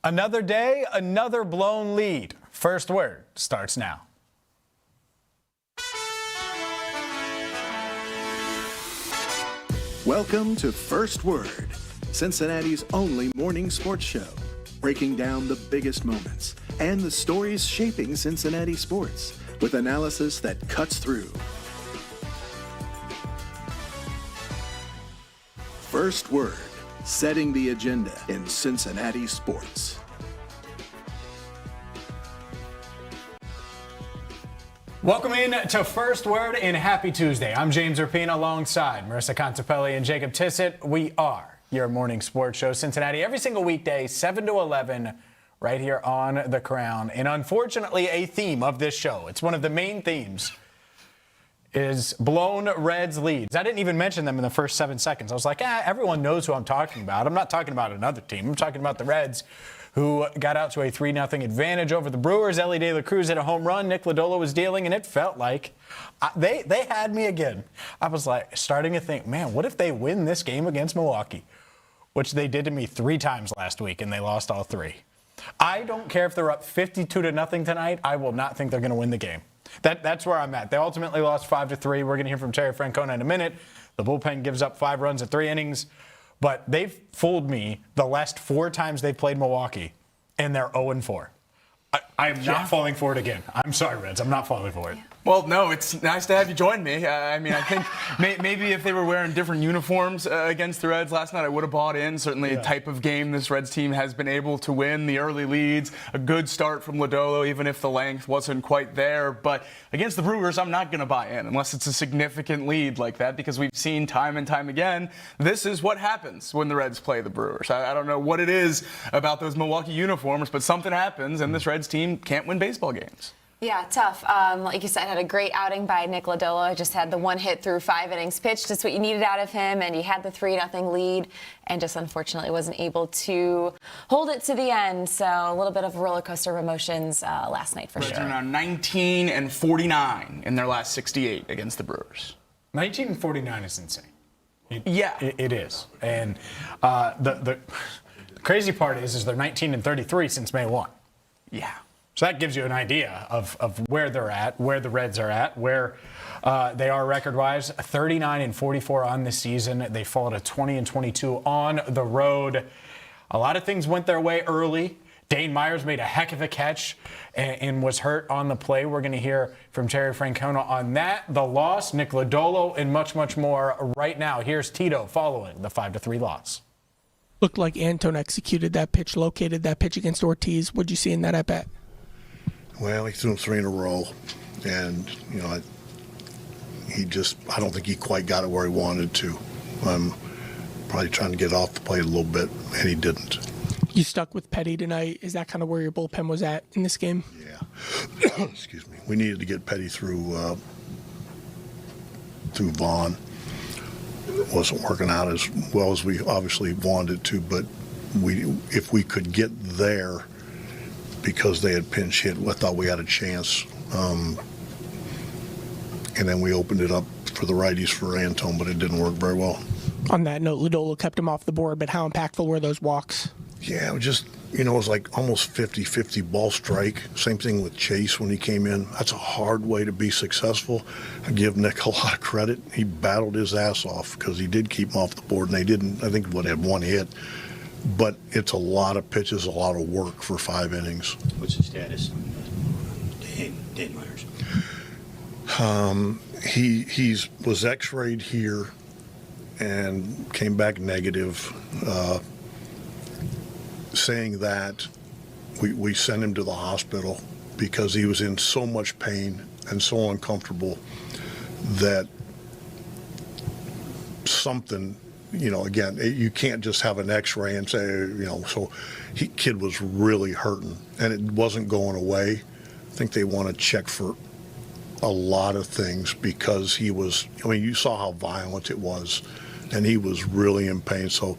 Another day, another blown lead. First Word starts now. Welcome to First Word, Cincinnati's only morning sports show, breaking down the biggest moments and the stories shaping Cincinnati sports with analysis that cuts through. First Word, setting the agenda in Cincinnati sports. Welcome in to First Word and happy Tuesday. I'm James Rapien alongside Marisa Contipelli and Jacob Tissot. We are your morning sports show, Cincinnati, every single weekday, 7 to 11, right here on The Crown. And unfortunately, a theme of this show, it's one of the main themes, is blown Reds leads. I didn't even mention them in the first 7 seconds. I was like, everyone knows who I'm talking about. I'm not talking about another team. I'm talking about the Reds, who got out to a 3-0 advantage over the Brewers. Elly, Cruz hit a home run. Nick Lodolo was dealing, and it felt like they had me again. I was like starting to think, man, what if they win this game against Milwaukee? Which they did to me 3 times last week, and they lost all 3. I don't care if they're up 52-0 tonight. I will not think they're going to win the game. That's where I'm at. They ultimately lost 5-3. We're going to hear from Terry Francona in a minute. The bullpen gives up 5 runs in 3 innings. But they've fooled me the last 4 times they've played Milwaukee, and they're 0-4. I am not falling for it again. I'm sorry, Reds. I'm not falling for it. Well, no, it's nice to have you join me. I think maybe if they were wearing different uniforms against the Reds last night, I would have bought in. Certainly a type of game this Reds team has been able to win. The early leads, a good start from Lodolo, even if the length wasn't quite there. But against the Brewers, I'm not going to buy in unless it's a significant lead like that, because we've seen time and time again, this is what happens when the Reds play the Brewers. I don't know what it is about those Milwaukee uniforms, but something happens, and this Reds team can't win baseball games. Yeah, tough. Like you said, had a great outing by Nick Lodolo. Just had the 1 hit through 5 innings pitched. That's what you needed out of him, and you had the 3-0 lead, and just unfortunately wasn't able to hold it to the end. So a little bit of a roller coaster of emotions last night for sure. Reds are now 19-49 in their last 68 against the Brewers. 19-49 is insane. It is. And the crazy part is they're 19-33 since May 1. Yeah. So that gives you an idea of where they're at, where the Reds are at, where they are record-wise. 39-44 on this season. They fall to 20-22 on the road. A lot of things went their way early. Dane Myers made a heck of a catch and was hurt on the play. We're going to hear from Terry Francona on that, the loss, Nick Lodolo, and much, much more right now. Here's Tito following the 5-3 loss. Looked like Antone executed that pitch, located that pitch against Ortiz. What'd you see in that at-bat? Well, he threw him 3 in a row, and, I don't think he quite got it where he wanted to. I'm probably trying to get off the plate a little bit, and he didn't. You stuck with Petty tonight. Is that kind of where your bullpen was at in this game? Yeah. Excuse me. We needed to get Petty through Vaughn. It wasn't working out as well as we obviously wanted it to, but if we could get there, because they had pinch hit, I thought we had a chance. And then we opened it up for the righties for Antone, but it didn't work very well. On that note, Lodolo kept him off the board, but how impactful were those walks? Yeah, it was just, it was like almost 50-50 ball strike. Same thing with Chase when he came in. That's a hard way to be successful. I give Nick a lot of credit. He battled his ass off because he did keep him off the board, and they didn't, I think, had 1 hit. But it's a lot of pitches, a lot of work for 5 innings. What's the status on Dane Myers? He was X-rayed here and came back negative, saying that we sent him to the hospital because he was in so much pain and so uncomfortable that something. Again, you can't just have an X-ray and say, so kid was really hurting, and it wasn't going away. I think they want to check for a lot of things because he was, you saw how violent it was, and he was really in pain. So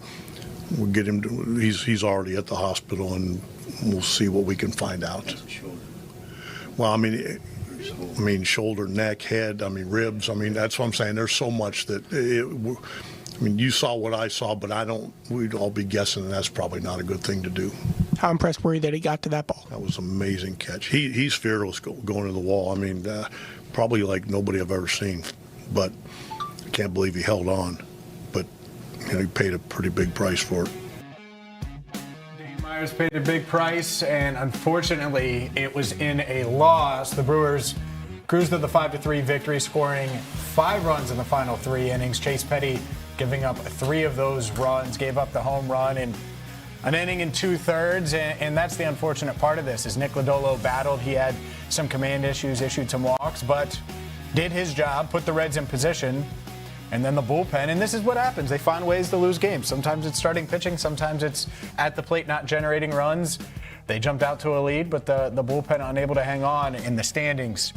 we'll get him to, he's already at the hospital, and we'll see what we can find out. Well, shoulder, neck, head, ribs. That's what I'm saying. There's so much that you saw what I saw, but we'd all be guessing, and that's probably not a good thing to do. How impressed were you that he got to that ball? That was an amazing catch. He's fearless going to the wall. I mean, probably like nobody I've ever seen. But I can't believe he held on. But he paid a pretty big price for it. Dane Myers paid a big price, and unfortunately, it was in a loss. The Brewers cruised to the 5-3 victory, scoring 5 runs in the final 3 innings. Chase Petty giving up 3 of those runs, gave up the home run in an inning and 2/3, and that's the unfortunate part of this. Is Nick Lodolo battled. He had some command issues, issued some walks, but did his job, put the Reds in position, and then the bullpen. And this is what happens. They find ways to lose games. Sometimes it's starting pitching. Sometimes it's at the plate not generating runs. They jumped out to a lead, but the bullpen unable to hang on in the standings.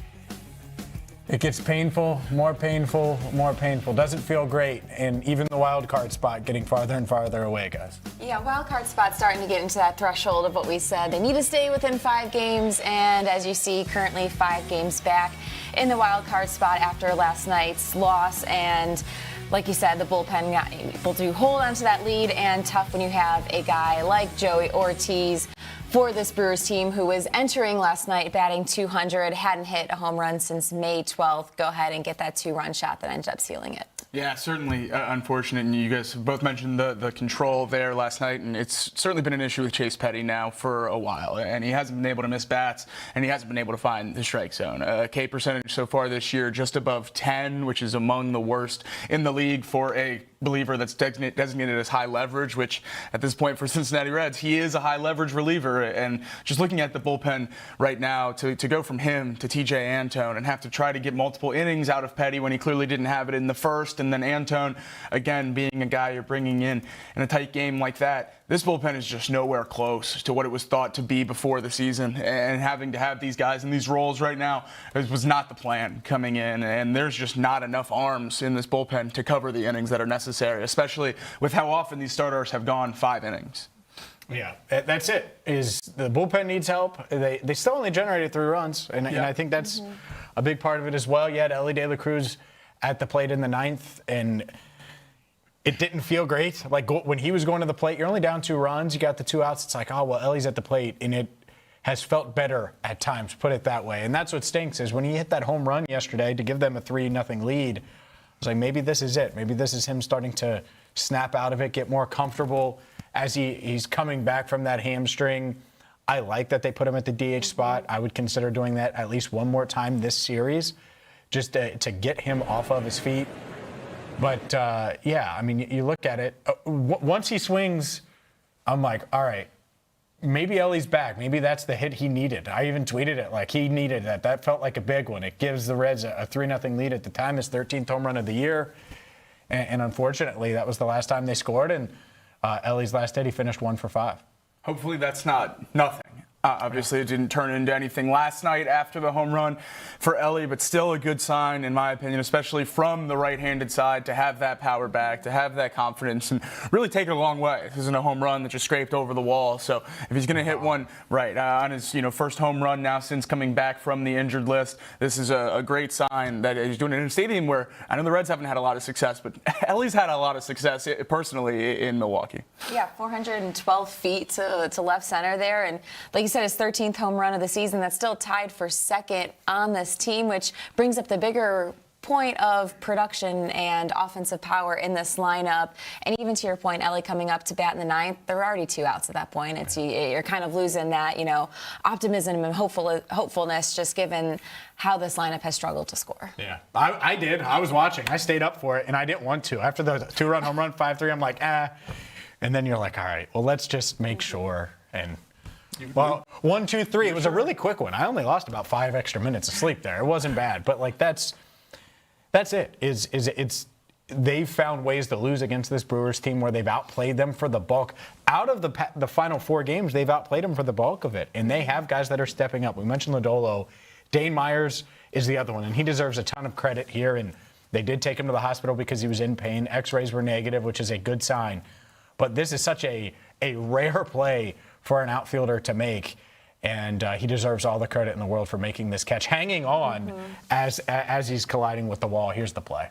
It gets painful, more painful, more painful. Doesn't feel great. And even the wild card spot getting farther and farther away, guys. Yeah, wild card spot starting to get into that threshold of what we said. They need to stay within 5 games. And as you see, currently 5 games back in the wild card spot after last night's loss. And like you said, the bullpen got able to hold on to that lead, and tough when you have a guy like Joey Ortiz for this Brewers team who was entering last night batting .200, hadn't hit a home run since May 12th. Go ahead and get that 2-run shot that ended up sealing it. Yeah, certainly unfortunate, and you guys both mentioned the control there last night, and it's certainly been an issue with Chase Petty now for a while, and he hasn't been able to miss bats, and he hasn't been able to find the strike zone. K percentage so far this year just above 10, which is among the worst in the league for a reliever that's designated as high leverage, which at this point for Cincinnati Reds, he is a high leverage reliever. And just looking at the bullpen right now, to go from him to TJ Antone and have to try to get multiple innings out of Petty when he clearly didn't have it in the first, and then Antone, again, being a guy you're bringing in a tight game like that, this bullpen is just nowhere close to what it was thought to be before the season. And having to have these guys in these roles right now was not the plan coming in. And there's just not enough arms in this bullpen to cover the innings that are necessary, especially with how often these starters have gone 5 innings. Yeah, that's it. Is the bullpen needs help. They still only generated 3 runs, and I think that's a big part of it as well. You had Elly de la Cruz at the plate in the 9th, and it didn't feel great. Like when he was going to the plate, you're only down 2 runs. You got the 2 outs. It's like, oh, well, Elly's at the plate, and it has felt better at times, put it that way. And that's what stinks is when he hit that home run yesterday to give them a 3-0 lead, I was like, maybe this is it. Maybe this is him starting to snap out of it, get more comfortable as he's coming back from that hamstring. I like that they put him at the DH spot. I would consider doing that at least one more time this series just to get him off of his feet. But, yeah, I mean, you look at it. Once he swings, I'm like, all right, maybe Elly's back. Maybe that's the hit he needed. I even tweeted it like he needed that. That felt like a big one. It gives the Reds a 3-0 lead at the time, his 13th home run of the year. And unfortunately, that was the last time they scored. And Elly's last hit, he finished 1 for 5. Hopefully that's not nothing. Obviously, it didn't turn into anything last night after the home run for Elly, but still a good sign, in my opinion, especially from the right-handed side, to have that power back, to have that confidence, and really take it a long way. This isn't a home run that just scraped over the wall. So if he's going to hit one right on his first home run now since coming back from the injured list, this is a great sign that he's doing it in a stadium where I know the Reds haven't had a lot of success, but Elly's had a lot of success personally in Milwaukee. Yeah, 412 feet to left center there, and like you said, his 13th home run of the season. That's still tied for second on this team, which brings up the bigger point of production and offensive power in this lineup. And even to your point, Elly coming up to bat in the 9th, there were already 2 outs at that point. You're kind of losing that, optimism and hopefulness, just given how this lineup has struggled to score. Yeah, I did. I was watching. I stayed up for it, and I didn't want to. After the 2-run home run, 5-3, I'm like, And then you're like, all right, well, let's just make sure. And well, 1, 2, 3. It was a really quick one. I only lost about 5 extra minutes of sleep there. It wasn't bad, but like that's it. It's they've found ways to lose against this Brewers team where they've outplayed them for the bulk. Out of the final 4 games, they've outplayed them for the bulk of it, and they have guys that are stepping up. We mentioned Lodolo. Dane Myers is the other one, and he deserves a ton of credit here. And they did take him to the hospital because he was in pain. X-rays were negative, which is a good sign. But this is such a rare play for an outfielder to make, and he deserves all the credit in the world for making this catch, hanging on as he's colliding with the wall. Here's the play.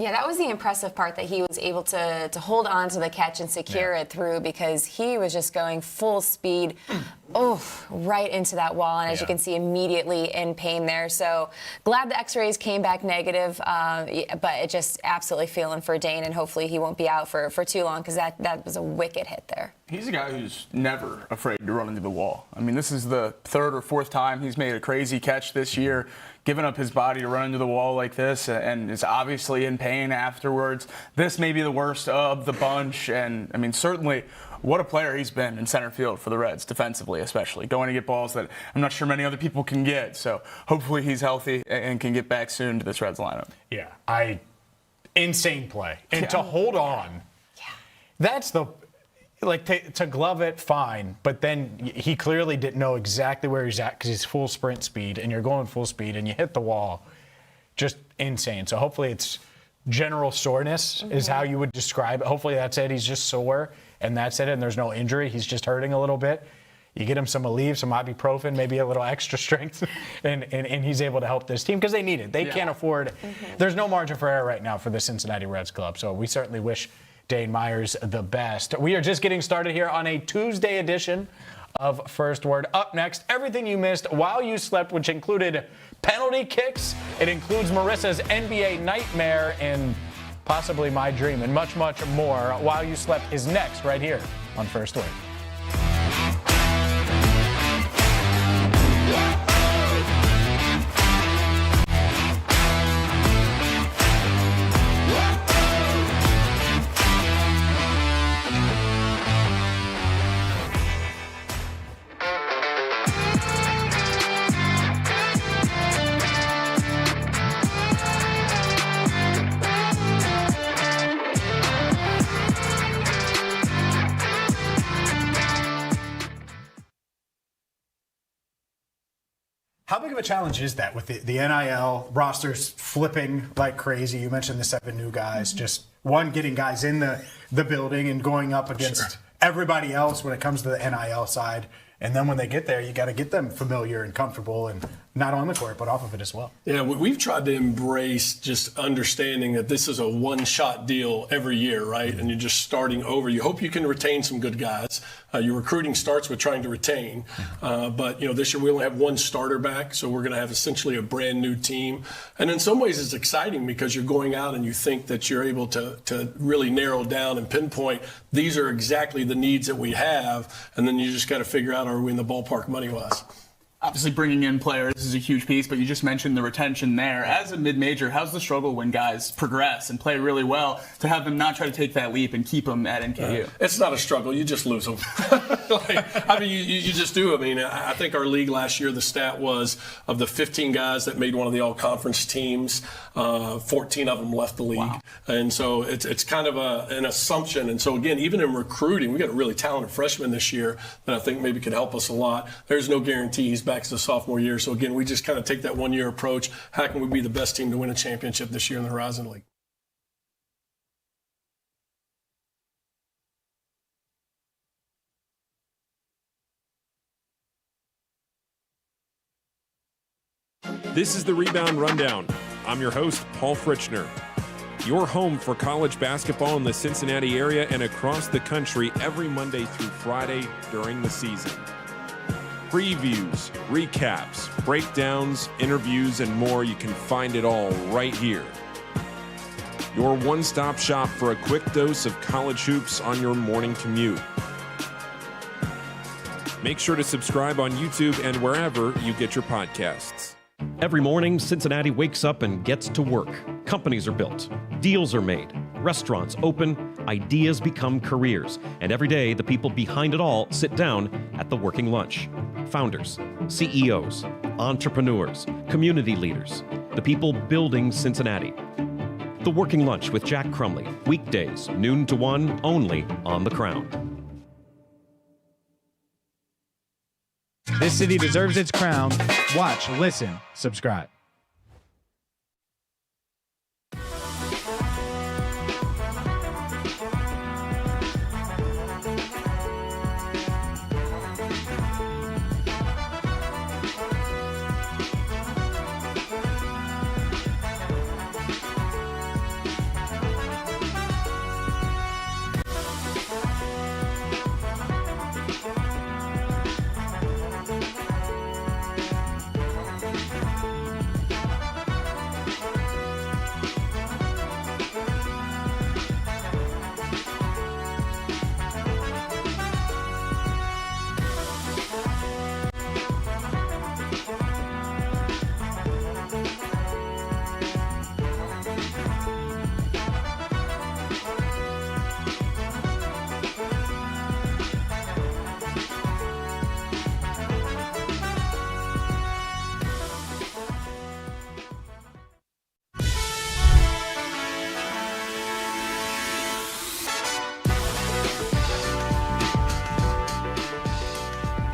Yeah, that was the impressive part, that he was able to hold on to the catch and secure it through, because he was just going full speed right into that wall. And as you can see, immediately in pain there. So glad the x-rays came back negative, but it just absolutely feeling for Dane, and hopefully he won't be out for too long, because that was a wicked hit there. He's a guy who's never afraid to run into the wall. I mean, this is the third or fourth time he's made a crazy catch this year, giving up his body to run into the wall like this, and is obviously in pain afterwards. This may be the worst of the bunch, and I mean, certainly what a player he's been in center field for the Reds, defensively especially, going to get balls that I'm not sure many other people can get. So hopefully he's healthy and can get back soon to this Reds lineup. Yeah, insane play. And to hold on, that's the... Like, to glove it, fine, but then he clearly didn't know exactly where he's at, because he's full sprint speed, and you're going full speed, and you hit the wall. Just insane. So hopefully it's general soreness is how you would describe it. Hopefully that's it. He's just sore, and that's it, and there's no injury. He's just hurting a little bit. You get him some Aleve, some ibuprofen, maybe a little extra strength, and he's able to help this team, because they need it. They can't afford – there's no margin for error right now for the Cincinnati Reds club, so we certainly wish – Dane Myers the best. We are just getting started here on a Tuesday edition of First Word. Up next, everything you missed while you slept, which included penalty kicks. It includes Marisa's NBA nightmare and possibly my dream, and much, much more. While you slept is next right here on First Word. How big of a challenge is that with the NIL rosters flipping like crazy? You mentioned the 7 new guys, just one, getting guys in the building and going up against everybody else when it comes to the NIL side. And then when they get there, you got to get them familiar and comfortable, and not on the court, but off of it as well. Yeah, we've tried to embrace just understanding that this is a one-shot deal every year, right? And you're just starting over. You hope you can retain some good guys. Your recruiting starts with trying to retain. But, this year we only have one starter back, so we're going to have essentially a brand new team. And in some ways it's exciting, because you're going out and you think that you're able to really narrow down and pinpoint these are exactly the needs that we have. And then you just got to figure out, are we in the ballpark money-wise? Obviously, bringing in players is a huge piece, but you just mentioned the retention there. As a mid-major, how's the struggle when guys progress and play really well to have them not try to take that leap and keep them at NKU? It's not a struggle. You just lose them. You just do. I think our league last year, the stat was of the 15 guys that made one of the all-conference teams, 14 of them left the league. Wow. And so it's kind of an assumption. And so, again, even in recruiting, we got a really talented freshman this year that I think maybe could help us a lot. There's no guarantee he's back to the sophomore year. So, again, we just kind of take that one-year approach. How can we be the best team to win a championship this year in the Horizon League? This is the Rebound Rundown. I'm your host, Paul Fritchner. Your home for college basketball in the Cincinnati area and across the country every Monday through Friday during the season. Previews, recaps, breakdowns, interviews, and more. You can find it all right here. Your one-stop shop for a quick dose of college hoops on your morning commute. Make sure to subscribe on YouTube and wherever you get your podcasts. Every morning, Cincinnati wakes up and gets to work. Companies are built, deals are made, restaurants open, ideas become careers, and every day the people behind it all sit down at the working lunch. Founders, CEOs, entrepreneurs, community leaders, the people building Cincinnati. The Working Lunch with Jack Crumley, weekdays, noon to 1, only on The Crown. This city deserves its crown. Watch, listen, subscribe.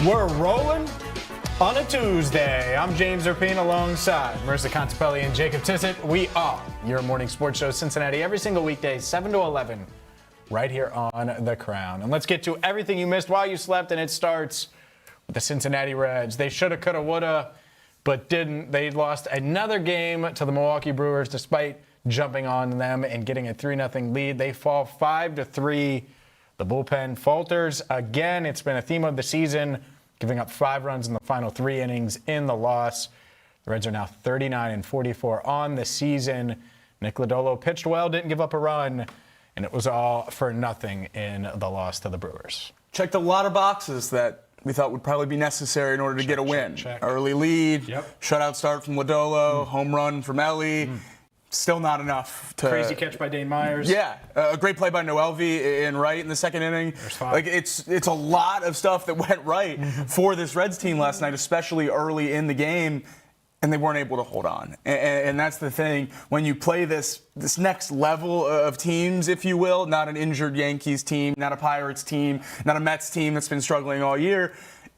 We're rolling on a Tuesday. I'm James Rapien alongside Marisa Contipelli and Jacob Tissot. We are your morning sports show, Cincinnati, every single weekday, 7 to 11, right here on The Crown. And let's get to everything you missed while you slept, and it starts with the Cincinnati Reds. They shoulda, coulda, woulda, but didn't. They lost another game to the Milwaukee Brewers despite jumping on them and getting a 3-0 lead. They fall 5-3. The bullpen falters again. It's been a theme of the season, giving up 5 runs in the final 3 innings in the loss. The Reds are now 39-44 on the season. Nick Lodolo pitched well, didn't give up a run, and it was all for nothing in the loss to the Brewers. Checked a lot of boxes that we thought would probably be necessary in order to get a win. Early lead, shutout start from Lodolo, home run from Elly. Still not enough to... Crazy catch by Dane Myers. Yeah, a great play by Noelvi in right in the second inning. Like it's a lot of stuff that went right for this Reds team last night, especially early in the game, and they weren't able to hold on. And that's the thing. When you play this next level of teams, if you will, not an injured Yankees team, not a Pirates team, not a Mets team that's been struggling all year,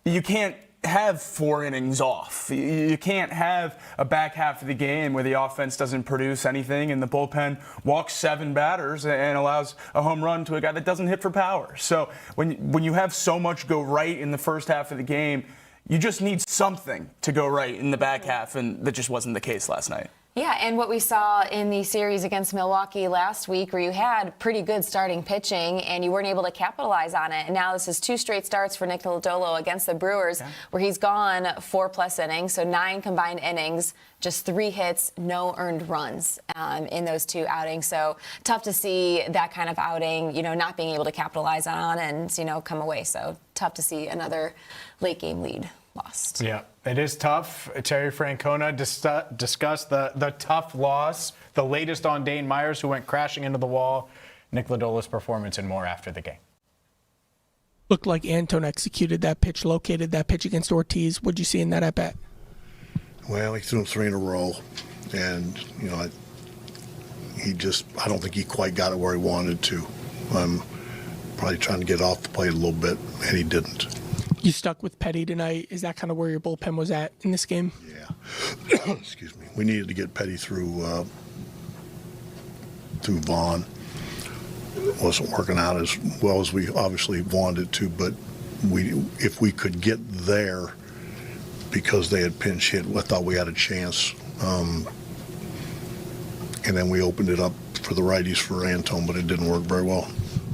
you can't have 4 innings off. You can't have a back half of the game where the offense doesn't produce anything and the bullpen walks 7 batters and allows a home run to a guy that doesn't hit for power. So when you have so much go right in the first half of the game, you just need something to go right in the back half, and that just wasn't the case last night. Yeah, and what we saw in the series against Milwaukee last week, where you had pretty good starting pitching and you weren't able to capitalize on it. And now this is 2 straight starts for Nick Lodolo against the Brewers, where he's gone 4+ innings, so 9 combined innings, just 3 hits, no earned runs in those 2 outings. So tough to see that kind of outing, not being able to capitalize on and, come away. So tough to see another late game lead lost. Yeah, it is tough. Terry Francona discussed the tough loss, the latest on Dane Myers, who went crashing into the wall, Nick Lodolo's performance, and more after the game. Looked like Antone executed that pitch, located that pitch against Ortiz. What'd you see in that at bat? Well, he threw him 3 in a row, and I don't think he quite got it where he wanted to. I'm probably trying to get off the plate a little bit, and he didn't. You stuck with Petty tonight. Is that kind of where your bullpen was at in this game? Yeah. Excuse me. We needed to get Petty through Vaughn. It wasn't working out as well as we obviously wanted it to, but if we could get there, because they had pinch hit, I thought we had a chance. And then we opened it up for the righties for Antone, but it didn't work very well.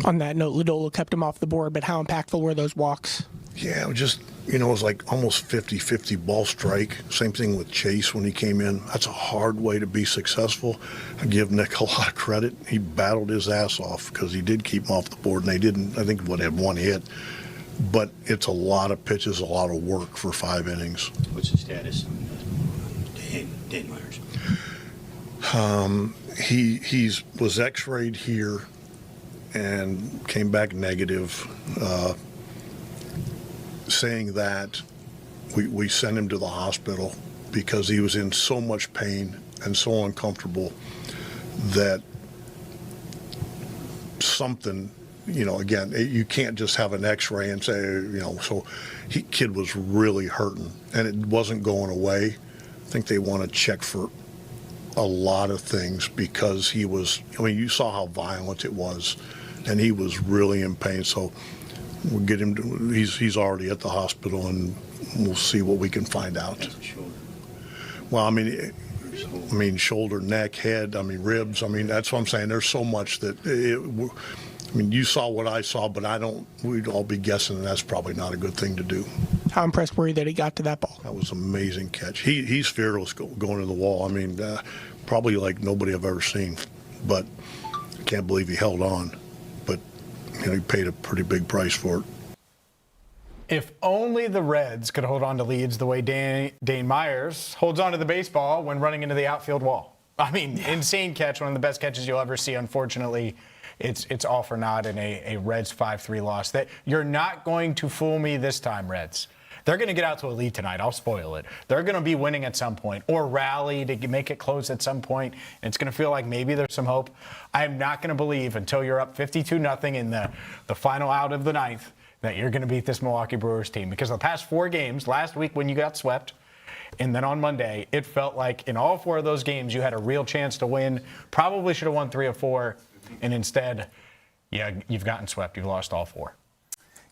On that note, Lodolo kept him off the board, but how impactful were those walks? Yeah, it was like almost 50-50 ball strike. Same thing with Chase when he came in. That's a hard way to be successful. I give Nick a lot of credit. He battled his ass off because he did keep him off the board, and they didn't, I think, had 1 hit. But it's a lot of pitches, a lot of work for 5 innings. What's the status on Dane Myers? He was x-rayed here and came back negative, saying that we sent him to the hospital because he was in so much pain and so uncomfortable that something, again, you can't just have an x-ray and say, so kid was really hurting and it wasn't going away. I think they want to check for a lot of things because he was, you saw how violent it was and he was really in pain. So we'll get him to, he's already at the hospital and we'll see what we can find out. Well, shoulder, neck, head, ribs. That's what I'm saying. There's so much that you saw what I saw, but we'd all be guessing, and that's probably not a good thing to do. How impressed were you that he got to that ball? That was an amazing catch. He's fearless going to the wall. Probably like nobody I've ever seen, but I can't believe he held on. But he paid a pretty big price for it. If only the Reds could hold on to leads the way Dane Myers holds on to the baseball when running into the outfield wall. Insane catch, one of the best catches you'll ever see. Unfortunately, it's all for naught in a Reds 5-3 loss. That you're not going to fool me this time, Reds. They're going to get out to a lead tonight. I'll spoil it. They're going to be winning at some point or rally to make it close at some point. And it's going to feel like maybe there's some hope. I am not going to believe until you're up 52-0 in the final out of the ninth that you're going to beat this Milwaukee Brewers team, because the past 4 games, last week when you got swept, and then on Monday, it felt like in all 4 of those games you had a real chance to win. Probably should have won 3 of 4, and instead, you've gotten swept. You've lost all 4.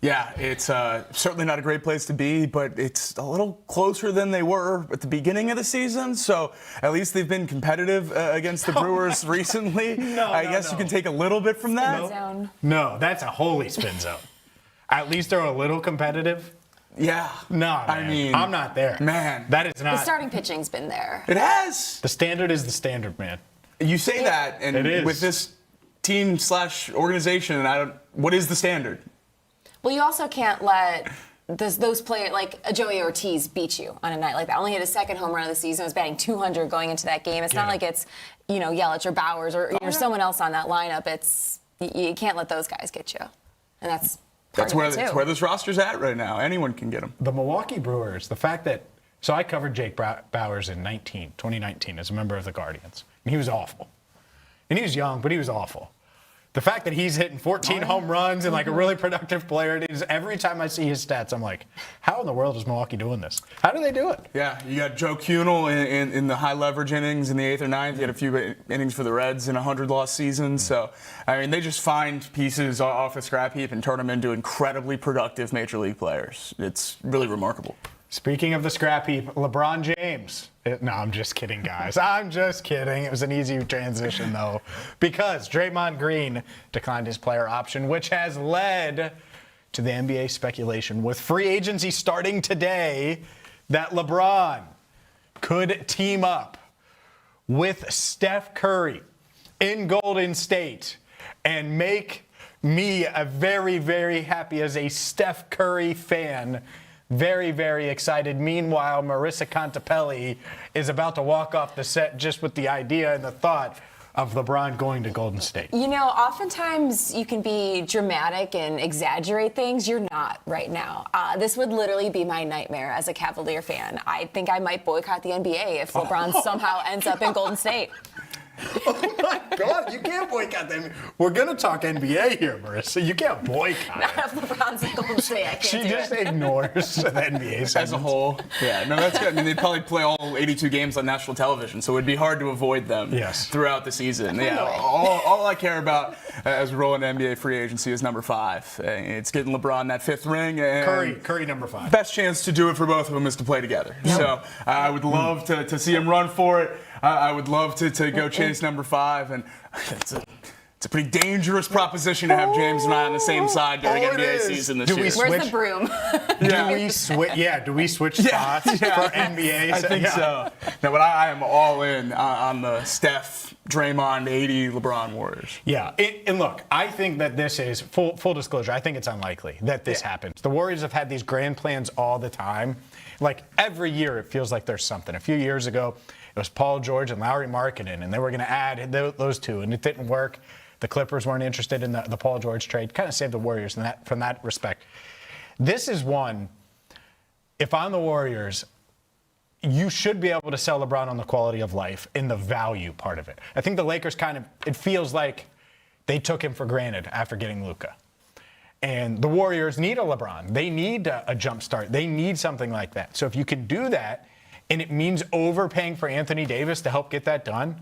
Yeah, it's certainly not a great place to be, but it's a little closer than they were at the beginning of the season. So at least they've been competitive against the Brewers recently. I guess you can take a little bit from that. No, that's a holy spin zone. At least they're a little competitive. Yeah. No, man. I mean, I'm not there. Man. That is not. The starting pitching's been there. It has. The standard is the standard, man. You say that, and it is. With this team/organization, what is the standard? Well, you also can't let those players, like a Joey Ortiz, beat you on a night like that. Only hit his 2nd home run of the season. Was batting 200 going into that game. It's not like it's, Yelich or Bowers or someone else on that lineup. You can't let those guys get you, and that's where this roster's at right now. Anyone can get them. The Milwaukee Brewers, the fact that I covered Jake Bowers in 2019 as a member of the Guardians, and he was awful, and he was young, but he was awful. The fact that he's hitting 14 home runs and like a really productive player, it is, every time I see his stats, I'm like, how in the world is Milwaukee doing this? How do they do it? Yeah, you got Joe Kunal in the high leverage innings in the 8th or 9th. You had a few innings for the Reds in a 100-loss season. So, I mean, they just find pieces off the scrap heap and turn them into incredibly productive major league players. It's really remarkable. Speaking of the scrap heap, LeBron James. No, I'm just kidding, guys. I'm just kidding. It was an easy transition, though, because Draymond Green declined his player option, which has led to the NBA speculation with free agency starting today that LeBron could team up with Steph Curry in Golden State and make me a very, very happy as a Steph Curry fan. Very, very excited. Meanwhile, Marisa Contipelli is about to walk off the set just with the idea and the thought of LeBron going to Golden State. Oftentimes you can be dramatic and exaggerate things. You're not right now. This would literally be my nightmare as a Cavalier fan. I think I might boycott the NBA if LeBron somehow ends up in Golden State. Oh my God, you can't boycott them. We're going to talk NBA here, Marissa. You can't boycott Not if LeBron's in Golden State. I can't She do just it. ignores the NBA segments. As a whole. Yeah, no, that's good. I mean, they'd probably play all 82 games on national television, so it would be hard to avoid them throughout the season. Yeah, all I care about as we roll into NBA free agency is number 5. It's getting LeBron that 5th ring. And Curry number 5. Best chance to do it for both of them is to play together. Yep. So I would love to see him run for it. I would love to go chase number 5, and it's a pretty dangerous proposition to have James and I on the same side during NBA season this year. Where's the broom? Do we switch spots for NBA? I think so. No, but I am all in on the Steph, Draymond, 80 LeBron Warriors. Yeah, and look, I think that this is, full disclosure, I think it's unlikely that this happens. The Warriors have had these grand plans all the time. Like, every year it feels like there's something. A few years ago, it was Paul George and Lauri Markkanen, and they were going to add those two, and it didn't work. The Clippers weren't interested in the Paul George trade. Kind of saved the Warriors from that respect. This is one, if I'm the Warriors, you should be able to sell LeBron on the quality of life and the value part of it. I think the Lakers it feels like they took him for granted after getting Luka. And the Warriors need a LeBron. They need a jump start. They need something like that. So if you could do that, and it means overpaying for Anthony Davis to help get that done,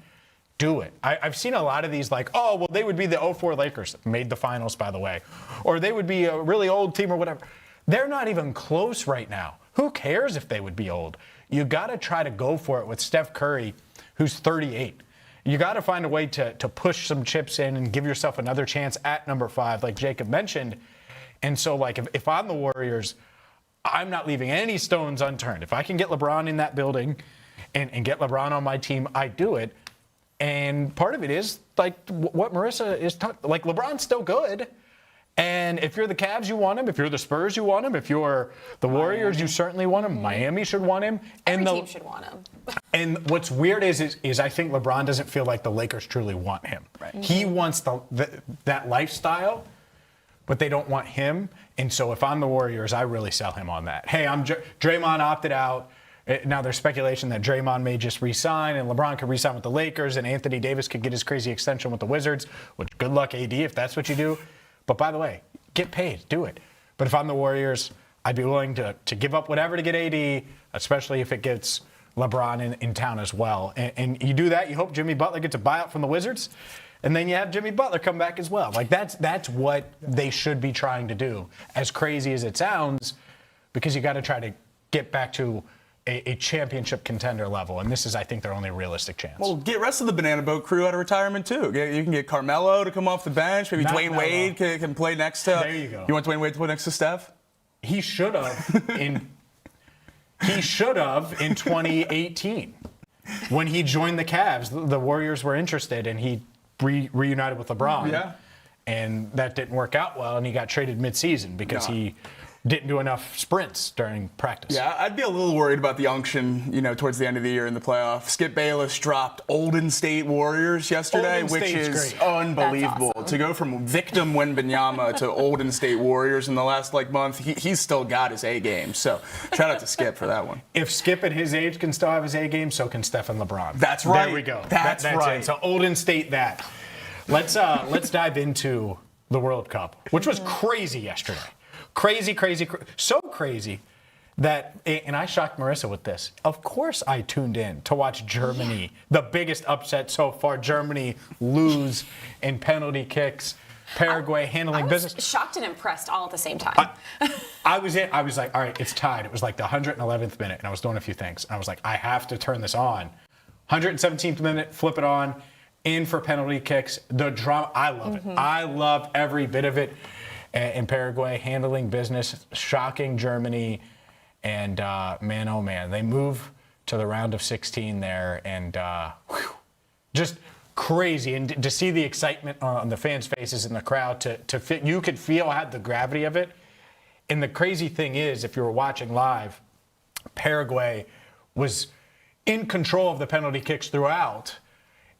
do it. I've seen a lot of these they would be the 04 Lakers, made the finals, by the way. Or they would be a really old team or whatever. They're not even close right now. Who cares if they would be old? You got to try to go for it with Steph Curry, who's 38. You got to find a way to push some chips in and give yourself another chance at number 5, like Jacob mentioned. And so, if I'm the Warriors, I'm not leaving any stones unturned. If I can get LeBron in that building and get LeBron on my team, I do it. And part of it is, what Marissa is talking, LeBron's still good. And if you're the Cavs, you want him. If you're the Spurs, you want him. If you're the Warriors, you certainly want him. Miami should want him. Every team should want him. And what's weird is I think LeBron doesn't feel like the Lakers truly want him. Right. He wants that lifestyle, but they don't want him. And so if I'm the Warriors, I really sell him on that. Hey, Draymond opted out. Now there's speculation that Draymond may just re-sign and LeBron could re-sign with the Lakers and Anthony Davis could get his crazy extension with the Wizards, which good luck, AD, if that's what you do. But by the way, get paid. Do it. But if I'm the Warriors, I'd be willing to give up whatever to get AD, especially if it gets LeBron in town as well. And you do that, you hope Jimmy Butler gets a buyout from the Wizards, and then you have Jimmy Butler come back as well. Like, that's what they should be trying to do, as crazy as it sounds, because you got to try to get back to a championship contender level. And this is, I think, their only realistic chance. Well, get rest of the Banana Boat crew out of retirement, too. You can get Carmelo to come off the bench. Maybe Dwyane Wade can play next to... There you go. You want Dwyane Wade to play next to Steph? He should have in 2018 when he joined the Cavs. The Warriors were interested, and he reunited with LeBron. Yeah. And that didn't work out well, and he got traded midseason because he didn't do enough sprints during practice. Yeah, I'd be a little worried about the unction, towards the end of the year in the playoffs. Skip Bayless dropped Olden State Warriors yesterday, which is unbelievable. Awesome. To go from victim Wembanyama to Olden State Warriors in the last month, he's still got his A game. So shout out to Skip for that one. If Skip at his age can still have his A game, so can Steph and LeBron. That's right. There we go. That's right. It. So Olden State that. Let's dive into the World Cup, which was crazy yesterday. Crazy, so crazy that, and I shocked Marisa with this. Of course I tuned in to watch Germany, the biggest upset so far. Germany lose in penalty kicks. Paraguay handling business. Shocked and impressed all at the same time. I was like, all right, it's tied. It was like the 111th minute, and I was doing a few things. And I was like, I have to turn this on. 117th minute, flip it on, in for penalty kicks. The drama, I love it. I love every bit of it. And Paraguay handling business, shocking Germany, and man, oh man, they move to the round of 16 there, and just crazy. And to see the excitement on the fans' faces in the crowd, you could feel the gravity of it. And the crazy thing is, if you were watching live, Paraguay was in control of the penalty kicks throughout,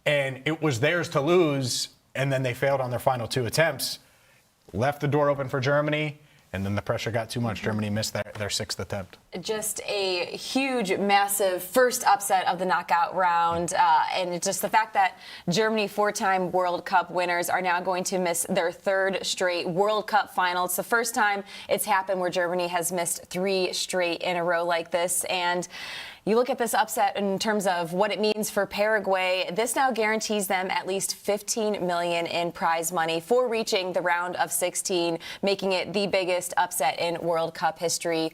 and it was theirs to lose, and then they failed on their final 2 attempts. Left the door open for Germany, and then the pressure got too much. Germany missed their 6th attempt. Just a huge, massive first upset of the knockout round. And just the fact that Germany, 4-time World Cup winners, are now going to miss their 3rd straight World Cup final. It's the first time it's happened where Germany has missed 3 straight in a row like this. And you look at this upset in terms of what it means for Paraguay. This now guarantees them at least $15 million in prize money for reaching the round of 16, making it the biggest upset in World Cup history,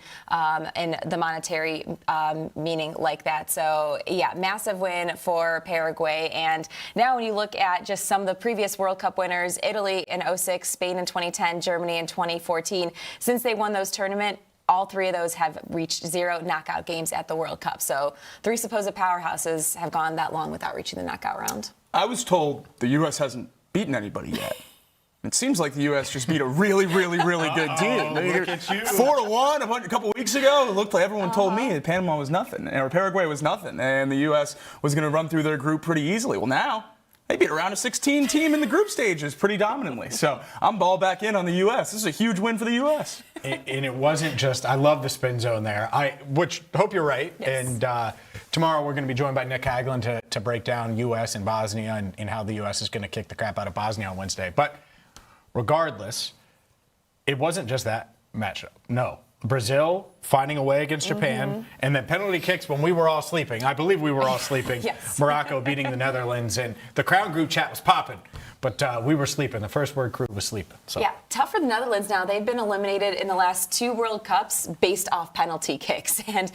in the monetary meaning like that. So, yeah, massive win for Paraguay. And now when you look at just some of the previous World Cup winners, Italy in 2006, Spain in 2010, Germany in 2014, since they won those tournaments, all 3 of those have reached 0 knockout games at the World Cup. So 3 supposed powerhouses have gone that long without reaching the knockout round. I was told the U.S. hasn't beaten anybody yet. It seems like the U.S. just beat a really, really, really good team. Look at you. 4-1 a couple weeks ago. It looked like everyone told me that Panama was nothing, or Paraguay was nothing, and the U.S. was going to run through their group pretty easily. Well, now they beat a round of 16 team in the group stages pretty dominantly. So I'm ball back in on the U.S. This is a huge win for the U.S. And it wasn't just, I love the spin zone there, which hope you're right. Yes. And tomorrow we're going to be joined by Nick Hagelin to break down U.S. and Bosnia and how the U.S. is going to kick the crap out of Bosnia on Wednesday. But regardless, it wasn't just that matchup. No. Brazil finding a way against Japan, and then penalty kicks when we were all sleeping. I believe we were all sleeping. Yes. Morocco beating the Netherlands, and the Crown group chat was popping, but we were sleeping. The first word crew was sleeping. So. Yeah, tough for the Netherlands now. They've been eliminated in the last 2 World Cups based off penalty kicks, and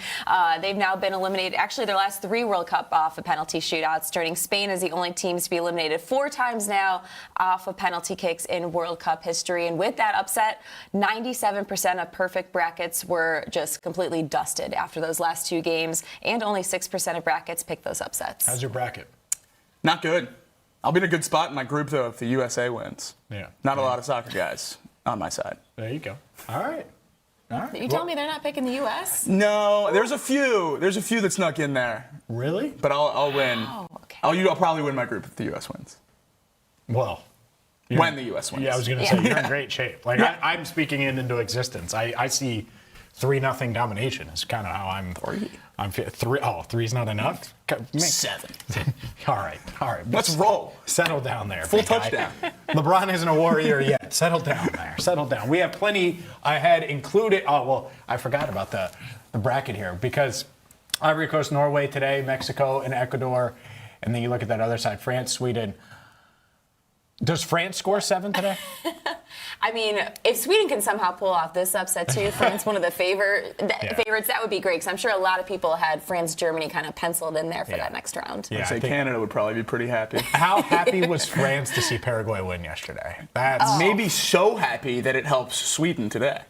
they've now been eliminated, actually their last 3 World Cup off of penalty shootouts, turning Spain as the only teams to be eliminated 4 times now off of penalty kicks in World Cup history. And with that upset, 97% of perfect brackets were just completely dusted after those last 2 games, and only 6% of brackets picked those upsets. How's your bracket? Not good. I'll be in a good spot in my group, though, if the USA wins. Yeah. Not a lot of soccer guys on my side. There you go. All right. You telling me they're not picking the U.S.? No, there's a few. There's a few that snuck in there. Really? But I'll win. Oh, okay. I'll probably win my group if the U.S. wins. Well. When the U.S. wins. Yeah, I was going to say, you're in great shape. Like, I'm speaking into existence. I see 3-0 domination is kind of how I'm. Three's not enough. 7. All right. Let's roll. Settle down there. Full big guy. touchdown. LeBron isn't a warrior yet. Settle down there. Settle down. We have plenty ahead, included. Oh well, I forgot about the bracket here because Ivory Coast, Norway today, Mexico, and Ecuador, and then you look at that other side, France, Sweden. Does France score 7 today? I mean, if Sweden can somehow pull off this upset too, France one of the favorites, that would be great. Because I'm sure a lot of people had France, Germany kind of penciled in there for that next round. Yeah, I'd say Canada would probably be pretty happy. How happy was France to see Paraguay win yesterday? Maybe so happy that it helps Sweden today.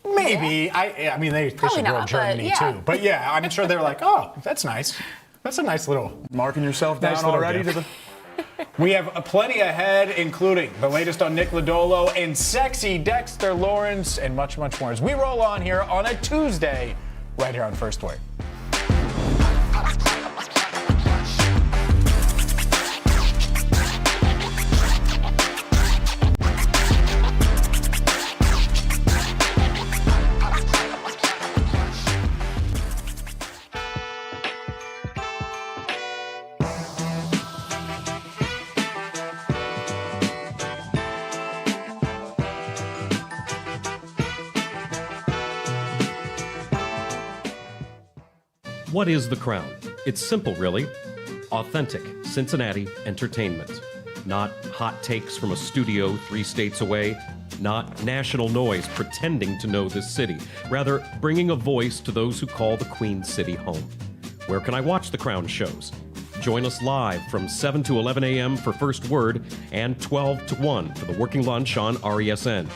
Maybe. I mean, they should go Germany too. But yeah, I'm sure they're like, oh, that's nice. That's a nice little marking yourself down already to the. We have plenty ahead, including the latest on Nick Lodolo and sexy Dexter Lawrence and much, much more as we roll on here on a Tuesday right here on First Word. What is The Crown? It's simple, really. Authentic Cincinnati entertainment. Not hot takes from a studio 3 states away. Not national noise pretending to know this city. Rather, bringing a voice to those who call the Queen City home. Where can I watch The Crown shows? Join us live from 7 to 11 a.m. for First Word and 12 to 1 for the Working Lunch on RESN.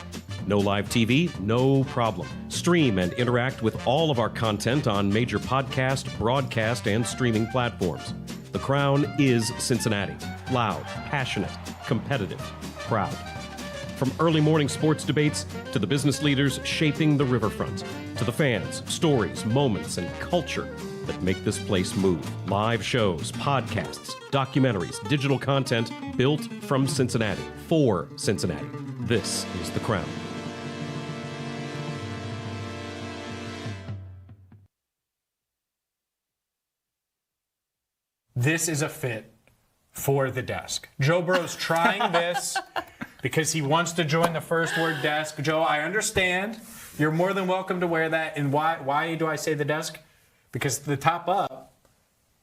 No live TV? No problem. Stream and interact with all of our content on major podcast, broadcast, and streaming platforms. The Crown is Cincinnati. Loud, passionate, competitive, proud. From early morning sports debates to the business leaders shaping the riverfront, to the fans, stories, moments, and culture that make this place move. Live shows, podcasts, documentaries, digital content built from Cincinnati, for Cincinnati. This is The Crown. This is a fit for the desk. Joe Burrow's trying this because he wants to join the First Word desk. Joe, I understand. You're more than welcome to wear that. And why do I say the desk? Because the top up,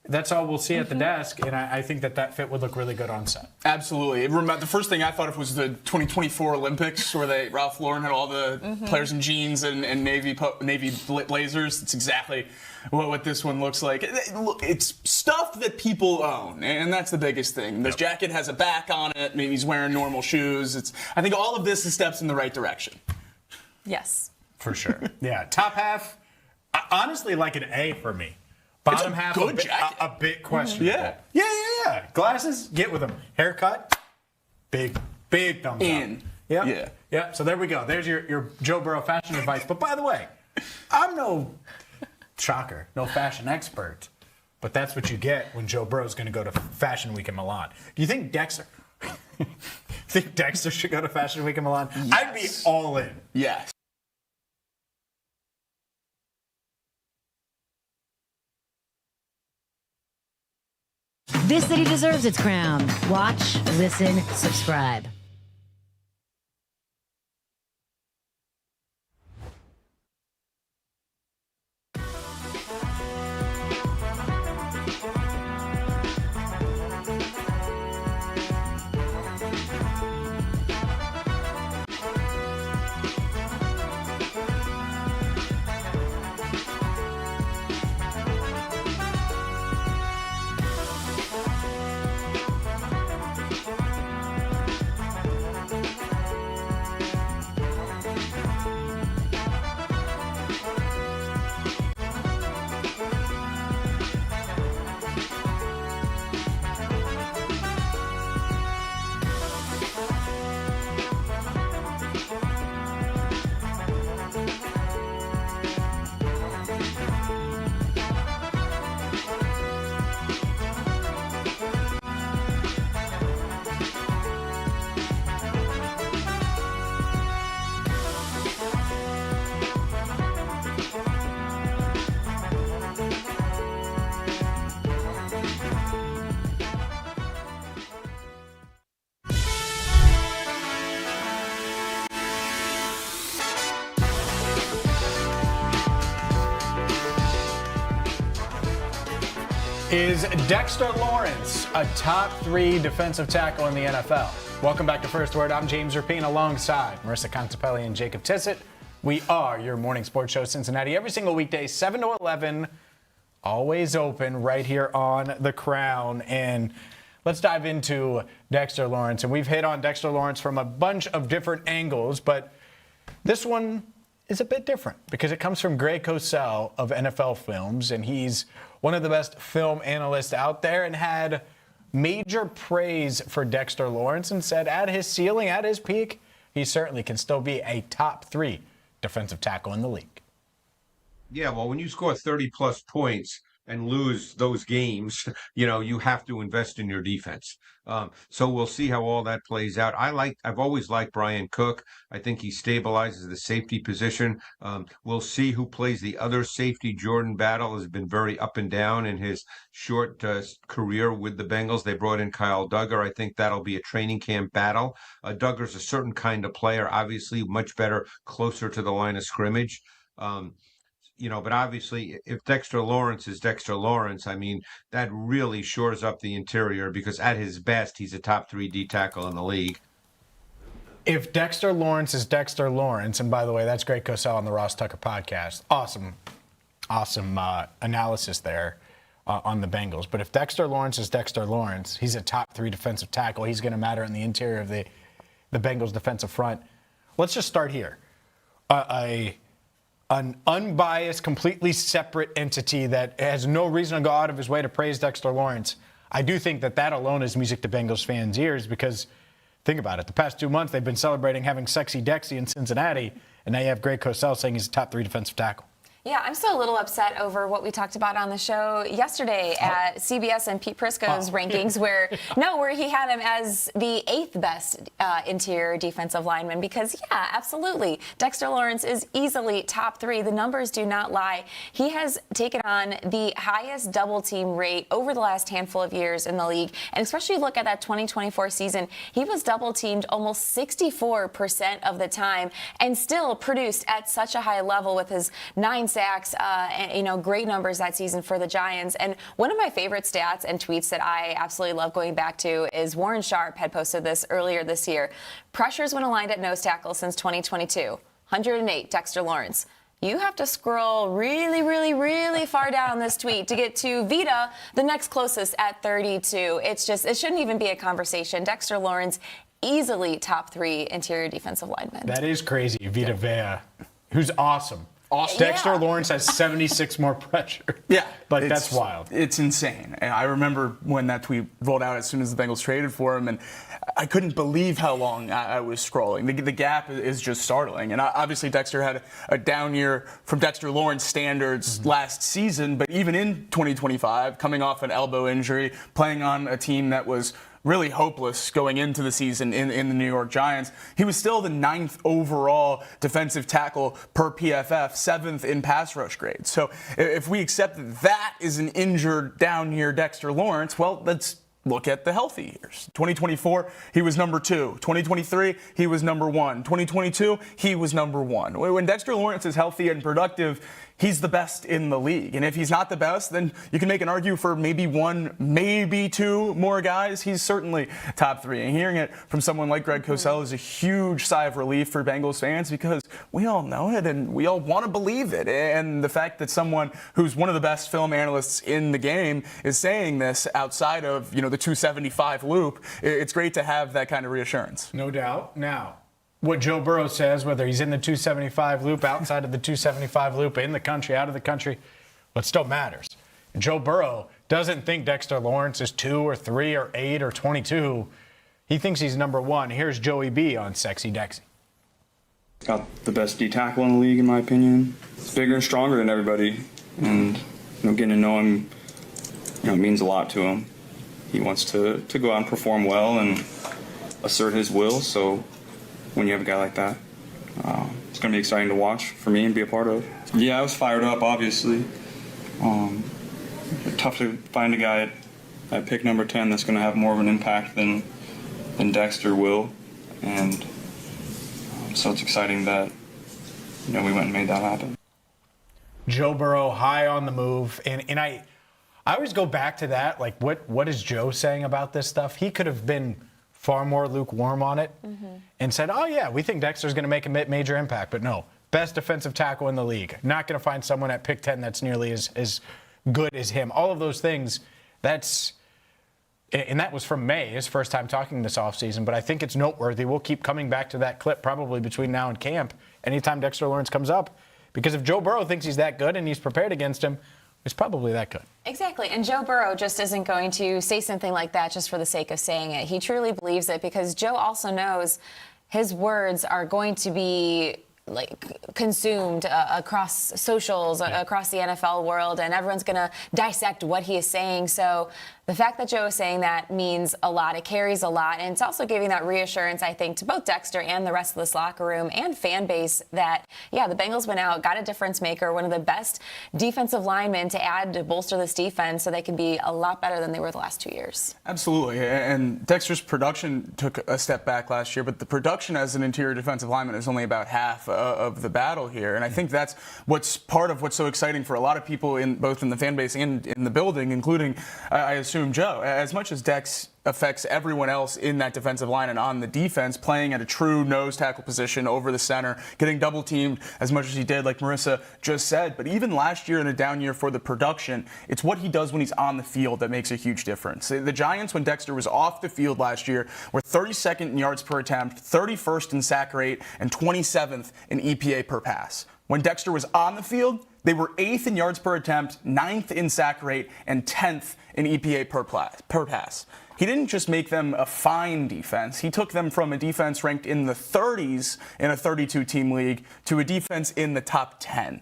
that's all we'll see at the desk, and I think that fit would look really good on set. Absolutely. The first thing I thought of was the 2024 Olympics, where Ralph Lauren had all the players in jeans and navy blazers. It's exactly what this one looks like. It's stuff that people own, and that's the biggest thing. This jacket has a back on it. Maybe he's wearing normal shoes. I think all of this is steps in the right direction. Yes. For sure. Yeah. Top half, honestly, like an A for me. Bottom half, a bit questionable. Yeah. Glasses, get with them. Haircut, big thumbs up. Yeah. So there we go. There's your Joe Burrow fashion advice. But by the way, I'm no fashion expert. But that's what you get when Joe Burrow's going to go to Fashion Week in Milan. Do you think Dexter should go to Fashion Week in Milan? Yes. I'd be all in. Yes. This city deserves its crown. Watch, listen, subscribe. Is Dexter Lawrence a top 3 defensive tackle in the NFL? Welcome back to First Word. I'm James Rapien alongside Marisa Contipelli and Jacob Tissot. We are your morning sports show, Cincinnati, every single weekday, 7 to 11, always open right here on The Crown. And let's dive into Dexter Lawrence. And we've hit on Dexter Lawrence from a bunch of different angles, but this one is a bit different because it comes from Greg Cosell of NFL Films, and he's one of the best film analysts out there and had major praise for Dexter Lawrence and said at his ceiling, at his peak, he certainly can still be a top 3 defensive tackle in the league. Yeah, well, when you score 30-plus points and lose those games, you have to invest in your defense. So we'll see how all that plays out. I've always liked Brian Cook. I think he stabilizes the safety position. We'll see who plays the other safety. Jordan Battle has been very up and down in his short career with the Bengals. They brought in Kyle Duggar. I think that'll be a training camp battle. Duggar's a certain kind of player, obviously much better closer to the line of scrimmage. But obviously, if Dexter Lawrence is Dexter Lawrence, I mean, that really shores up the interior because at his best, he's a top 3 D tackle in the league. If Dexter Lawrence is Dexter Lawrence, and by the way, that's Greg Cosell on the Ross Tucker podcast. Awesome analysis there on the Bengals. But if Dexter Lawrence is Dexter Lawrence, he's a top 3 defensive tackle. He's going to matter in the interior of the Bengals defensive front. Let's just start here. An unbiased, completely separate entity that has no reason to go out of his way to praise Dexter Lawrence. I do think that alone is music to Bengals fans' ears because, think about it, the past 2 months they've been celebrating having Sexy Dexy in Cincinnati, and now you have Greg Cosell saying he's a top 3 defensive tackle. Yeah, I'm still a little upset over what we talked about on the show yesterday at CBS and Pete Prisco's rankings, where he had him as the 8th best interior defensive lineman. Because, yeah, absolutely, Dexter Lawrence is easily top 3. The numbers do not lie. He has taken on the highest double team rate over the last handful of years in the league. And especially look at that 2024 season, he was double teamed almost 64% of the time and still produced at such a high level with his 9 sacks, and great numbers that season for the Giants. And one of my favorite stats and tweets that I absolutely love going back to is Warren Sharp had posted this earlier this year. Pressures when aligned at nose tackle since 2022. 108, Dexter Lawrence. You have to scroll really, really, really far down this tweet to get to Vita, the next closest at 32. It shouldn't even be a conversation. Dexter Lawrence, easily top 3 interior defensive lineman. That is crazy. Vita Vea, who's awesome. Dexter Lawrence has 76 more pressure. Yeah. That's wild. It's insane. And I remember when that tweet rolled out as soon as the Bengals traded for him, and I couldn't believe how long I was scrolling. The gap is just startling. And obviously Dexter had a down year from Dexter Lawrence standards last season, but even in 2025, coming off an elbow injury, playing on a team that was really hopeless going into the season in the New York Giants, he was still the 9th overall defensive tackle per PFF, 7th in pass rush grade. So if we accept that is an injured down year Dexter Lawrence, well, let's look at the healthy years. 2024, he was number 2. 2023, he was number 1. 2022, he was number 1. When Dexter Lawrence is healthy and productive, he's the best in the league. And if he's not the best, then you can make an argument for maybe 1, maybe 2 more guys. He's certainly top 3. And hearing it from someone like Greg Cosell is a huge sigh of relief for Bengals fans because we all know it and we all want to believe it. And the fact that someone who's one of the best film analysts in the game is saying this outside of, the 275 loop, it's great to have that kind of reassurance. No doubt. Now, what Joe Burrow says, whether he's in the 275 loop, outside of the 275 loop, in the country, out of the country, but still matters. Joe Burrow doesn't think Dexter Lawrence is 2 or 3 or 8 or 22. He thinks he's number 1. Here's Joey B on Sexy Dexy. Got the best D tackle in the league, in my opinion. He's bigger and stronger than everybody, and getting to know him, means a lot to him. He wants to go out and perform well and assert his will. So when you have a guy like that, it's going to be exciting to watch for me and be a part of. Yeah, I was fired up, obviously. Tough to find a guy at pick number 10 that's going to have more of an impact than Dexter will. And so it's exciting that we went and made that happen. Joe Burrow high on the move. And I I always go back to that. Like, what is Joe saying about this stuff? He could have been far more lukewarm on it and said, oh, yeah, we think Dexter's going to make a major impact. But no, best defensive tackle in the league. Not going to find someone at pick 10 that's nearly as good as him. All of those things, and that was from May, his first time talking this offseason. But I think it's noteworthy. We'll keep coming back to that clip probably between now and camp anytime Dexter Lawrence comes up. Because if Joe Burrow thinks he's that good and he's prepared against him, he's probably that good. Exactly. And Joe Burrow just isn't going to say something like that just for the sake of saying it. He truly believes it because Joe also knows his words are going to be consumed across socials, across the NFL world, and everyone's going to dissect what he is saying. So the fact that Joe is saying that means a lot. It carries a lot, and it's also giving that reassurance, I think, to both Dexter and the rest of this locker room and fan base that, yeah, the Bengals went out, got a difference maker, one of the best defensive linemen to add to bolster this defense so they can be a lot better than they were the last 2 years. Absolutely, and Dexter's production took a step back last year, but the production as an interior defensive lineman is only about half of the battle here, and I think that's what's part of what's so exciting for a lot of people both in the fan base and in the building, including, I assume, Joe. As much as Dex affects everyone else in that defensive line and on the defense, playing at a true nose tackle position over the center, getting double teamed as much as he did, like Marisa just said. But even last year in a down year for the production, it's what he does when he's on the field that makes a huge difference. The Giants, when Dexter was off the field last year, were 32nd in yards per attempt, 31st in sack rate, and 27th in EPA per pass. When Dexter was on the field, they were 8th in yards per attempt, 9th in sack rate, and 10th in EPA per pass. He didn't just make them a fine defense. He took them from a defense ranked in the 30s in a 32-team league to a defense in the top 10.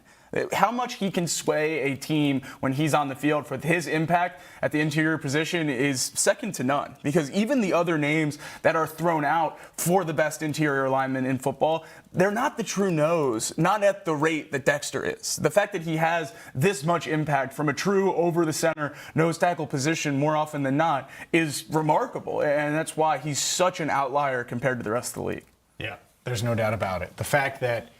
How much he can sway a team when he's on the field for his impact at the interior position is second to none. Because even the other names that are thrown out for the best interior lineman in football, they're not the true nose, not at the rate that Dexter is. The fact that he has this much impact from a true over-the-center nose tackle position more often than not is remarkable. And that's why he's such an outlier compared to the rest of the league. Yeah, there's no doubt about it. The fact that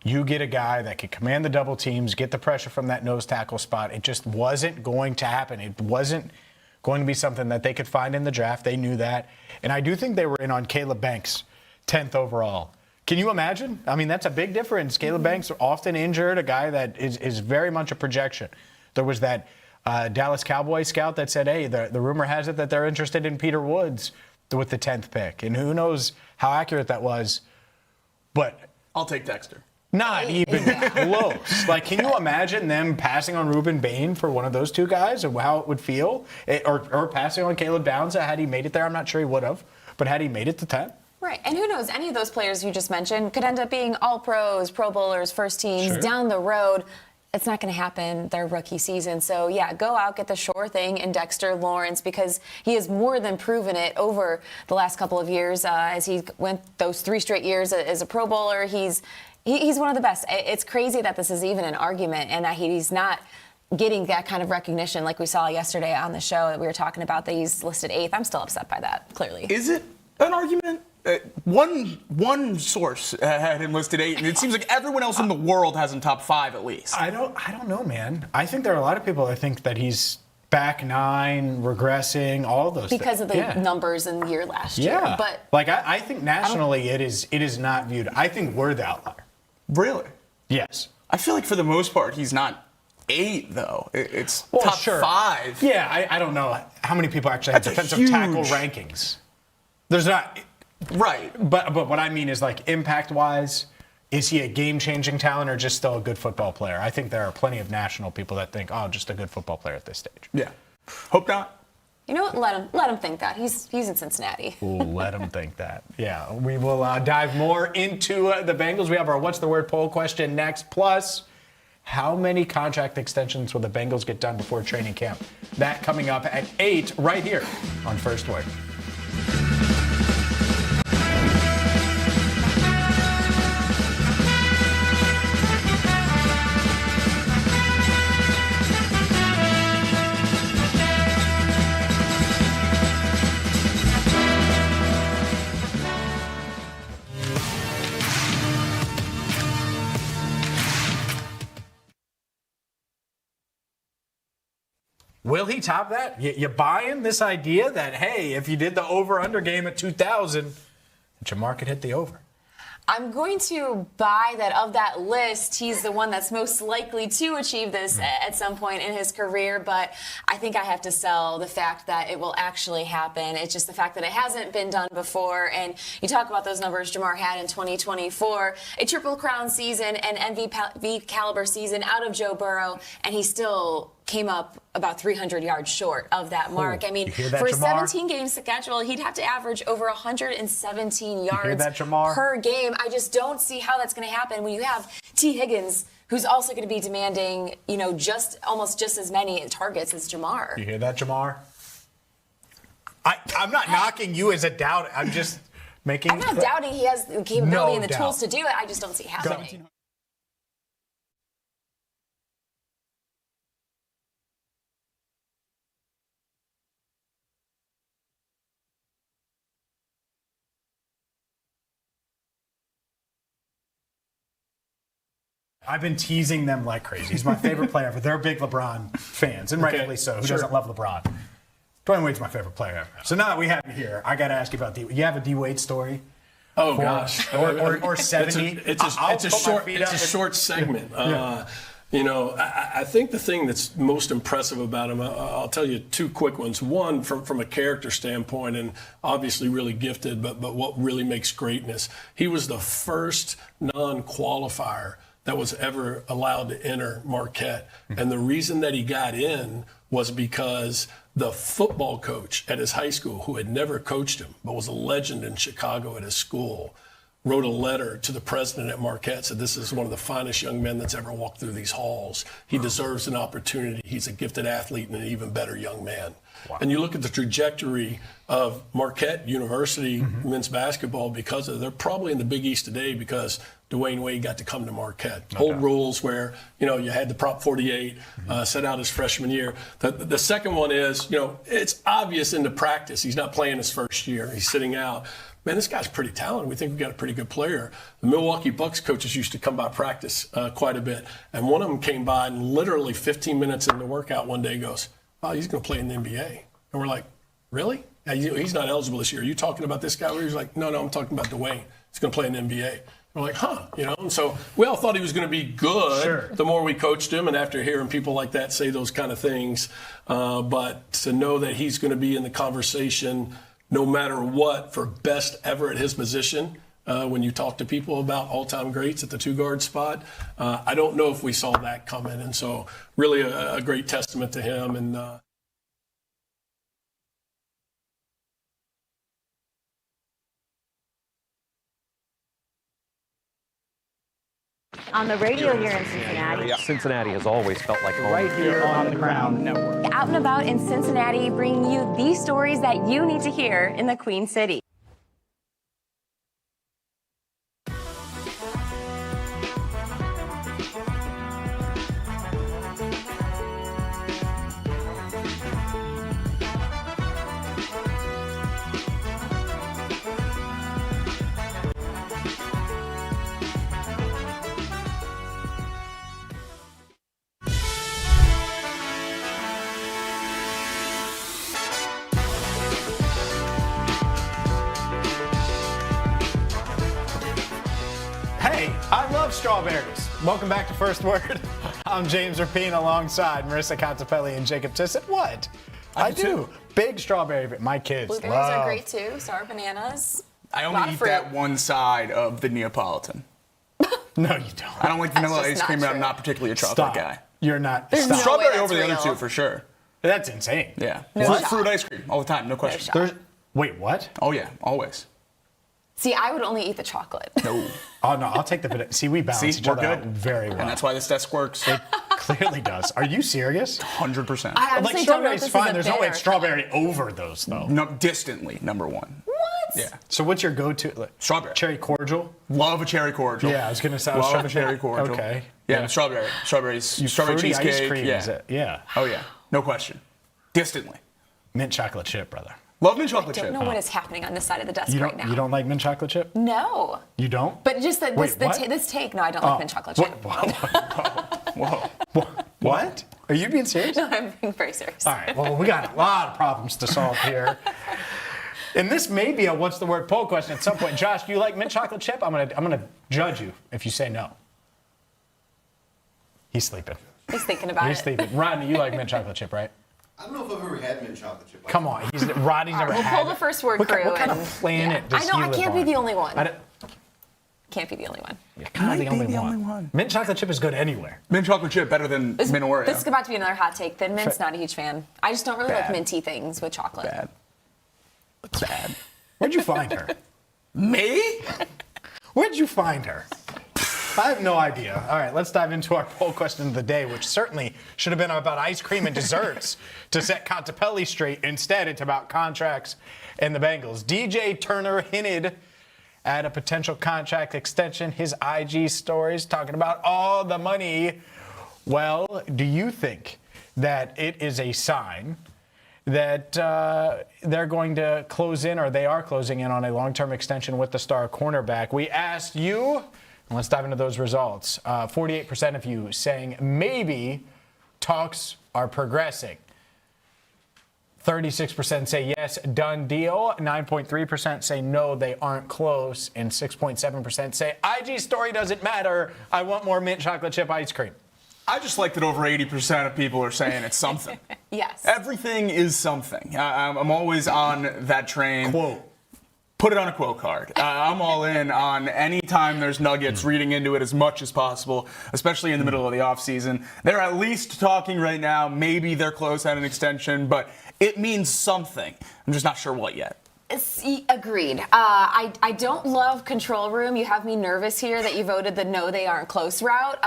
you get a guy that can command the double teams, get the pressure from that nose tackle spot. It just wasn't going to happen. It wasn't going to be something that they could find in the draft. They knew that. And I do think they were in on Caleb Banks, 10th overall. Can you imagine? I mean, that's a big difference. Caleb Banks, often injured, a guy that is very much a projection. There was that Dallas Cowboy scout that said, hey, the rumor has it that they're interested in Peter Woods with the 10th pick. And who knows how accurate that was. But I'll take Dexter. Not even close. Like, can you imagine them passing on Ruben Bain for one of those two guys and how it would feel? Or passing on Caleb Downs had he made it there? I'm not sure he would have. But had he made it to 10? Right. And who knows, any of those players you just mentioned could end up being all-pros, Pro Bowlers, first teams down the road. It's not going to happen their rookie season. So, yeah, go out, get the sure thing in Dexter Lawrence because he has more than proven it over the last couple of years as he went those 3 straight years as a Pro Bowler. He's one of the best. It's crazy that this is even an argument and that he's not getting that kind of recognition like we saw yesterday on the show that we were talking about that he's listed 8th. I'm still upset by that, clearly. Is it an argument? One source had him listed 8, and it seems like everyone else in the world has him top 5 at least. I don't know, man. I think there are a lot of people that think that he's back 9, regressing, all of those because things. Of the numbers in the year last year. But like I think nationally it is not viewed. I think we're the outlier. Really? Yes. I feel like for the most part he's not 8 though. It's top 5. Yeah, I don't know how many people actually have defensive tackle rankings. There's not. Right. But what I mean is like impact-wise, is he a game-changing talent or just still a good football player? I think there are plenty of national people that think, oh, just a good football player at this stage. Yeah. Hope not. You know what? Let him think that. He's in Cincinnati. Ooh, let him think that. Yeah, we will dive more into the Bengals. We have our What's the Word poll question next. Plus, how many contract extensions will the Bengals get done before training camp? That coming up at 8 right here on First Word. Will he top that? You buying this idea that, hey, if you did the over-under game at 2,000, Jamar could hit the over? I'm going to buy that of that list, he's the one that's most likely to achieve this at some point in his career, but I think I have to sell the fact that it will actually happen. It's just the fact that it hasn't been done before, and you talk about those numbers Jamar had in 2024, a Triple Crown season, an MVP caliber season out of Joe Burrow, and he still came up about 300 yards short of that mark. I mean, for a 17-game schedule, he'd have to average over 117 yards per game. I just don't see how that's going to happen when you have T. Higgins, who's also going to be demanding, almost just as many targets as Jamar. You hear that, Jamar? I'm not knocking you as a doubt. I'm just making. I'm not doubting he has the capability and the tools to do it. I just don't see it happening. I've been teasing them like crazy. He's my favorite player ever. They're big LeBron fans, and rightfully so. Who doesn't love LeBron? Dwyane Wade's my favorite player ever. So now that we have you here, I got to ask you about you have a D Wade story? Oh, gosh. Or 70? It's a short segment. I think the thing that's most impressive about him, I'll tell you two quick ones. One, from a character standpoint, and obviously really gifted, but what really makes greatness, he was the first non-qualifier that was ever allowed to enter Marquette. And the reason that he got in was because the football coach at his high school, who had never coached him, but was a legend in Chicago at his school, wrote a letter to the president at Marquette, said this is one of the finest young men that's ever walked through these halls. He deserves an opportunity. He's a gifted athlete and an even better young man. Wow. And you look at the trajectory of Marquette University men's basketball because they're probably in the Big East today because Dwyane Wade got to come to Marquette. Old rules where, you had the Prop 48 set out his freshman year. The second one is, it's obvious in the practice. He's not playing his first year. He's sitting out. Man, this guy's pretty talented. We think we've got a pretty good player. The Milwaukee Bucks coaches used to come by practice quite a bit. And one of them came by and literally 15 minutes into the workout one day goes, oh, he's going to play in the NBA. And we're like, really? He's not eligible this year. Are you talking about this guy? He's like, no, I'm talking about Dwyane. He's going to play in the NBA. We're like, and so we all thought he was going to be good the more we coached him, and after hearing people like that say those kind of things. But to know that he's going to be in the conversation no matter what for best ever at his position, when you talk to people about all-time greats at the two-guard spot, I don't know if we saw that coming. And so really a great testament to him. And on the radio here in Cincinnati. Cincinnati has always felt like home. Right here on the Crown Network. Out and about in Cincinnati, bringing you the stories that you need to hear in the Queen City. I love strawberries. Welcome back to First Word. I'm James Rapien alongside Marisa Contipelli and Jacob Tissot. What? I do. Big strawberry. My kids Blueberries are great too. Sour bananas. I only eat that one side of the Neapolitan. No, you don't. I don't like vanilla ice cream, and I'm not particularly a chocolate guy. You're not. There's no strawberry way over the real. other two for sure. That's insane. Yeah. No Fruit ice cream all the time, no question. Wait, what? Oh yeah, always. See, I would only eat the chocolate. No. Oh no, I'll take the banana. See, we balance each other out very well. And that's why this desk works. It clearly does. Are you serious? 100%. I like strawberry's fine. There's no way it's strawberry over those though. No, distantly number one. What? Yeah. So what's your go-to? Strawberry. Cherry cordial. Love a cherry cordial. Yeah, I was gonna say. Love a cherry cordial. Okay. Yeah, strawberry. Strawberries. Strawberry Fruity cheesecake. ice cream. Yeah. Oh yeah. No question. Distantly. Mint chocolate chip, brother. Love mint chocolate chip. I don't know what is happening on this side of the desk right now. You don't like mint chocolate chip? No. You don't? But just this take. No, I don't like mint chocolate chip. Whoa. What? Are you being serious? No, I'm being very serious. All right. Well, we got a lot of problems to solve here. And this may be a what's the word poll question at some point. Josh, do you like mint chocolate chip? I'm gonna judge you if you say no. He's sleeping. He's thinking about He's sleeping. Rodney, you like mint chocolate chip, right? I don't know if I've ever had mint chocolate chip. Come on. Rodney's never We'll had pull the first word crew. What kind of planet does I know, he I live can't on? be the only one. I don't- Can't be the only one. You're kind of the only one. Mint chocolate chip is good anywhere. Mint chocolate chip better than mint Oreo. This is about to be another hot take. Thin Mint's not a huge fan. I just don't really like Bad. minty things with chocolate. Bad. It's bad. Where'd you find her? Me? Where'd you find her? I have no idea. All right, let's dive into our poll question of the day, which certainly should have been about ice cream and desserts to set Contipelli straight. Instead, it's about contracts and the Bengals. DJ Turner hinted at a potential contract extension. His IG stories talking about all the money. Well, do you think that it is a sign that they're going to close in, or they are closing in on a long-term extension with the star cornerback? We asked you, and let's dive into those results. 48% of you saying maybe talks are progressing. 36% say yes, done deal. 9.3% say no, they aren't close. And 6.7% say IG story doesn't matter. I want more mint chocolate chip ice cream. I just like that over 80% of people are saying it's something. Yes. Everything is something. I'm always on that train. Quote. Put it on a quote card. I'm all in on any time there's nuggets, reading into it as much as possible, especially in the middle of the offseason. They're at least talking right now. Maybe they're close at an extension, but it means something. I'm just not sure what yet. Agreed. I don't love control room. You have me nervous here that you voted the no, they aren't close route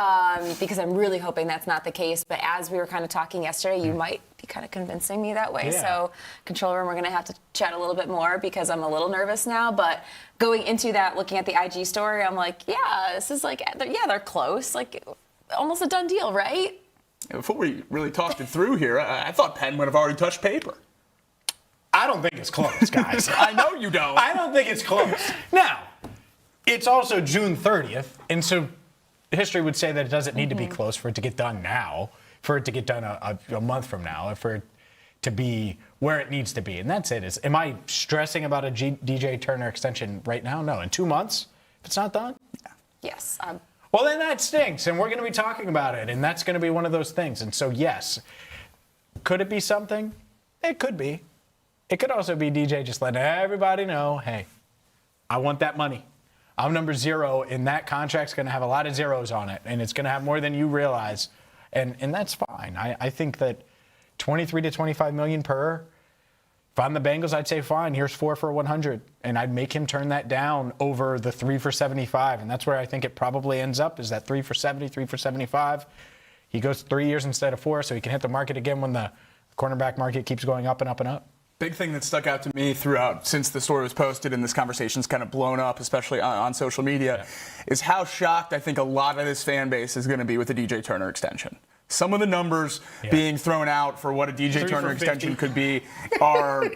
because I'm really hoping that's not the case. But as we were kind of talking yesterday, you might be kind of convincing me that way. Yeah. So control room, we're going to have to chat a little bit more because I'm a little nervous now. But going into that, looking at the IG story, I'm like, yeah, this is like, they're close. Like almost a done deal, right? Before we really talked it through here, I thought Penn would have already touched paper. I don't think it's close, guys. I know you don't. I don't think it's close. Now, it's also June 30th, and so history would say that it doesn't need to be close for it to get done now, for it to get done a month from now, and for it to be where it needs to be. And that's it. Am I stressing about a DJ Turner extension right now? No. In 2 months, if it's not done? Yeah. Yes. Well, then that stinks, and we're going to be talking about it, and that's going to be one of those things. And so, yes, could it be something? It could be. It could also be DJ just letting everybody know, hey, I want that money. I'm number 0, and that contract's going to have a lot of zeros on it, and it's going to have more than you realize, and that's fine. I think that 23 to 25 million per. If I'm the Bengals, I'd say fine. Here's 4 for 100, and I'd make him turn that down over the 3 for 75, and that's where I think it probably ends up. Is that 3 for 70, 3 for 75? He goes 3 years instead of 4, so he can hit the market again when the cornerback market keeps going up and up and up. Big thing that stuck out to me throughout since the story was posted and this conversation's kind of blown up, especially on social media, is how shocked I think a lot of this fan base is going to be with the DJ Turner extension. Some of the numbers being thrown out for what a DJ Turner extension could be are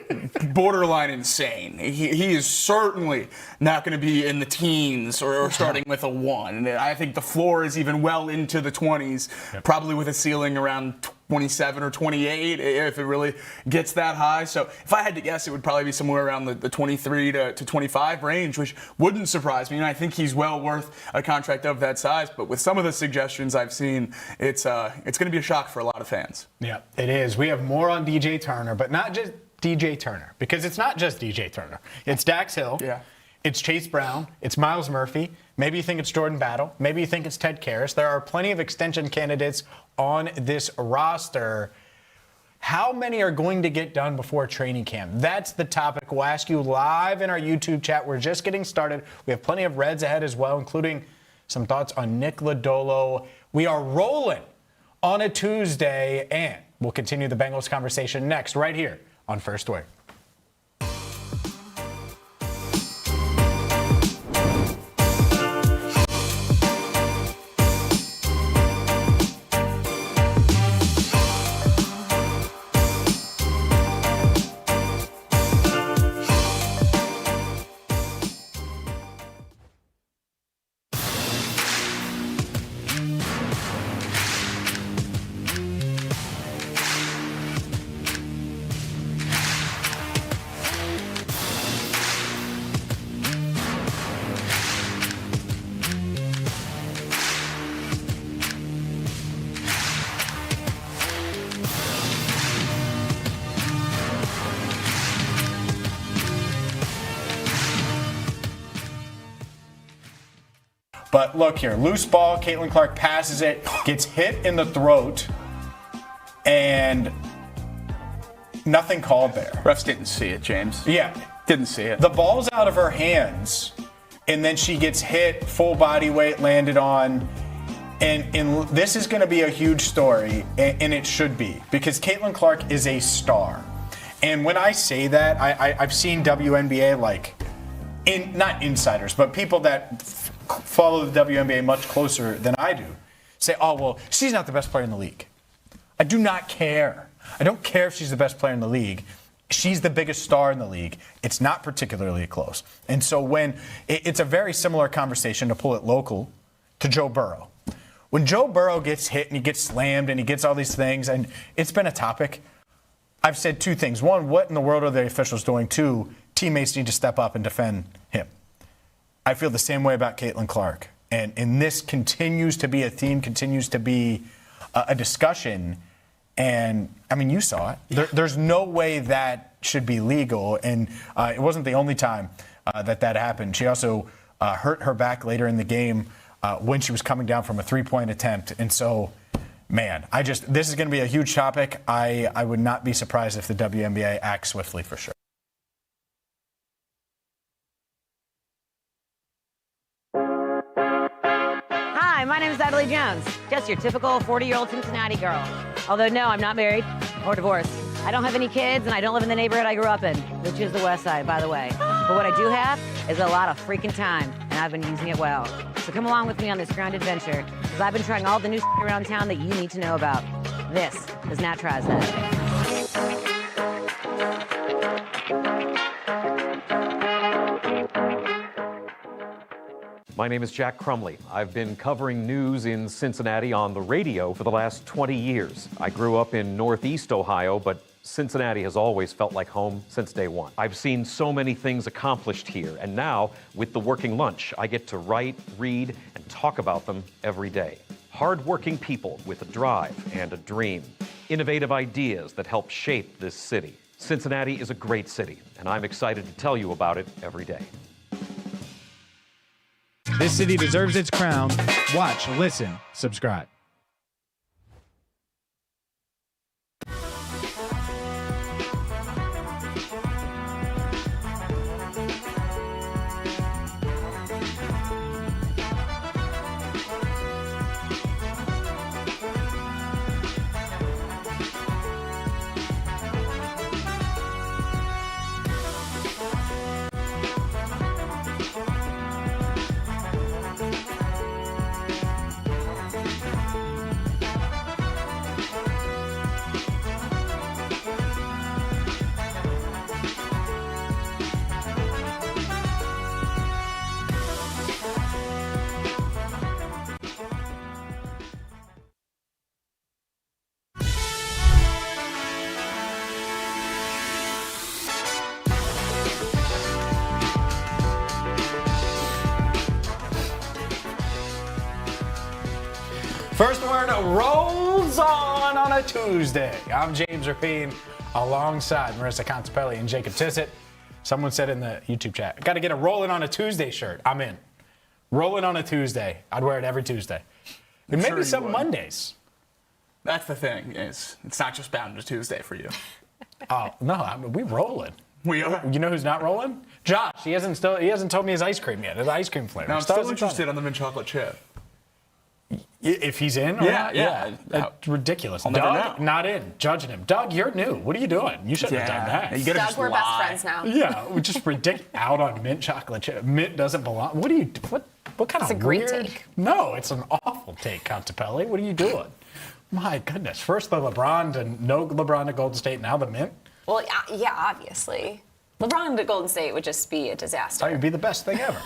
borderline insane. He is certainly not going to be in the teens or starting with a 1. I think the floor is even well into the 20s, probably with a ceiling around 27 or 28 if it really gets that high. So if I had to guess, it would probably be somewhere around the 23 to 25 range, which wouldn't surprise me. And I think he's well worth a contract of that size. But with some of the suggestions I've seen, it's going to be a shock for a lot of fans. Yeah, it is. We have more on DJ Turner, but not just DJ Turner, because it's not just DJ Turner. It's Dax Hill. Yeah. It's Chase Brown. It's Miles Murphy. Maybe you think it's Jordan Battle. Maybe you think it's Ted Karras. There are plenty of extension candidates on this roster. How many are going to get done before training camp? That's the topic. We'll ask you live in our YouTube chat. We're just getting started. We have plenty of Reds ahead as well, including some thoughts on Nick Lodolo. We are rolling on a Tuesday, and we'll continue the Bengals conversation next, right here on First Word. But look here, loose ball, Caitlin Clark passes it, gets hit in the throat, and nothing called there. Refs didn't see it, James. Yeah. Didn't see it. The ball's out of her hands, and then she gets hit, full body weight landed on. And this is going to be a huge story, and it should be, because Caitlin Clark is a star. And when I say that, I've seen WNBA, not insiders, but people that follow the WNBA much closer than I do, say, oh, well, she's not the best player in the league. I do not care. I don't care if she's the best player in the league. She's the biggest star in the league. It's not particularly close. And so when it's a very similar conversation, to pull it local, to Joe Burrow. When Joe Burrow gets hit and he gets slammed and he gets all these things, and it's been a topic, I've said two things. One, what in the world are the officials doing? Two, teammates need to step up and defend him. I feel the same way about Caitlin Clark. And this continues to be a theme, continues to be a discussion. And, I mean, you saw it. There's no way that should be legal. And it wasn't the only time that happened. She also hurt her back later in the game when she was coming down from a three-point attempt. And so, man, this is going to be a huge topic. I would not be surprised if the WNBA acts swiftly for sure. Hi, my name is Elly Jones. Just your typical 40-year-old Cincinnati girl. Although, no, I'm not married or divorced. I don't have any kids, and I don't live in the neighborhood I grew up in, which is the West Side, by the way. But what I do have is a lot of freaking time, and I've been using it well. So come along with me on this grand adventure, because I've been trying all the new around town that you need to know about. This is Nat Tries That. My name is Jack Crumley. I've been covering news in Cincinnati on the radio for the last 20 years. I grew up in Northeast Ohio, but Cincinnati has always felt like home since day one. I've seen so many things accomplished here, and now, with the Working Lunch, I get to write, read, and talk about them every day. Hard-working people with a drive and a dream. Innovative ideas that help shape this city. Cincinnati is a great city, and I'm excited to tell you about it every day. This city deserves its crown. Watch, listen, subscribe. First word rolls on a Tuesday. I'm James Rapien alongside Marisa Contipelli and Jacob Tissot. Someone said in the YouTube chat, got to get a Rollin' on a Tuesday shirt. I'm in. Rollin' on a Tuesday. I'd wear it every Tuesday. And maybe some Mondays. That's the thing. It's not just bound to Tuesday for you. Oh, no, we rolling. We are. You know who's not rolling? Josh. He hasn't told me his ice cream yet. His ice cream flavor. No, I'm still interested on the mint chocolate chip. If he's in? Or Yeah. That's ridiculous. I'll Doug, never know. not in. Judging him. Doug, you're new. What are you doing? You shouldn't have done that. You gotta Doug, just we're lie. best friends now. Yeah, just ridiculous. Out on mint chocolate chip. Mint doesn't belong. What kind It's of a great weird? take. No, it's an awful take, Contipelli. What are you doing? My goodness. First the LeBron to no LeBron to Golden State. Now the mint. Well, yeah, obviously. LeBron to Golden State would just be a disaster. It would be the best thing ever.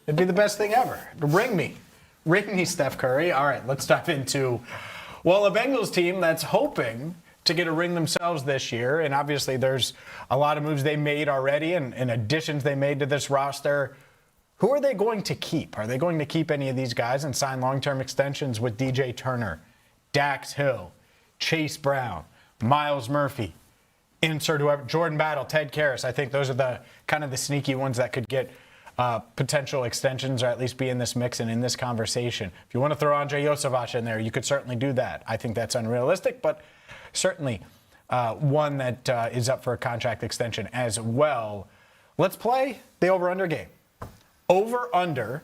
It'd be the best thing ever. Ring me. Ring me, Steph Curry. All right, let's dive into, well, a Bengals team that's hoping to get a ring themselves this year. And obviously there's a lot of moves they made already and additions they made to this roster. Who are they going to keep? Are they going to keep any of these guys and sign long-term extensions with DJ Turner, Dax Hill, Chase Brown, Miles Murphy, insert whoever, Jordan Battle, Ted Karras? I think those are the kind of the sneaky ones that could get potential extensions, or at least be in this mix and in this conversation. If you want to throw Andre Josevich in there, you could certainly do that. I think that's unrealistic, but certainly one that is up for a contract extension as well. Let's play the over-under game. Over-under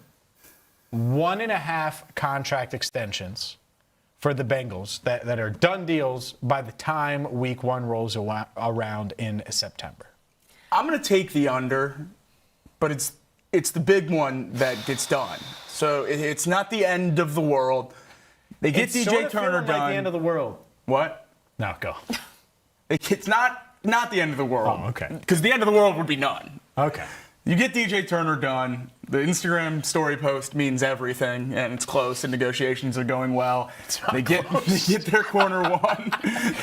1.5 contract extensions for the Bengals that are done deals by the time week 1 rolls around in September. I'm going to take the under, but it's the big one that gets done. So it's not the end of the world. They get It's DJ sort of Turner feeling done. like the end of the world. What? No, go. It's not the end of the world. Oh, okay. Because the end of the world would be none. Okay. You get DJ Turner done. The Instagram story post means everything, and it's close, and negotiations are going well. They get their corner one.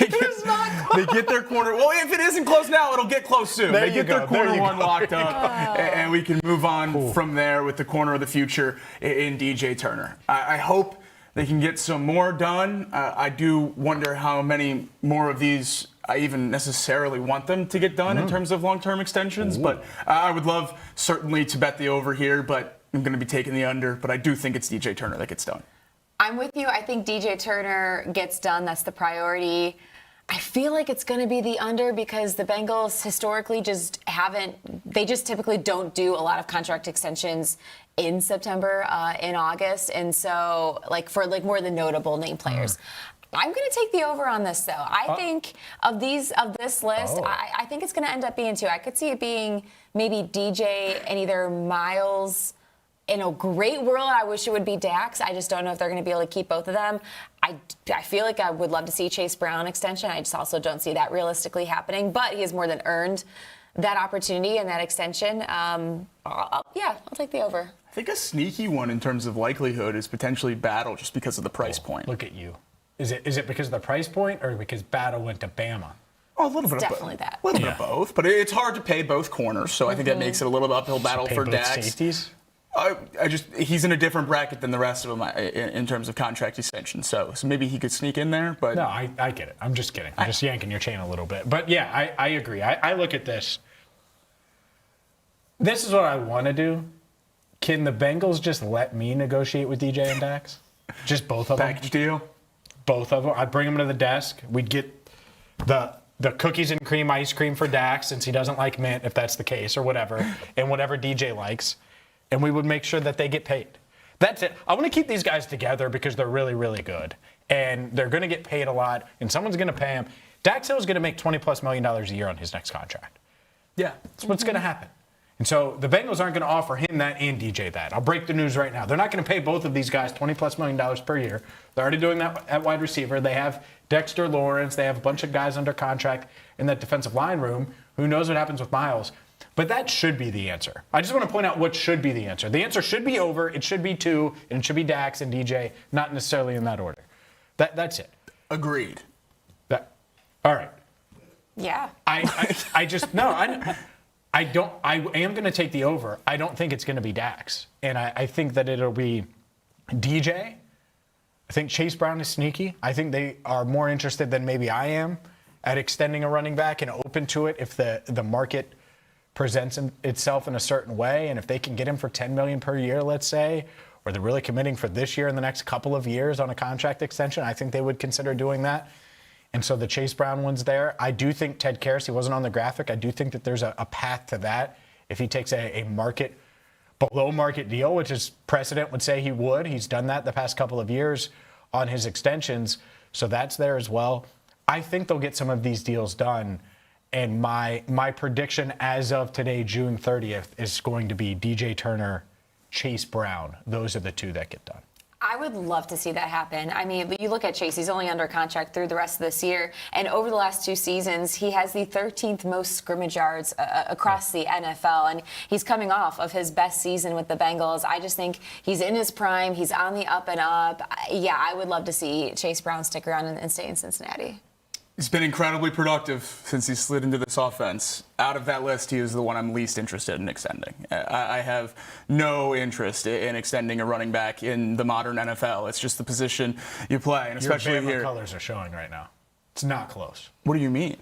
They get their corner. Well, if it isn't close now, it'll get close soon. They get their corner one locked up, and we can move on from there with the corner of the future in DJ Turner. I hope they can get some more done. I do wonder how many more of these I even necessarily want them to get done in terms of long-term extensions. But I would love certainly to bet the over here, but I'm going to be taking the under. But I do think it's DJ Turner that gets done. I'm with you. I think DJ Turner gets done. That's the priority. I feel like it's going to be the under because the Bengals historically just typically don't do a lot of contract extensions in September, in August. And so for more of the notable name players. I'm going to take the over on this, though. I think of this list, I think it's going to end up being 2. I could see it being maybe DJ and either Miles. In a great world, I wish it would be Dax. I just don't know if they're going to be able to keep both of them. I feel like I would love to see Chase Brown extension. I just also don't see that realistically happening. But he has more than earned that opportunity and that extension. I'll take the over. I think a sneaky one in terms of likelihood is potentially Battle just because of the price point. Look at you. Is it because of the price point or because Battle went to Bama? Oh, a little bit definitely of both. that. A little bit of both, but it's hard to pay both corners, so I think that makes it a little uphill battle for both Dax. Safeties? He's in a different bracket than the rest of them in terms of contract extension, so maybe he could sneak in there. But no, I get it. I'm just kidding. I'm just yanking your chain a little bit. But yeah, I agree. I look at this. This is what I want to do. Can the Bengals just let me negotiate with DJ and Dax? Just both of them? Package deal? Both of them. I'd bring them to the desk. We'd get the cookies and cream ice cream for Dax, since he doesn't like mint, if that's the case, or whatever, and whatever DJ likes. And we would make sure that they get paid. That's it. I want to keep these guys together because they're really, really good. And they're going to get paid a lot, and someone's going to pay them. Dax Hill's going to make $20+ million a year on his next contract. Yeah. That's what's going to happen. And so the Bengals aren't going to offer him that and DJ that. I'll break the news right now. They're not going to pay both of these guys $20+ million per year. They're already doing that at wide receiver. They have Dexter Lawrence. They have a bunch of guys under contract in that defensive line room. Who knows what happens with Miles? But that should be the answer. I just want to point out what should be the answer. The answer should be over. It should be 2, and it should be Dax and DJ, not necessarily in that order. That's it. Agreed. All right. Yeah. I am going to take the over. I don't think it's going to be Dax. And I think that it'll be DJ. I think Chase Brown is sneaky. I think they are more interested than maybe I am at extending a running back and open to it if the market presents itself in a certain way. And if they can get him for $10 million per year, let's say, or they're really committing for this year and the next couple of years on a contract extension, I think they would consider doing that. And so the Chase Brown one's there. I do think Ted Karras, he wasn't on the graphic. I do think that there's a path to that if he takes a below market deal, which is precedent would say he would. He's done that the past couple of years on his extensions. So that's there as well. I think they'll get some of these deals done. And my prediction as of today, June 30th, is going to be DJ Turner, Chase Brown. Those are the 2 that get done. I would love to see that happen. I mean, you look at Chase, he's only under contract through the rest of this year. And over the last 2 seasons, he has the 13th most scrimmage yards across the NFL. And he's coming off of his best season with the Bengals. I just think he's in his prime. He's on the up and up. Yeah, I would love to see Chase Brown stick around and stay in Cincinnati. He's been incredibly productive since he slid into this offense. Out of that list, he is the one I'm least interested in extending. I have no interest in extending a running back in the modern NFL. It's just the position you play, and especially Your Bama here. colors are showing right now. It's not close. What do you mean?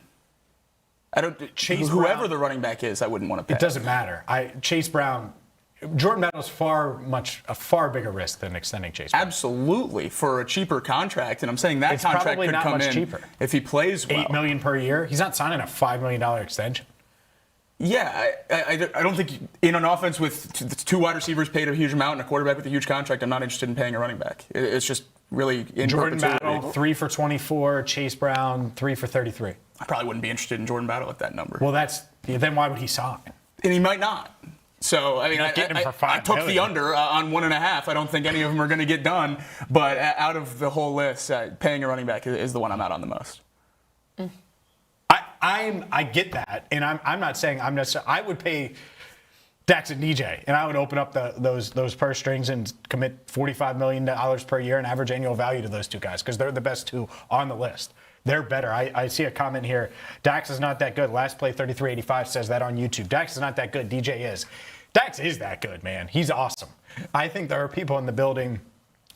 I don't. Chase whoever Brown, the running back is, I wouldn't want to pay. It doesn't matter. Chase Brown Jordan Battle's a far bigger risk than extending Chase. Absolutely, for a cheaper contract, and I'm saying that it's contract probably could not come much in cheaper if he plays well. $8 million per year. He's not signing a $5 million extension. Yeah, I don't think in an offense with two wide receivers paid a huge amount and a quarterback with a huge contract, I'm not interested in paying a running back. It's just really in Jordan perpetuity. Battle 3 for 24, Chase Brown 3 for 33. I probably wouldn't be interested in Jordan Battle at that number. Well, then why would he sign? And he might not. So, I mean, I took the under on 1.5. I don't think any of them are going to get done. But out of the whole list, paying a running back is the one I'm out on the most. I get that, and I'm not saying I'm necessarily. I would pay Dax and DJ, and I would open up those purse strings and commit $45 million per year in average annual value to those two guys because they're the best two on the list. They're better. I see a comment here. Dax is not that good. Last play 3385 says that on YouTube. Dax is not that good. DJ is. Dax is that good, man. He's awesome. I think there are people in the building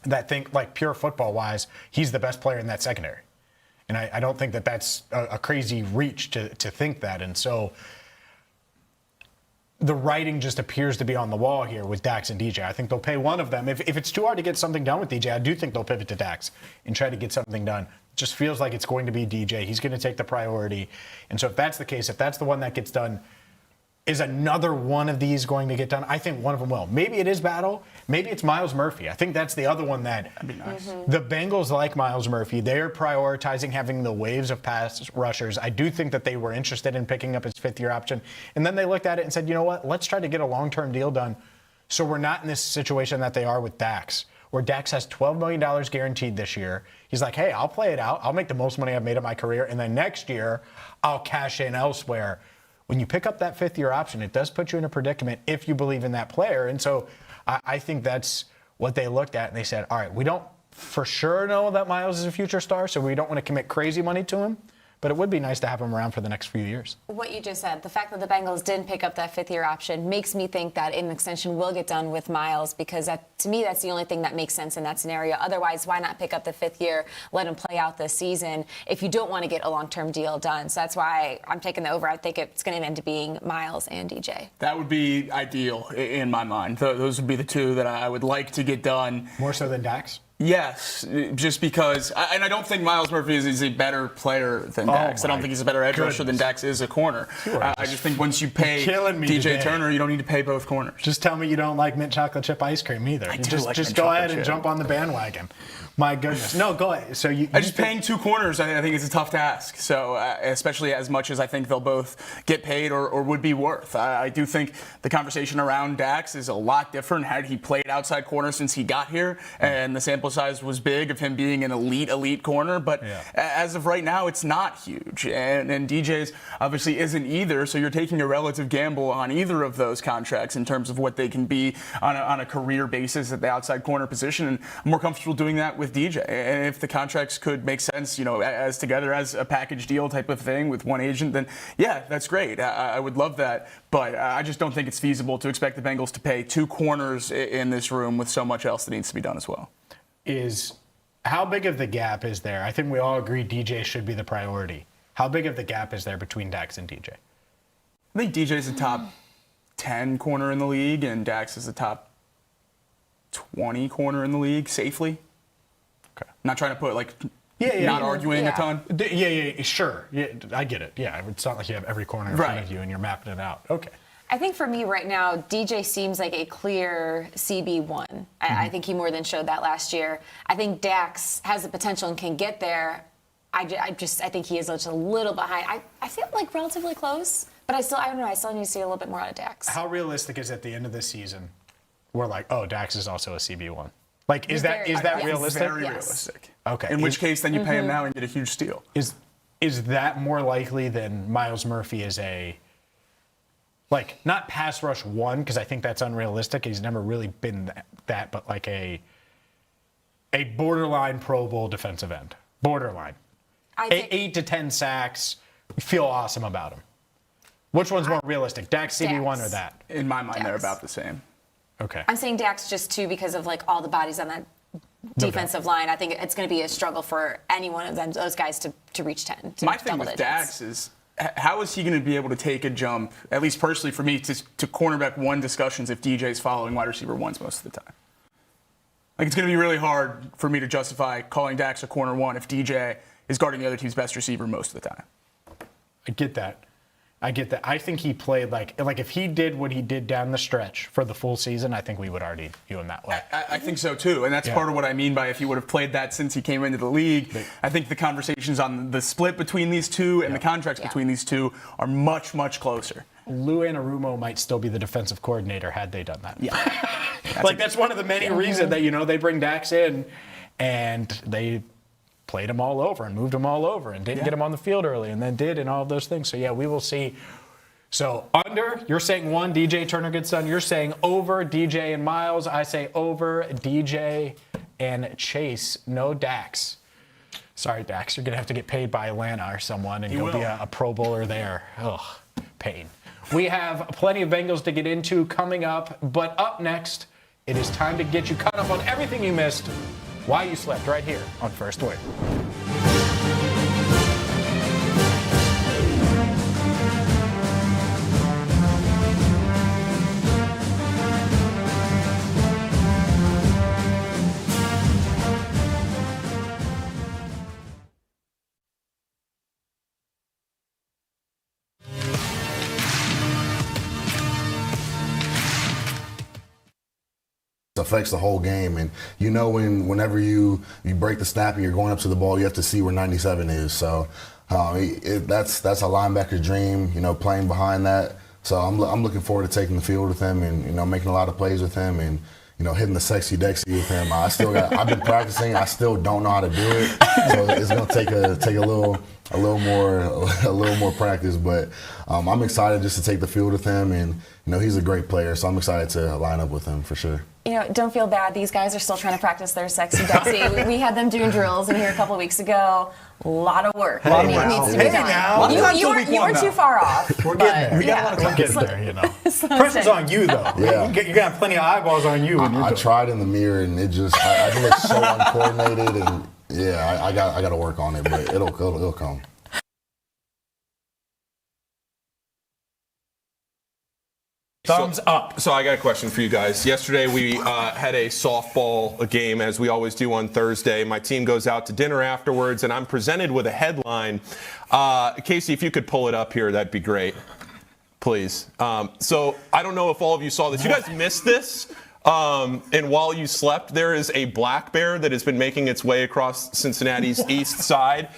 that think, like, pure football-wise, he's the best player in that secondary. And I don't think that that's a crazy reach to think that. And so the writing just appears to be on the wall here with Dax and DJ. I think they'll pay one of them. If it's too hard to get something done with DJ, I do think they'll pivot to Dax and try to get something done. It just feels like it's going to be DJ. He's going to take the priority. And so if that's the case, if that's the one that gets done, is another one of these going to get done? I think one of them will. Maybe it is Battle. Maybe it's Myles Murphy. I think that's the other one that'd be nice. The Bengals like Myles Murphy. They're prioritizing having the waves of pass rushers. I do think that they were interested in picking up his fifth-year option. And then they looked at it and said, you know what? Let's try to get a long-term deal done so we're not in this situation that they are with Dax, where Dax has $12 million guaranteed this year. He's like, hey, I'll play it out. I'll make the most money I've made in my career. And then next year, I'll cash in elsewhere. When you pick up that fifth-year option, it does put you in a predicament if you believe in that player. And so I think that's what they looked at, and they said, all right, we don't for sure know that Myles is a future star, so we don't want to commit crazy money to him. But it would be nice to have him around for the next few years. What you just said, the fact that the Bengals didn't pick up that fifth-year option makes me think that an extension will get done with Myles because to me that's the only thing that makes sense in that scenario. Otherwise, why not pick up the fifth year, let him play out this season if you don't want to get a long-term deal done? So that's why I'm taking the over. I think it's going to end up being Myles and DJ. That would be ideal in my mind. Those would be the two that I would like to get done. More so than Dax? Yes, just because, and I don't think Myles Murphy is a better player than Dax. I don't think he's a better edge rusher than Dax is a corner. I just think once you pay DJ Turner, you don't need to pay both corners. Just tell me you don't like mint chocolate chip ice cream either. Just go ahead and jump on the bandwagon. My goodness. No, go ahead. So just paying two corners, I think it's a tough task. So especially as much as I think they'll both get paid or would be worth. I do think the conversation around Dax is a lot different had he played outside corner since he got here, and the sample size was big of him being an elite corner. But as of right now, it's not huge. And DJ's obviously isn't either, so you're taking a relative gamble on either of those contracts in terms of what they can be on a career basis at the outside corner position. And I'm more comfortable doing that with DJ. And if the contracts could make sense, as together as a package deal type of thing with one agent, then yeah, that's great. I would love that. But I just don't think it's feasible to expect the Bengals to pay two corners in this room with so much else that needs to be done as well. How big of the gap is there? I think we all agree DJ should be the priority. How big of the gap is there between Dax and DJ? I think DJ's the top 10 corner in the league, and Dax is the top 20 corner in the league, safely. Okay. Not trying to put, not arguing a ton. Yeah, sure. Yeah, I get it. Yeah, it's not like you have every corner in front of you and you're mapping it out. Okay. I think for me right now, DJ seems like a clear CB1. I think he more than showed that last year. I think Dax has the potential and can get there. I think he is just a little behind. I feel like relatively close, but I don't know. I still need to see a little bit more out of Dax. How realistic is at the end of this season? We're like, oh, Dax is also a CB1. Is that realistic? Very realistic. Okay. In which case, then you pay him now and get a huge steal. Is that more likely than Myles Murphy is a not pass rush one, because I think that's unrealistic. He's never really been that, but like a borderline Pro Bowl defensive end. Borderline. 8 to 10 sacks. We feel awesome about him. Which one's more realistic, Dax CB1 or that? In my mind, they're about the same. Okay. I'm saying Dax just too because of all the bodies on that defensive line. I think it's going to be a struggle for any one of those guys to reach 10. My thing with Dax is how is he going to be able to take a jump, at least personally for me, to cornerback one discussions if DJ's following wide receiver ones most of the time? Like, it's going to be really hard for me to justify calling Dax a corner one if DJ is guarding the other team's best receiver most of the time. I get that. I think he played like if he did what he did down the stretch for the full season, I think we would already view him that way. I think so too, and that's part of what I mean by if he would have played that since he came into the league. I think the conversations on the split between these two and the contracts between these two are much, much closer. Lou Anarumo might still be the defensive coordinator had they done that. Yeah. That's one of the many reasons that, they bring Dax in and they played him all over and moved him all over and didn't get him on the field early and then did and all of those things. So, we will see. So, under, you're saying 1, DJ Turner-Goodson. You're saying over DJ and Miles. I say over DJ and Chase. No Dax. Sorry, Dax. You're going to have to get paid by Atlanta or someone and you'll be a Pro Bowler there. Ugh, pain. We have plenty of Bengals to get into coming up. But up next, it is time to get you caught up on everything you missed while you slept right here on First Word. Affects the whole game, and whenever you break the snap and you're going up to the ball, you have to see where 97 is. So that's a linebacker's dream, playing behind that. So I'm looking forward to taking the field with him and making a lot of plays with him and hitting the sexy Dexy with him. I've been practicing. I still don't know how to do it, so it's gonna take a little more practice. But I'm excited just to take the field with him, and he's a great player, so I'm excited to line up with him for sure. Don't feel bad. These guys are still trying to practice their sexy Dexy. We had them doing drills in here a couple weeks ago. A lot of work needs to be done. You weren't too far off. We're getting there. We got a lot of time to get there, Pressure's on you, though. Yeah. You got plenty of eyeballs on you. I tried in the mirror, and it just, I look so uncoordinated, and I got to work on it, but it'll come. Thumbs up. So I got a question for you guys. Yesterday we had a softball game, as we always do on Thursday. My team goes out to dinner afterwards, and I'm presented with a headline. Casey, if you could pull it up here, that'd be great, please. So I don't know if all of you saw this. You guys missed this? And while you slept, there is a black bear that has been making its way across Cincinnati's east side.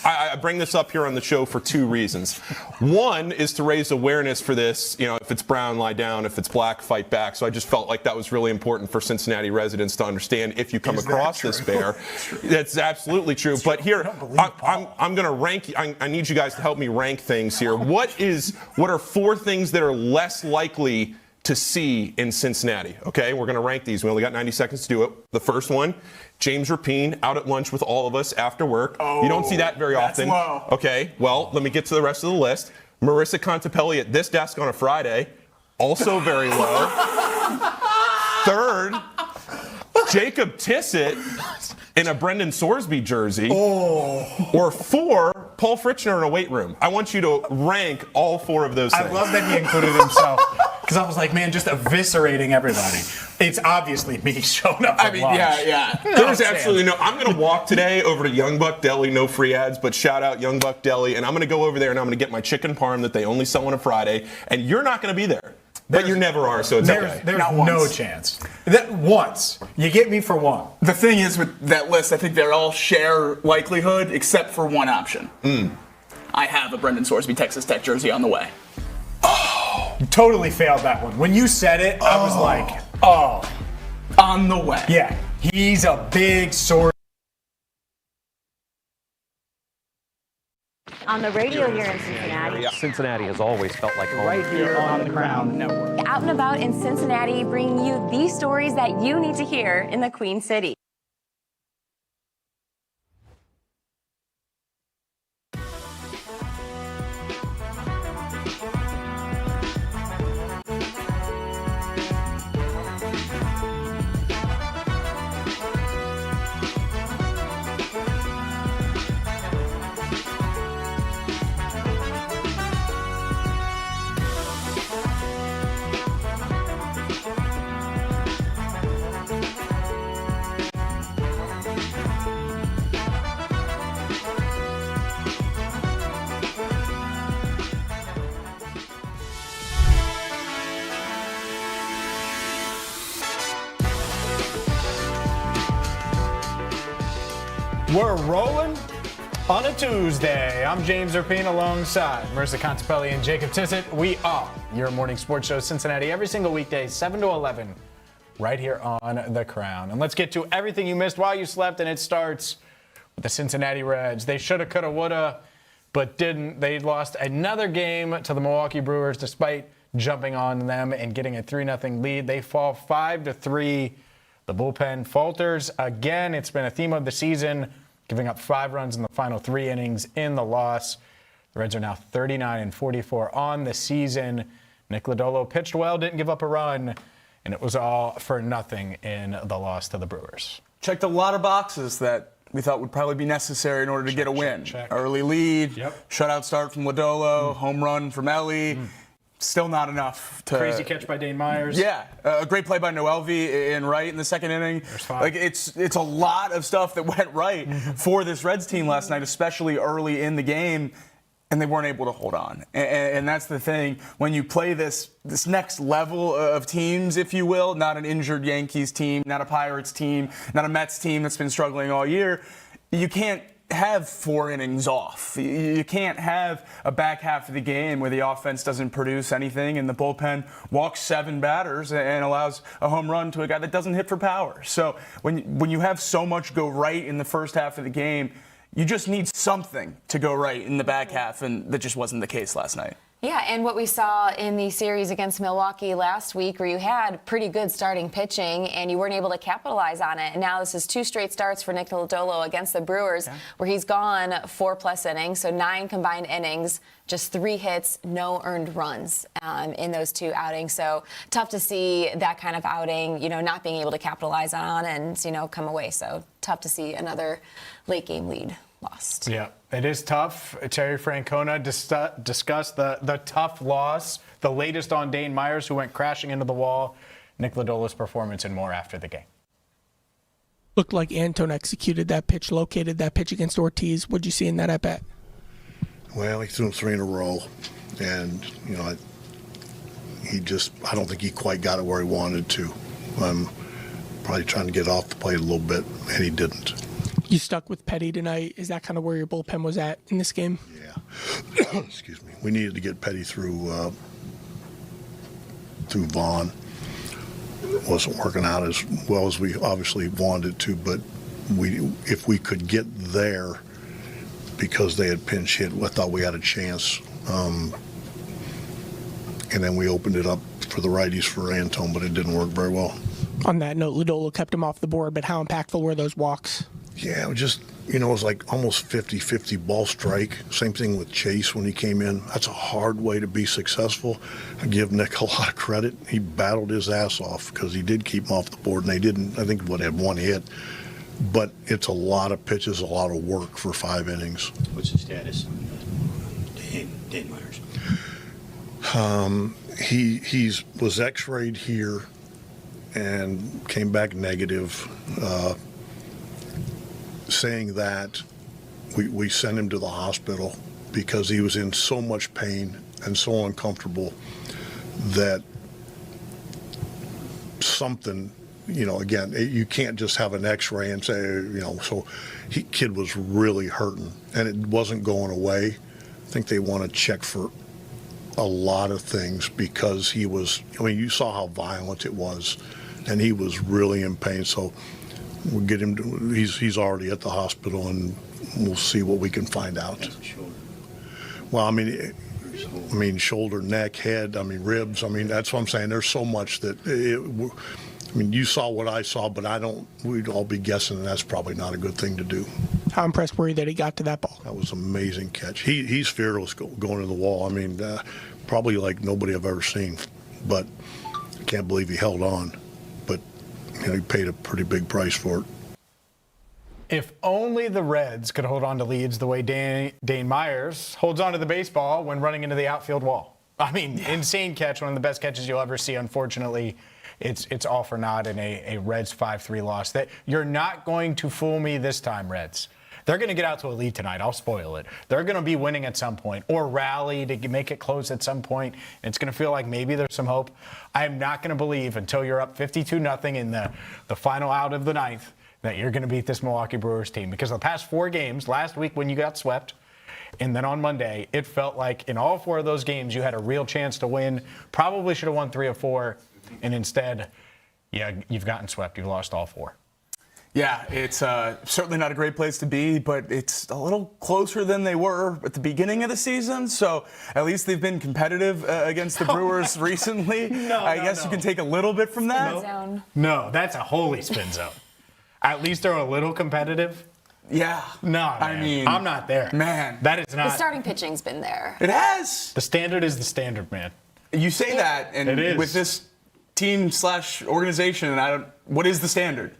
I bring this up here on the show for 2 reasons. One is to raise awareness for this. If it's brown, lie down. If it's black, fight back. So I just felt like that was really important for Cincinnati residents to understand if you come across this bear. That's absolutely true. But here, I'm going to rank. I need you guys to help me rank things here. What are 4 things that are less likely to see in Cincinnati? Okay, we're going to rank these. We only got 90 seconds to do it. The first one, James Rapien out at lunch with all of us after work. You don't see that very often. Low. Okay, well, let me get to the rest of the list. Marisa Contipelli at this desk on a Friday, also very low. Third, Jacob Tissot in a Brendan Sorsby jersey. Or 4, Paul Fritchner in a weight room. I want you to rank all 4 of those things. I love that he included himself. Because I was like, man, just eviscerating everybody. It's obviously me showing up at lunch. Yeah. There's absolutely no. I'm going to walk today over to Young Buck Deli, no free ads, but shout out Young Buck Deli, and I'm going to go over there and I'm going to get my chicken parm that they only sell on a Friday, and you're not going to be there. But you never are, so it's okay. There's no chance. Once. You get me for 1. The thing is with that list, I think they're all share likelihood except for one option. I have a Brendan Sorsby Texas Tech jersey on the way. You totally failed that one. When you said it, I was like, on the way. Yeah, he's a big sword. On the radio here in Cincinnati. Cincinnati has always felt like home. Right here on the Crown Network. Out and about in Cincinnati, bringing you these stories that you need to hear in the Queen City. We're rolling on a Tuesday. I'm James Rapien alongside Marisa Contipelli and Jacob Tissot. We are your morning sports show, Cincinnati, every single weekday, 7 to 11, right here on The Crown. And let's get to everything you missed while you slept, and it starts with the Cincinnati Reds. They shoulda, coulda, woulda, but didn't. They lost another game to the Milwaukee Brewers despite jumping on them and getting a 3-0 lead. They fall 5-3. The bullpen falters again. It's been a theme of the season, giving up 5 runs in the final 3 innings in the loss. The Reds are now 39-44 on the season. Nick Lodolo pitched well, didn't give up a run, and it was all for nothing in the loss to the Brewers. Checked a lot of boxes that we thought would probably be necessary in order to get a win. Early lead, shutout start from Lodolo, home run from Elly. Still not enough to... Crazy catch by Dane Myers. Yeah, a great play by Noelvi in right in the second inning. Like it's a lot of stuff that went right for this Reds team last night, especially early in the game, and they weren't able to hold on. And that's the thing, when you play this next level of teams, if you will, not an injured Yankees team, not a Pirates team, not a Mets team that's been struggling all year, you can't have 4 innings off. You can't have a back half of the game where the offense doesn't produce anything and the bullpen walks 7 batters and allows a home run to a guy that doesn't hit for power. So when you have so much go right in the first half of the game, you just need something to go right in the back half, and that just wasn't the case last night. Yeah, and what we saw in the series against Milwaukee last week, where you had pretty good starting pitching and you weren't able to capitalize on it. And now this is 2 straight starts for Nick Lodolo against the Brewers, where he's gone 4+ innings, so 9 combined innings, just 3 hits, no earned runs in those 2 outings. So tough to see that kind of outing, not being able to capitalize on and, come away. So tough to see another late game lead lost. Yeah, it is tough. Terry Francona discussed the tough loss, the latest on Dane Myers, who went crashing into the wall, Nick Lodolo's performance, and more after the game. Looked like Antone executed that pitch, located that pitch against Ortiz. What'd you see in that at bat? Well, he threw him 3 in a row, and I don't think he quite got it where he wanted to. I'm probably trying to get off the plate a little bit, and he didn't. You stuck with Petty tonight. Is that kind of where your bullpen was at in this game? Yeah. Excuse me. We needed to get Petty through Vaughn. It wasn't working out as well as we obviously wanted to, but if we could get there, because they had pinch hit, I thought we had a chance. And then we opened it up for the righties for Antone, but it didn't work very well. On that note, Lodolo kept him off the board, but how impactful were those walks? Yeah, it was just, it was like almost 50-50 ball strike. Same thing with Chase when he came in. That's a hard way to be successful. I give Nick a lot of credit. He battled his ass off because he did keep him off the board, and they didn't, I think, had 1 hit. But it's a lot of pitches, a lot of work for 5 innings. What's the status on Dane Myers? He was x-rayed here and came back negative, saying that we sent him to the hospital because he was in so much pain and so uncomfortable that something, again, you can't just have an x-ray and say, so kid was really hurting and it wasn't going away. I think they want to check for a lot of things because he was, you saw how violent it was and he was really in pain. So we'll get him to, he's already at the hospital and we'll see what we can find out. Well, shoulder, neck, head, ribs. That's what I'm saying. There's so much that you saw what I saw, but we'd all be guessing, and that's probably not a good thing to do. How impressed were you that he got to that ball? That was an amazing catch. He's fearless going to the wall. Probably like nobody I've ever seen, but I can't believe he held on. But he paid a pretty big price for it. If only the Reds could hold on to leads the way Dane Myers holds on to the baseball when running into the outfield wall. Insane catch, one of the best catches you'll ever see. Unfortunately, it's all for naught in a Reds 5-3 loss. That you're not going to fool me this time, Reds. They're going to get out to a lead tonight. I'll spoil it. They're going to be winning at some point or rally to make it close at some point. And it's going to feel like maybe there's some hope. I am not going to believe until you're up 52-0 in the final out of the ninth that you're going to beat this Milwaukee Brewers team, because the past 4 games, last week when you got swept, and then on Monday, it felt like in all 4 of those games you had a real chance to win. Probably should have won 3 of 4, and instead, you've gotten swept. You've lost all 4. Yeah, it's certainly not a great place to be, but it's a little closer than they were at the beginning of the season. So at least they've been competitive against the Brewers recently. I guess you can take a little bit from that. No, that's a holy spin zone. At least they're a little competitive. Yeah. No, man. I mean, I'm not there. Man. That is not. The starting pitching's been there. It has. The standard is the standard, man. You say that, and it is. With this team/organization, what is the standard?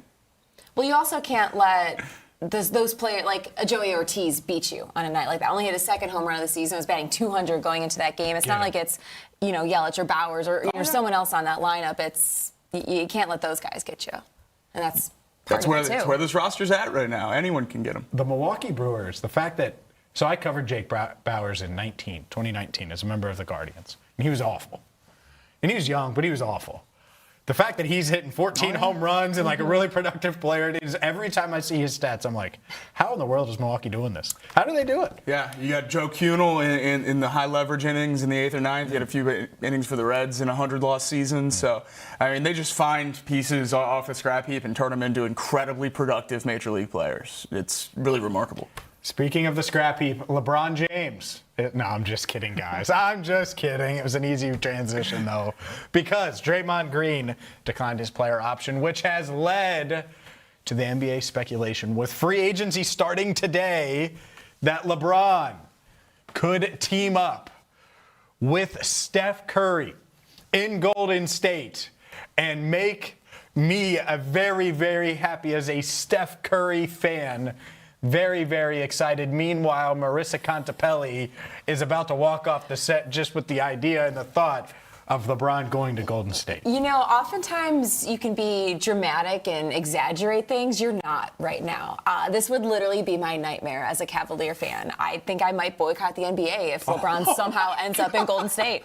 Well, you also can't let those players, like a Joey Ortiz, beat you on a night like that. Only hit his 2nd home run of the season. Was batting 200 going into that game. It's not like it's, Yelich or Bowers or someone else on that lineup. It's you can't let those guys get you, and that's where this roster's at right now. Anyone can get them. The Milwaukee Brewers, the fact that I covered Jake Bowers in 2019 as a member of the Guardians, and he was awful. And he was young, but he was awful. The fact that he's hitting 14 home runs and like a really productive player it is, every time I see his stats, I'm like, how in the world is Milwaukee doing this? How do they do it? Yeah, you got Joe Kunal in the high leverage innings in the 8th or 9th. You had a few innings for the Reds in a 100-loss season. So, I mean, they just find pieces off the scrap heap and turn them into incredibly productive major league players. It's really remarkable. Speaking of the scrap heap, LeBron James. No, I'm just kidding, guys. I'm just kidding. It was an easy transition, though, because Draymond Green declined his player option, which has led to the NBA speculation with free agency starting today that LeBron could team up with Steph Curry in Golden State and make me a very, very happy as a Steph Curry fan. Very, very excited. Meanwhile, Marisa Contipelli is about to walk off the set just with the idea and the thought of LeBron going to Golden State. Oftentimes you can be dramatic and exaggerate things. You're not right now. This would literally be my nightmare as a Cavalier fan. I think I might boycott the NBA if LeBron somehow ends up in Golden State.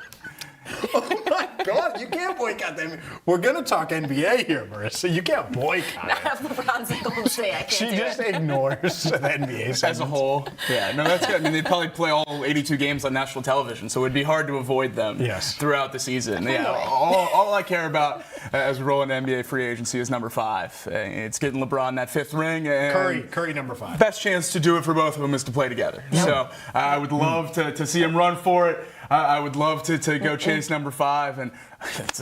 Oh my God, you can't boycott them. We're going to talk NBA here, Marissa. You can't boycott Not if LeBron's in Golden State. I can't She do just it. ignores the NBA segments. As a whole. Yeah, no, that's good. I mean, they'd probably play all 82 games on national television, so it would be hard to avoid them throughout the season. Yeah, all I care about as we roll into NBA free agency is number 5. It's getting LeBron that 5th ring. And Curry number 5. Best chance to do it for both of them is to play together. So I would love to see him run for it. I would love to go chase number 5, and it's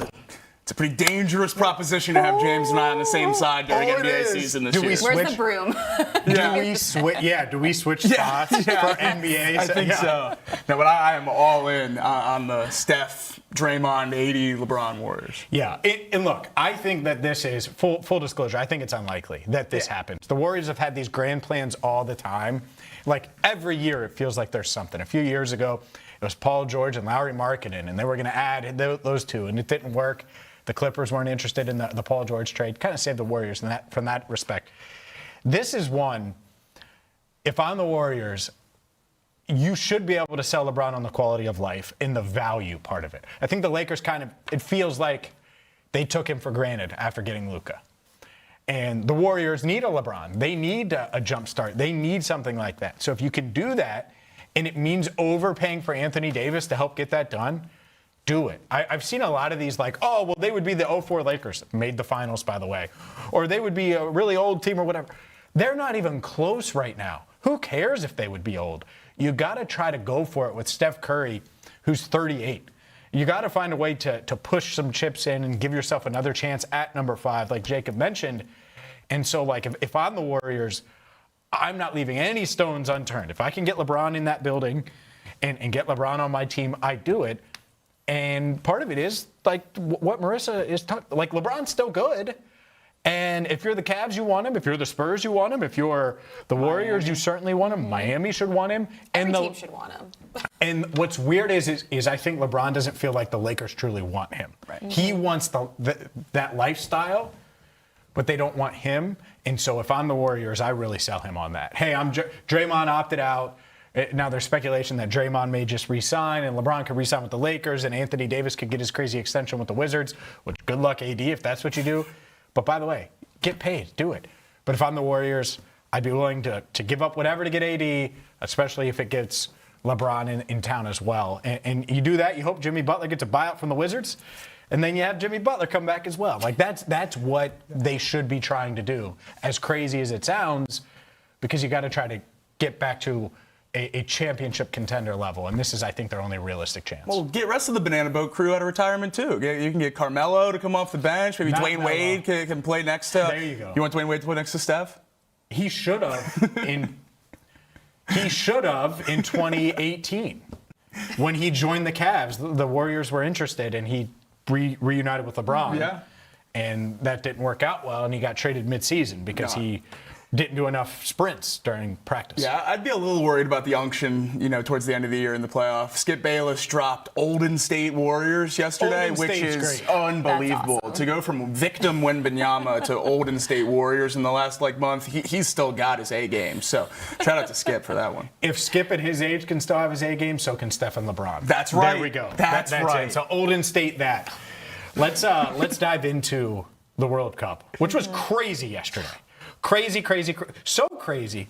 a pretty dangerous proposition to have James and I on the same side during NBA season this year. Where's the broom? Do we switch spots for NBA? I think so. No, but I am all in on the Steph, Draymond, 80 LeBron Warriors. Yeah, and look, I think that this is, full disclosure, I think it's unlikely that this happens. The Warriors have had these grand plans all the time. Like, every year it feels like there's something. A few years ago, it was Paul George and Lauri Markkanen, and they were going to add those two, and it didn't work. The Clippers weren't interested in the Paul George trade. Kind of saved the Warriors from that respect. This is one, if I'm the Warriors, you should be able to sell LeBron on the quality of life and the value part of it. I think the Lakers it feels like they took him for granted after getting Luka. And the Warriors need a LeBron. They need a jump start. They need something like that. So if you can do that, and it means overpaying for Anthony Davis to help get that done, do it. I've seen a lot of these they would be the 04 Lakers, made the finals, by the way. Or they would be a really old team or whatever. They're not even close right now. Who cares if they would be old? You got to try to go for it with Steph Curry, who's 38. You got to find a way to push some chips in and give yourself another chance at number 5, like Jacob mentioned. And so, if I'm the Warriors, I'm not leaving any stones unturned. If I can get LeBron in that building and get LeBron on my team, I do it. And part of it is, what Marissa is talking, LeBron's still good. And if you're the Cavs, you want him. If you're the Spurs, you want him. If you're the Warriors, you certainly want him. Miami should want him. Every team should want him. And what's weird is I think LeBron doesn't feel like the Lakers truly want him. Right. He wants that lifestyle, but they don't want him. And so if I'm the Warriors, I really sell him on that. Hey, Draymond opted out. Now there's speculation that Draymond may just re-sign and LeBron could re-sign with the Lakers and Anthony Davis could get his crazy extension with the Wizards, which good luck, AD, if that's what you do. But by the way, get paid. Do it. But if I'm the Warriors, I'd be willing to give up whatever to get AD, especially if it gets LeBron in town as well. And you do that, you hope Jimmy Butler gets a buyout from the Wizards, and then you have Jimmy Butler come back as well. Like, that's what they should be trying to do, as crazy as it sounds, because you got to try to get back to a championship contender level, and this is, I think, their only realistic chance. Well, get rest of the Banana Boat crew out of retirement, too. You can get Carmelo to come off the bench. Maybe Dwyane Wade can play next to... There you go. You want Dwyane Wade to play next to Steph? He should have in 2018 when he joined the Cavs. The Warriors were interested, and he reunited with LeBron. Yeah. And that didn't work out well, and he got traded midseason because he didn't do enough sprints during practice. Yeah, I'd be a little worried about the unction, towards the end of the year in the playoffs. Skip Bayless dropped Olden State Warriors yesterday, which is unbelievable. Awesome. To go from victim Wembanyama to Olden State Warriors in the last month, he's still got his A game. So shout out to Skip for that one. If Skip at his age can still have his A game, so can Steph and LeBron. That's right. There we go. That's right. It. So Olden State that. Let's dive into the World Cup, which was crazy yesterday. Crazy, so crazy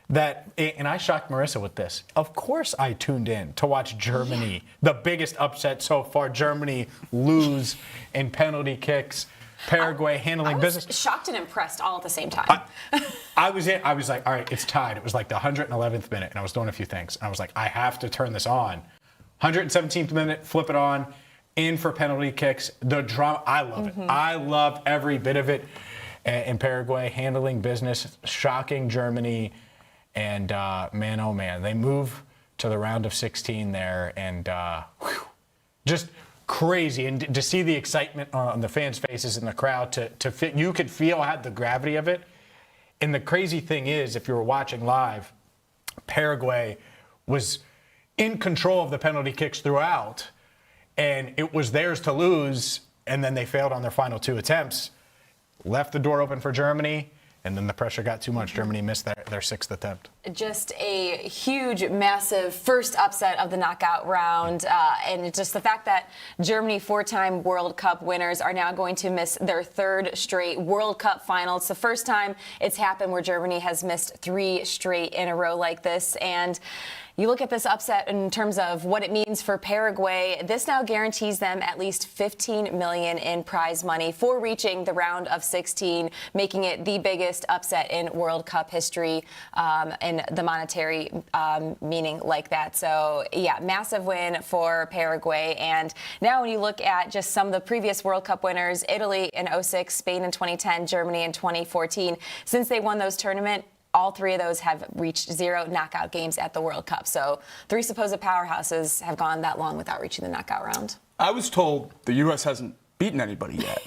that, and I shocked Marisa with this. Of course I tuned in to watch Germany, the biggest upset so far. Germany lose in penalty kicks. Paraguay handling business. Shocked and impressed all at the same time. I was like, all right, it's tied. It was like the 111th minute, and I was doing a few things. And I was like, I have to turn this on. 117th minute, flip it on, in for penalty kicks. The drama, I love it. I love every bit of it. And Paraguay handling business, shocking Germany, and man, oh man, they move to the round of 16 there, and just crazy. And to see the excitement on the fans' faces in the crowd, you could feel the gravity of it. And the crazy thing is, if you were watching live, Paraguay was in control of the penalty kicks throughout, and it was theirs to lose, and then they failed on their final 2 attempts. Left the door open for Germany, and then the pressure got too much. Germany missed their 6th attempt. Just a huge, massive first upset of the knockout round. And just the fact that Germany, 4-time World Cup winners, are now going to miss their 3rd straight World Cup final. It's the first time it's happened where Germany has missed 3 straight in a row like this. And you look at this upset in terms of what it means for Paraguay. This now guarantees them at least $15 million in prize money for reaching the round of 16, making it the biggest upset in World Cup history, in the monetary meaning like that. So, yeah, massive win for Paraguay. And now when you look at just some of the previous World Cup winners, Italy in 2006, Spain in 2010, Germany in 2014, since they won those tournaments, all 3 of those have reached 0 knockout games at the World Cup. So 3 supposed powerhouses have gone that long without reaching the knockout round. I was told the U.S. hasn't beaten anybody yet.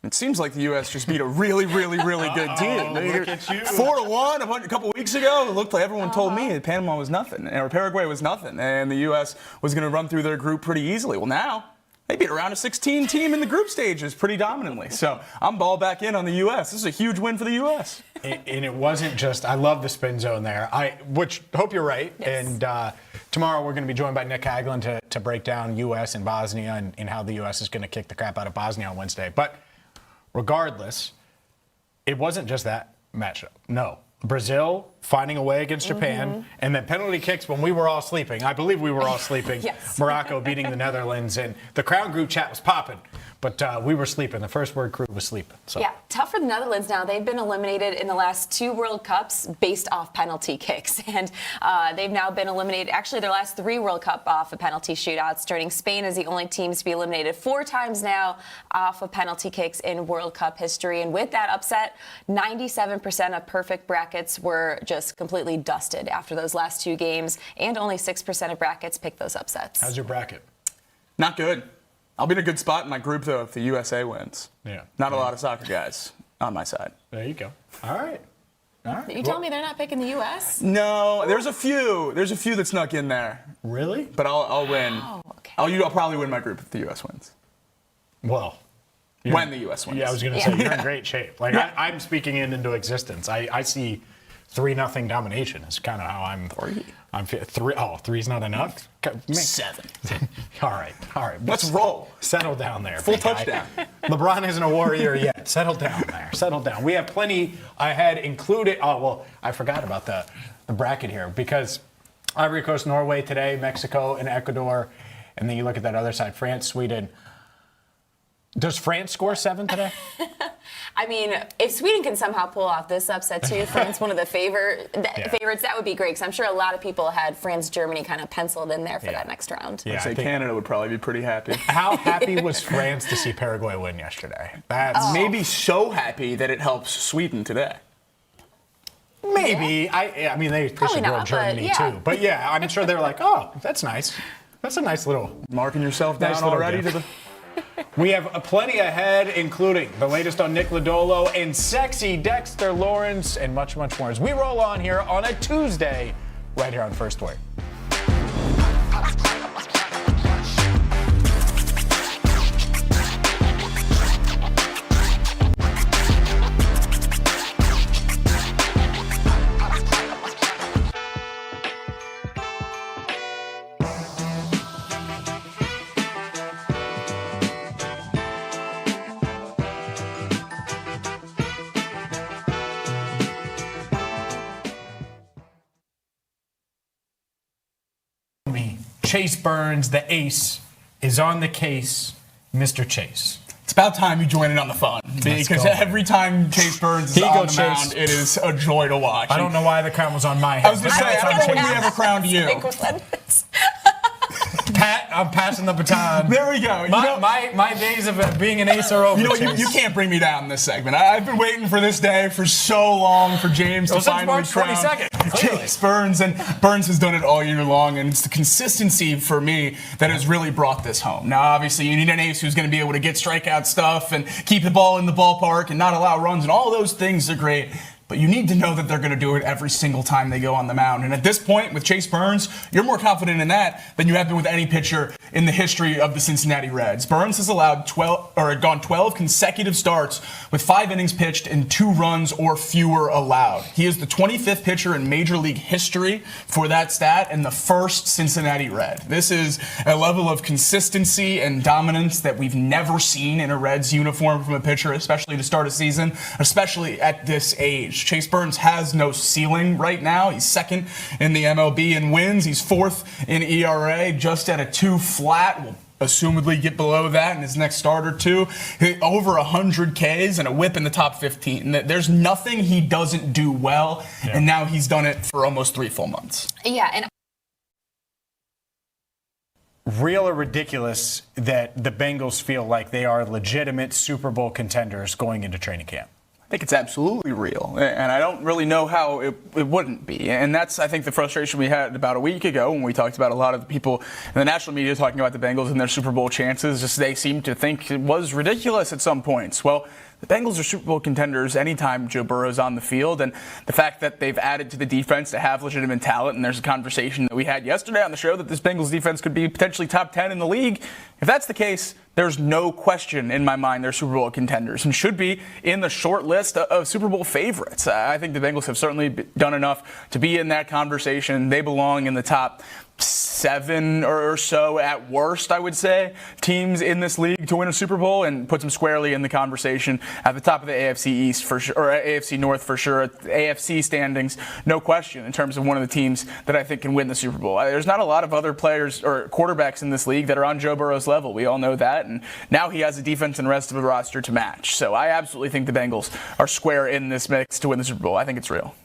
It seems like the U.S. just beat a really good team. Look at you. 4-1 a couple weeks ago. It looked like everyone told me that Panama was nothing, or Paraguay was nothing, and the U.S. was going to run through their group pretty easily. Well, now they beat a round of 16 team in the group stages pretty dominantly. So I'm ball back in on the U.S. This is a huge win for the U.S. And it wasn't just, I love the spin zone there, which hope you're right. Yes. And tomorrow we're going to be joined by Nick Hagglund to break down U.S. and Bosnia and how the U.S. is going to kick the crap out of Bosnia on Wednesday. But regardless, it wasn't just that matchup. No. Brazil finding a way against Japan, and then penalty kicks when we were all sleeping. I believe we were all sleeping. Yes. Morocco beating the Netherlands, and the Crown group chat was popping, but we were sleeping. The first word crew was sleeping. So. Yeah, tough for the Netherlands now. They've been eliminated in the last 2 World Cups based off penalty kicks, and they've now been eliminated, actually their last 3 World Cup off of penalty shootouts, turning Spain as the only team to be eliminated 4 times now off of penalty kicks in World Cup history. And with that upset, 97% of perfect brackets were just completely dusted after those last 2 games, and only 6% of brackets picked those upsets. How's your bracket? Not good. I'll be in a good spot in my group, though, if the USA wins. Yeah. Not a lot of soccer guys on my side. There you go. All right. You telling me they're not picking the U.S.? No, there's a few. There's a few that snuck in there. Really? But I'll win. Okay. I'll probably win my group if the U.S. wins. Well. When the U.S. wins. Yeah, I was going to say, you're in great shape. Like, I'm speaking into existence. I see 3-0 domination is kind of how I'm. I'm three. Oh, three's not enough. 7. All right. Let's roll. Settle down there. Full touchdown. LeBron isn't a warrior yet. Settle down there. Settle down. We have plenty ahead, included. Oh well, I forgot about the bracket here because Ivory Coast, Norway today, Mexico, and Ecuador, and then you look at that other side, France, Sweden. Does France score 7 today? I mean, if Sweden can somehow pull off this upset too, France one of the favorites, that would be great because I'm sure a lot of people had France-Germany kind of penciled in there for that next round. Yeah, I'd say Canada would probably be pretty happy. How happy was France to see Paraguay win yesterday? That's maybe so happy that it helps Sweden today. Maybe. I mean, they should roll Germany too. But yeah, I'm sure they're like, oh, that's nice. That's a nice little marking yourself down already to the. We have plenty ahead, including the latest on Nick Lodolo and sexy Dexter Lawrence and much, much more as we roll on here on a Tuesday right here on First Word. Chase Burns, the ace, is on the case. Mr. Chase. It's about time you join in on the fun because every time Chase Burns is on the mound, it is a joy to watch. I don't know why the crown was on my head. I was going to say, I don't know when we ever crowned you. Pat, I'm passing the baton. There we go. My days of being an ace are over. You know, you can't bring me down in this segment. I've been waiting for this day for so long for James to finally crown Chase Burns, and Burns has done it all year long, and it's the consistency for me that has really brought this home. Now, obviously, you need an ace who's going to be able to get strikeout stuff and keep the ball in the ballpark and not allow runs, and all those things are great. But you need to know that they're going to do it every single time they go on the mound. And at this point, with Chase Burns, you're more confident in that than you have been with any pitcher in the history of the Cincinnati Reds. Burns has gone 12 consecutive starts with 5 innings pitched and 2 runs or fewer allowed. He is the 25th pitcher in Major League history for that stat and the first Cincinnati Red. This is a level of consistency and dominance that we've never seen in a Reds uniform from a pitcher, especially to start a season, especially at this age. Chase Burns has no ceiling right now. He's second in the MLB in wins. He's 4th in ERA, just at a 2 flat. Will assumedly get below that in his next start or two. Over 100 Ks and a whip in the top 15. There's nothing he doesn't do well, and now he's done it for almost 3 full months. Yeah, and real or ridiculous that the Bengals feel like they are legitimate Super Bowl contenders going into training camp? I think it's absolutely real, and I don't really know how it wouldn't be. And that's, I think, the frustration we had about a week ago when we talked about a lot of the people in the national media talking about the Bengals and their Super Bowl chances. Just they seemed to think it was ridiculous at some points. Well, the Bengals are Super Bowl contenders anytime Joe Burrow's on the field, and the fact that they've added to the defense to have legitimate talent, and there's a conversation that we had yesterday on the show that this Bengals defense could be potentially top 10 in the league. If that's the case, there's no question in my mind they're Super Bowl contenders and should be in the short list of Super Bowl favorites. I think the Bengals have certainly done enough to be in that conversation. They belong in the top 7 or so at worst, I would say, teams in this league to win a Super Bowl, and puts them squarely in the conversation at the top of the AFC East for sure, or AFC North for sure. AFC standings, no question, in terms of one of the teams that I think can win the Super Bowl. There's not a lot of other players or quarterbacks in this league that are on Joe Burrow's level. We all know that, and now he has a defense and rest of the roster to match. So I absolutely think the Bengals are square in this mix to win the Super Bowl. I think it's real.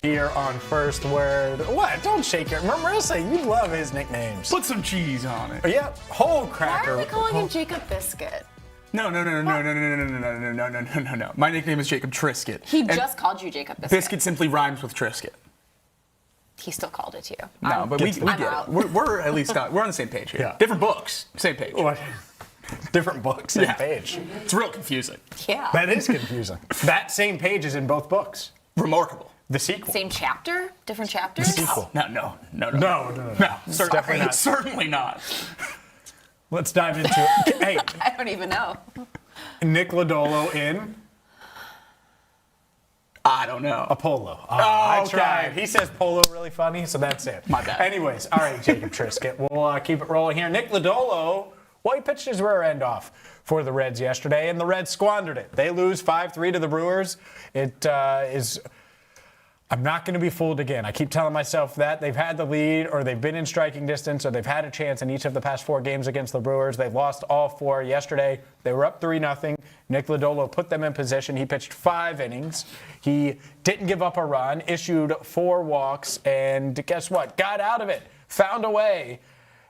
here on First Word. What? Don't shake your... Marisa, you love his nicknames. Put some cheese on it. Yeah, whole cracker. Why are we calling him Jacob Biscuit? No. My nickname is Jacob Triscuit. He just called you Jacob Biscuit. Biscuit simply rhymes with Triscuit. He still called it to you. No, but we get out. it. We're at least we're on the same page here. Yeah. Different books, same page. What? Different books, same page. It's real confusing. Yeah. That is confusing. That same page is in both books. Remarkable. The sequel. Same chapter? Different chapters? The sequel. No. Certainly not. Let's dive into it. Hey, I don't even know. Nick Lodolo in I don't know. a polo. Oh, I tried. okay. He says polo really funny, so that's it. My bad. Anyways, all right, Jacob Triscuit. We'll keep it rolling here. Nick Lodolo, well, he pitched his rear end off for the Reds yesterday, and the Reds squandered it. They lose 5-3 to the Brewers. It is... I'm not going to be fooled again. I keep telling myself that. They've had the lead, or they've been in striking distance, or they've had a chance in each of the past 4 games against the Brewers. They've lost all 4 yesterday. They were up 3-0. Nick Lodolo put them in position. He pitched 5 innings. He didn't give up a run, issued 4 walks, and guess what? Got out of it, found a way.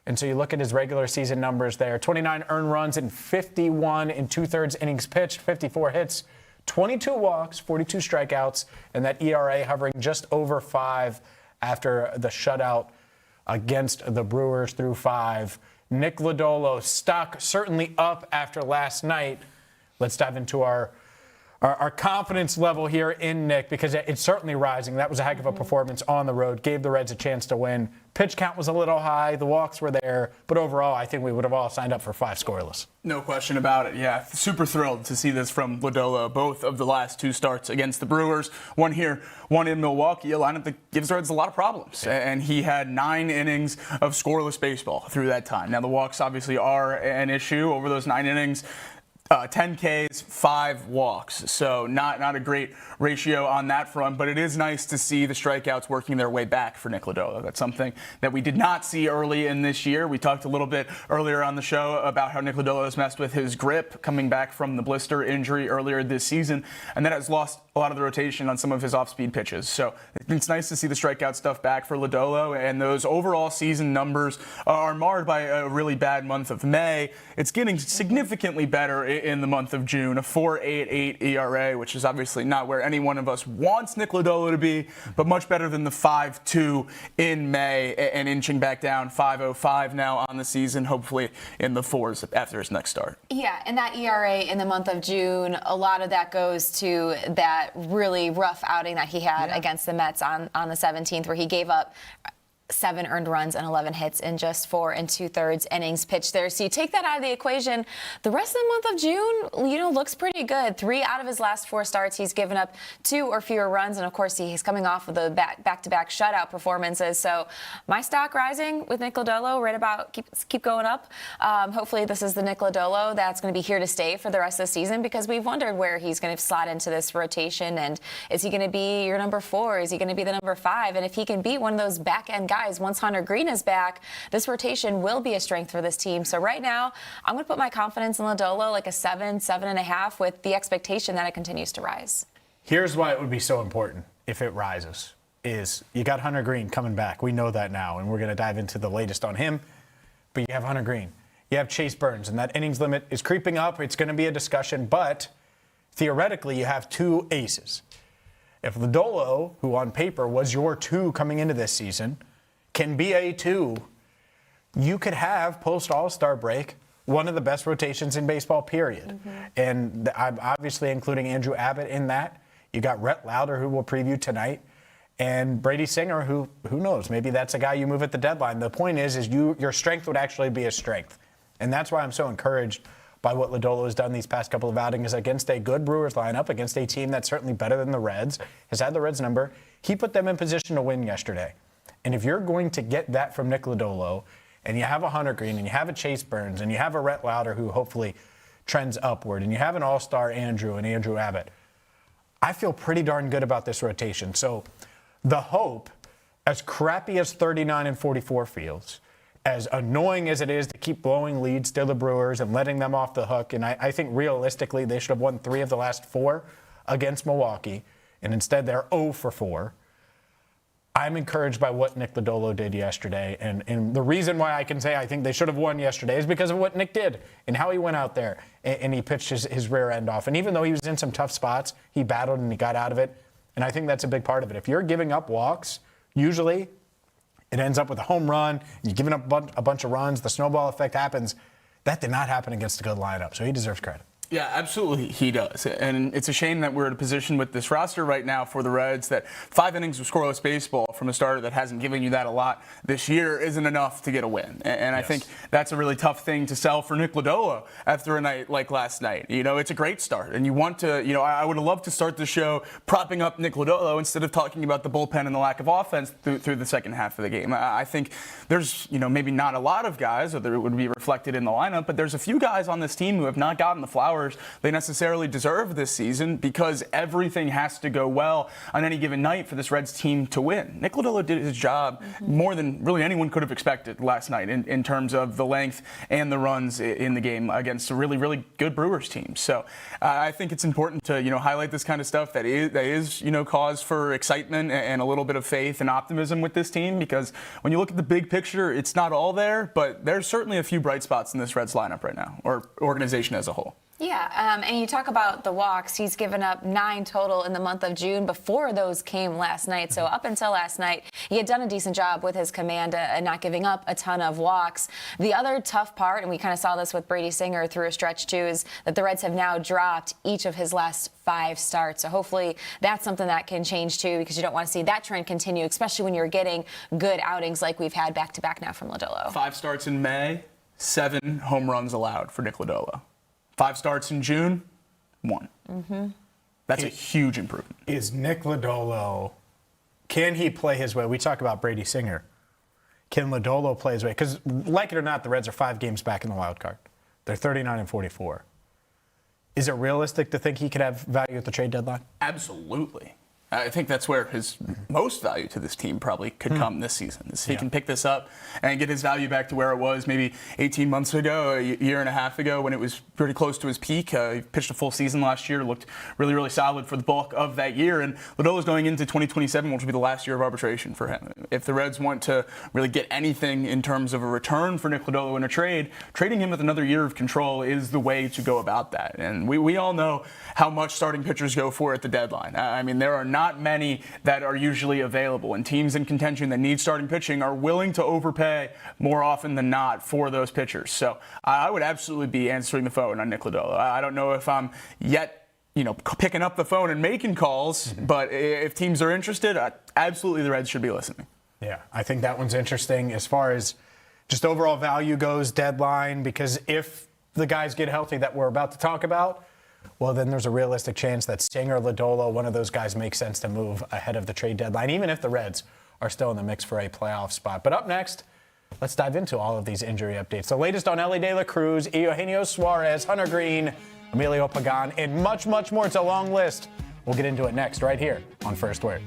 And so you look at his regular season numbers there. 29 earned runs and 51 and 2/3 innings pitched, 54 hits. 22 walks, 42 strikeouts, and that ERA hovering just over 5 after the shutout against the Brewers through 5. Nick Lodolo stock certainly up after last night. Let's dive into our confidence level here in Nick, because it's certainly rising. That was a heck of a performance on the road. Gave the Reds a chance to win. Pitch count was a little high. The walks were there. But overall, I think we would have all signed up for 5 scoreless. No question about it. Yeah, super thrilled to see this from Lodolo. Both of the last 2 starts against the Brewers. One here, one in Milwaukee. A lineup that gives the Reds a lot of problems. And he had 9 innings of scoreless baseball through that time. Now, the walks obviously are an issue over those 9 innings. 10 Ks, 5 walks. So not a great ratio on that front, but it is nice to see the strikeouts working their way back for Nick Lodolo. That's something that we did not see early in this year. We talked a little bit earlier on the show about how Nick Lodolo has messed with his grip coming back from the blister injury earlier this season, and that has lost a lot of the rotation on some of his off-speed pitches. So it's nice to see the strikeout stuff back for Lodolo, and those overall season numbers are marred by a really bad month of May. It's getting significantly better in the month of June, a 4.88 ERA, which is obviously not where any one of us wants Nick Lodolo to be, but much better than the 5.2 in May, and inching back down 5.05 now on the season, hopefully in the 4s after his next start. Yeah, and that ERA in the month of June, a lot of that goes to that really rough outing that he had against the Mets on the 17th, where he gave up 7 earned runs and 11 hits in just 4 2/3 innings pitched there. So you take that out of the equation, the rest of the month of June, looks pretty good. 3 out of his last 4 starts, he's given up 2 or fewer runs, and of course he's coming off of the back-to-back shutout performances. So my stock rising with Nick Lodolo, right about keep going up. Hopefully this is the Nick Lodolo that's going to be here to stay for the rest of the season, because we've wondered where he's going to slot into this rotation, and is he going to be your number 4? Is he going to be the number 5? And if he can be one of those back-end guys, once Hunter Green is back, this rotation will be a strength for this team. So right now, I'm going to put my confidence in Lodolo like a 7.5, with the expectation that it continues to rise. Here's why it would be so important if it rises, is you got Hunter Green coming back. We know that now, and we're going to dive into the latest on him. But you have Hunter Green. You have Chase Burns, and that innings limit is creeping up. It's going to be a discussion, but theoretically, you have 2 aces. If Lodolo, who on paper was your 2 coming into this season, can be a 2, you could have post-All-Star break one of the best rotations in baseball, period. And I'm obviously including Andrew Abbott in that. You got Rhett Lauder, who we'll preview tonight, and Brady Singer, who knows, maybe that's a guy you move at the deadline. The point is your strength would actually be a strength. And that's why I'm so encouraged by what Lodolo has done these past couple of outings against a good Brewers lineup, against a team that's certainly better than the Reds, has had the Reds number. He put them in position to win yesterday. And if you're going to get that from Nick Lodolo, and you have a Hunter Green, and you have a Chase Burns, and you have a Rhett Lauder who hopefully trends upward, and you have an all-star Andrew and Andrew Abbott, I feel pretty darn good about this rotation. So the hope, as crappy as 39 and 44 feels, as annoying as it is to keep blowing leads to the Brewers and letting them off the hook, and I think realistically they should have won 3 of the last 4 against Milwaukee, and instead they're 0 for 4. I'm encouraged by what Nick Lodolo did yesterday. And the reason why I can say I think they should have won yesterday is because of what Nick did and how he went out there and he pitched his rear end off. And even though he was in some tough spots, he battled and he got out of it. And I think that's a big part of it. If you're giving up walks, usually it ends up with a home run. You're giving up a bunch of runs. The snowball effect happens. That did not happen against a good lineup, so he deserves credit. Yeah, absolutely, he does. And it's a shame that we're in a position with this roster right now for the Reds that 5 innings of scoreless baseball from a starter that hasn't given you that a lot this year isn't enough to get a win. And I think that's a really tough thing to sell for Nick Lodolo after a night like last night. You know, it's a great start. And you want to, you know, I would have loved to start the show propping up Nick Lodolo instead of talking about the bullpen and the lack of offense through the second half of the game. I think there's, you know, maybe not a lot of guys, or it would be reflected in the lineup, but there's a few guys on this team who have not gotten the flowers they necessarily deserve this season because everything has to go well on any given night for this Reds team to win. Nick Lodolo did his job more than really anyone could have expected last night in terms of the length and the runs in the game against a really, really good Brewers team. So I think it's important to, you know, highlight this kind of stuff that is, you know, cause for excitement and a little bit of faith and optimism with this team, because when you look at the big picture, it's not all there, but there's certainly a few bright spots in this Reds lineup right now, or organization as a whole. Yeah, and you talk about the walks. He's given up 9 total in the month of June before those came last night. So up until last night, he had done a decent job with his command and not giving up a ton of walks. The other tough part, and we kind of saw this with Brady Singer through a stretch too, is that the Reds have now dropped each of his last 5 starts. So hopefully that's something that can change too, because you don't want to see that trend continue, especially when you're getting good outings like we've had back-to-back now from Lodolo. 5 starts in May, 7 home runs allowed for Nick Lodolo. 5 starts in June, 1. That's a huge improvement. Is Nick Lodolo, can he play his way? We talk about Brady Singer. Can Lodolo play his way? Because like it or not, the Reds are 5 games back in the wild card. They're 39-44. Is it realistic to think he could have value at the trade deadline? Absolutely. I think that's where his most value to this team probably could come this season. If he can pick this up and get his value back to where it was maybe 18 months ago, a year and a half ago, when it was pretty close to his peak. He pitched a full season last year, looked really, really solid for the bulk of that year. And Lodolo's going into 2027, which will be the last year of arbitration for him. If the Reds want to really get anything in terms of a return for Nick Lodolo in a trade, trading him with another year of control is the way to go about that. And we all know how much starting pitchers go for at the deadline. I mean, there are not many that are usually available, and teams in contention that need starting pitching are willing to overpay more often than not for those pitchers. So I would absolutely be answering the phone on Nick Lodolo. I don't know if I'm yet, you know, picking up the phone and making calls, but if teams are interested, absolutely the Reds should be listening. Yeah, I think that one's interesting as far as just overall value goes, deadline, because if the guys get healthy that we're about to talk about, well, then there's a realistic chance that Singer, Lodolo, one of those guys makes sense to move ahead of the trade deadline, even if the Reds are still in the mix for a playoff spot. But up next, let's dive into all of these injury updates. The latest on Elly De La Cruz, Eugenio Suarez, Hunter Green, Emilio Pagan, and much, much more. It's a long list. We'll get into it next right here on First Word.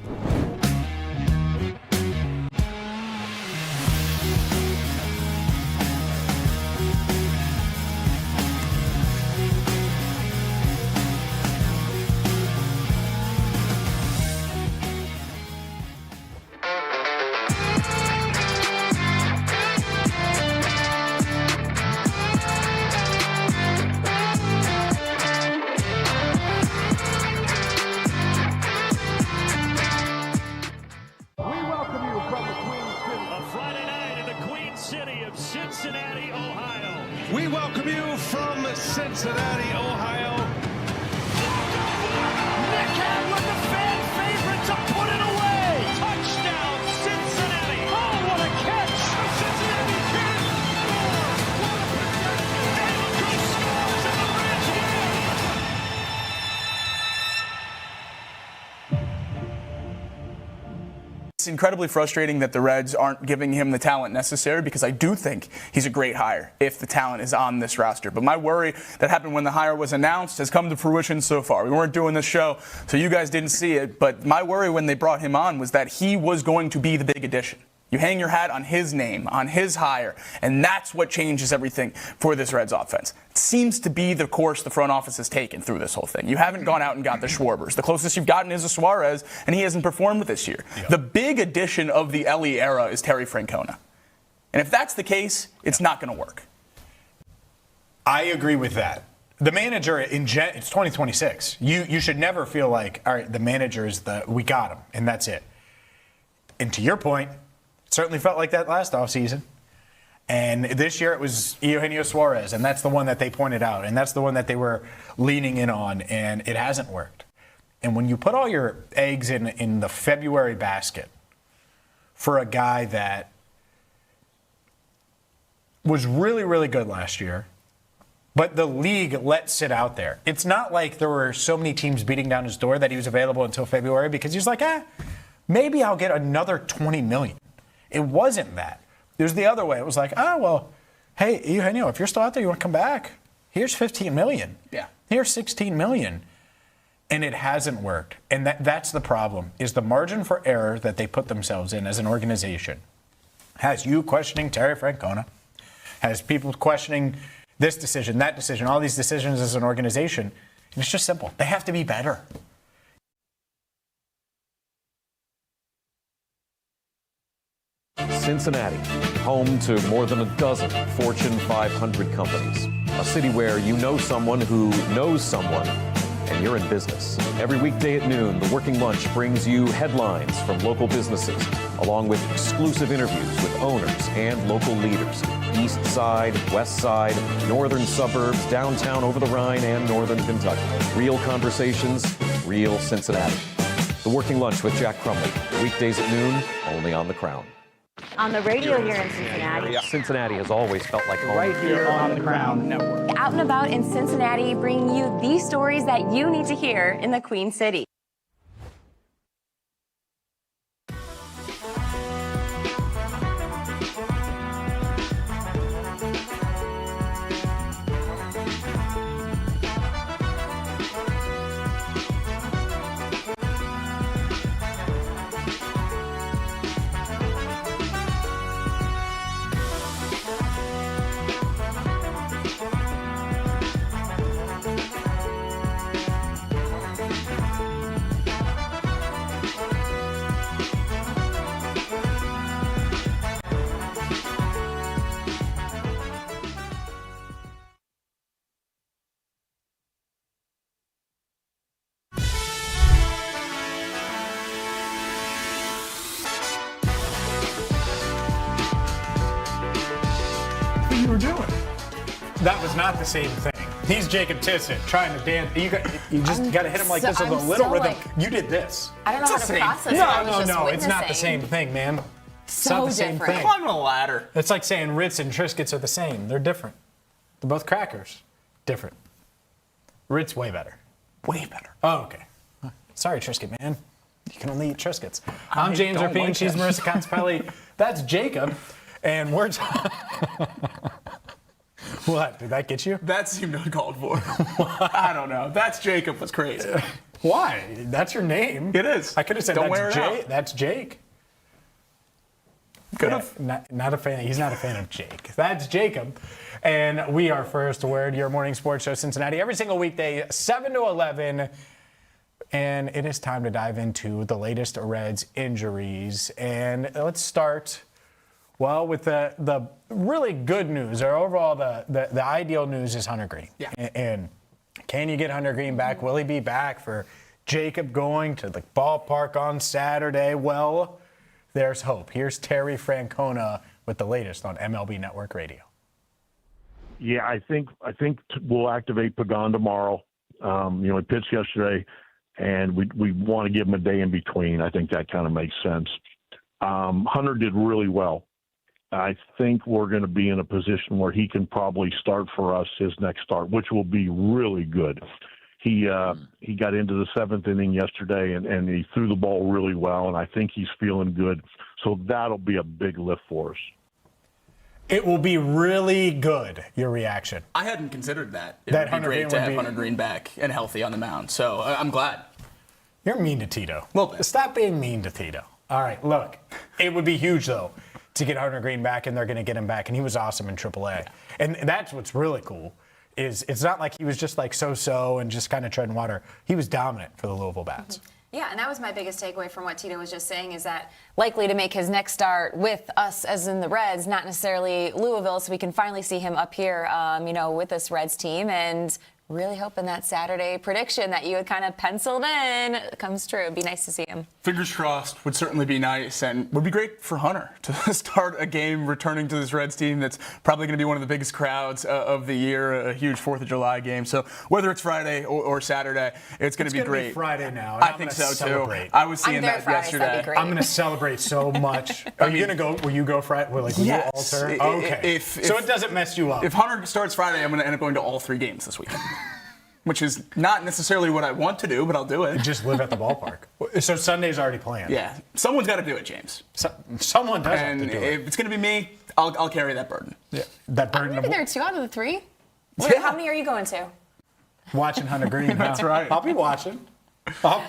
Cincinnati, Ohio. We welcome you from Cincinnati, Ohio. Nick had with the fan favorite to put it away. Touchdown, Cincinnati. Oh, what a catch. Cincinnati can score. And Cruz scores and the Reds win. It's incredibly frustrating that the Reds aren't giving him the talent necessary, because I do think he's a great hire if the talent is on this roster. But my worry that happened when the hire was announced has come to fruition so far. We weren't doing this show, so you guys didn't see it. But my worry when they brought him on was that he was going to be the big addition. You hang your hat on his name, on his hire, and that's what changes everything for this Reds offense. It seems to be the course the front office has taken through this whole thing. You haven't gone out and got the Schwarbers. The closest you've gotten is a Suarez, and he hasn't performed this year. Yep. The big addition of the Elly era is Terry Francona. And if that's the case, it's not going to work. I agree with that. The manager, it's 2026. You should never feel like, all right, the manager is we got him, and that's it. And to your point, it certainly felt like that last offseason. And this year it was Eugenio Suarez, and that's the one that they pointed out, and that's the one that they were leaning in on, and it hasn't worked. And when you put all your eggs in the February basket for a guy that was really, really good last year, but the league let sit out there. It's not like there were so many teams beating down his door that he was available until February because he was like, maybe I'll get another $20 million. It wasn't that. It was the other way. It was like, well, hey, Eugenio, if you're still out there, you want to come back? Here's $15 million. Yeah. Here's $16 million. And it hasn't worked. And that's the problem, is the margin for error that they put themselves in as an organization has you questioning Terry Francona, has people questioning this decision, that decision, all these decisions as an organization. And it's just simple. They have to be better. Cincinnati, home to more than a dozen Fortune 500 companies. A city where you know someone who knows someone, and you're in business. Every weekday at noon, The Working Lunch brings you headlines from local businesses, along with exclusive interviews with owners and local leaders. East Side, West Side, northern suburbs, downtown over the Rhine, and northern Kentucky. Real conversations, real Cincinnati. The Working Lunch with Jack Crumley. Weekdays at noon, only on The Crown. On the radio here in Cincinnati. Cincinnati has always felt like home. Right here on the Crown Network. Out and about in Cincinnati, bringing you the stories that you need to hear in the Queen City. You were doing. That was not the same thing. He's Jacob Tissot trying to dance. You just got to hit him like this with a little rhythm. You did this. I don't know how to process it. No, it's not the same thing, man. It's not the same thing. Climb on a ladder. It's like saying Ritz and Triscuits are the same. They're different. They're both crackers. Different. Ritz way better. Way better. Oh, okay. Sorry, Triscuit, man. You can only eat Triscuits. I'm James Rapien. She's Marisa Contipelli. That's Jacob. And we're What? Did that get you? That seemed uncalled for. I don't know. That's Jacob was crazy. Why? That's your name. It is. I could have said Don't that's wear it Jake. out. That's Jake. Could have. Not a fan. He's not a fan of Jake. That's Jacob. And we are First Word, your morning sports show, Cincinnati, every single weekday, 7 to 11. And it is time to dive into the latest Reds injuries. And let's start, well, with the really good news, or overall the ideal news is Hunter Green. Yeah. And can you get Hunter Green back? Will he be back for Jacob going to the ballpark on Saturday? Well, there's hope. Here's Terry Francona with the latest on MLB Network Radio. Yeah, I think we'll activate Pagan tomorrow. He pitched yesterday, and we want to give him a day in between. I think that kind of makes sense. Hunter did really well. I think we're going to be in a position where he can probably start for us his next start, which will be really good. He got into the seventh inning yesterday, and he threw the ball really well, and I think he's feeling good. So that'll be a big lift for us. It will be really good, your reaction. I hadn't considered that. It would be great to have Hunter Green back and healthy on the mound. So I'm glad. You're mean to Tito. A little bit. Stop being mean to Tito. All right, look, it would be huge, though, to get Hunter Green back, and they're going to get him back, and he was awesome in AAA. And that's what's really cool, is it's not like he was just like so-so and just kind of treading water. He was dominant for the Louisville Bats. Yeah, and that was my biggest takeaway from what Tito was just saying, is that likely to make his next start with us, as in the Reds, not necessarily Louisville, so we can finally see him up here, with this Reds team, and really hoping that Saturday prediction that you had kind of penciled in comes true. It'd be nice to see him. Fingers crossed would certainly be nice, and would be great for Hunter to start a game returning to this Reds team that's probably going to be one of the biggest crowds of the year, a huge 4th of July game. So whether it's Friday or Saturday, it's going to be great. It's Friday now. I think so, celebrate. too. I was seeing that Friday, yesterday. that'd be great. I'm going to celebrate so much. Are you going to go? Will you go Friday? Will you alter? Okay. So it doesn't mess you up. If Hunter starts Friday, I'm going to end up going to all 3 games this weekend. Which is not necessarily what I want to do, but I'll do it. Just live at the ballpark. So Sunday's already planned. Yeah. Someone's got to do it, James. Someone does have to do it. If it's going to be me, I'll carry that burden. Yeah. That burden. Maybe there are 2 out of the 3. How many are you going to? Watching Hunter Green. That's right. I'll be watching. I'm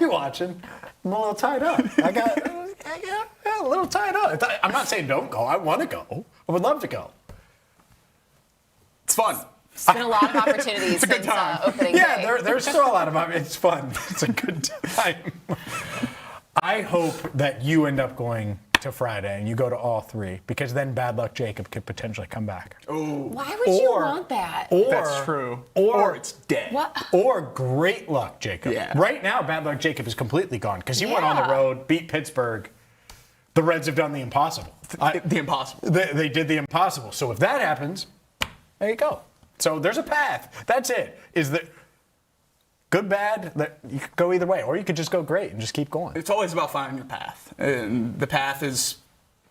a little tied up. I got a little tied up. I'm not saying don't go. I want to go. I would love to go. It's fun. It's been a lot of opportunities since opening day. Yeah, there's still a lot of it's fun. It's a good time. I hope that you end up going to Friday and you go to all 3, because then Bad Luck Jacob could potentially come back. Oh. Why would you want that? That's true. Or it's dead. What? Or Great Luck Jacob. Yeah. Right now, Bad Luck Jacob is completely gone, because he went on the road, beat Pittsburgh. The Reds have done the impossible. The impossible. They did the impossible. So if that happens, there you go. So there's a path. That's it. Is that good, bad? That you could go either way, or you could just go great and just keep going. It's always about finding your path. And the path is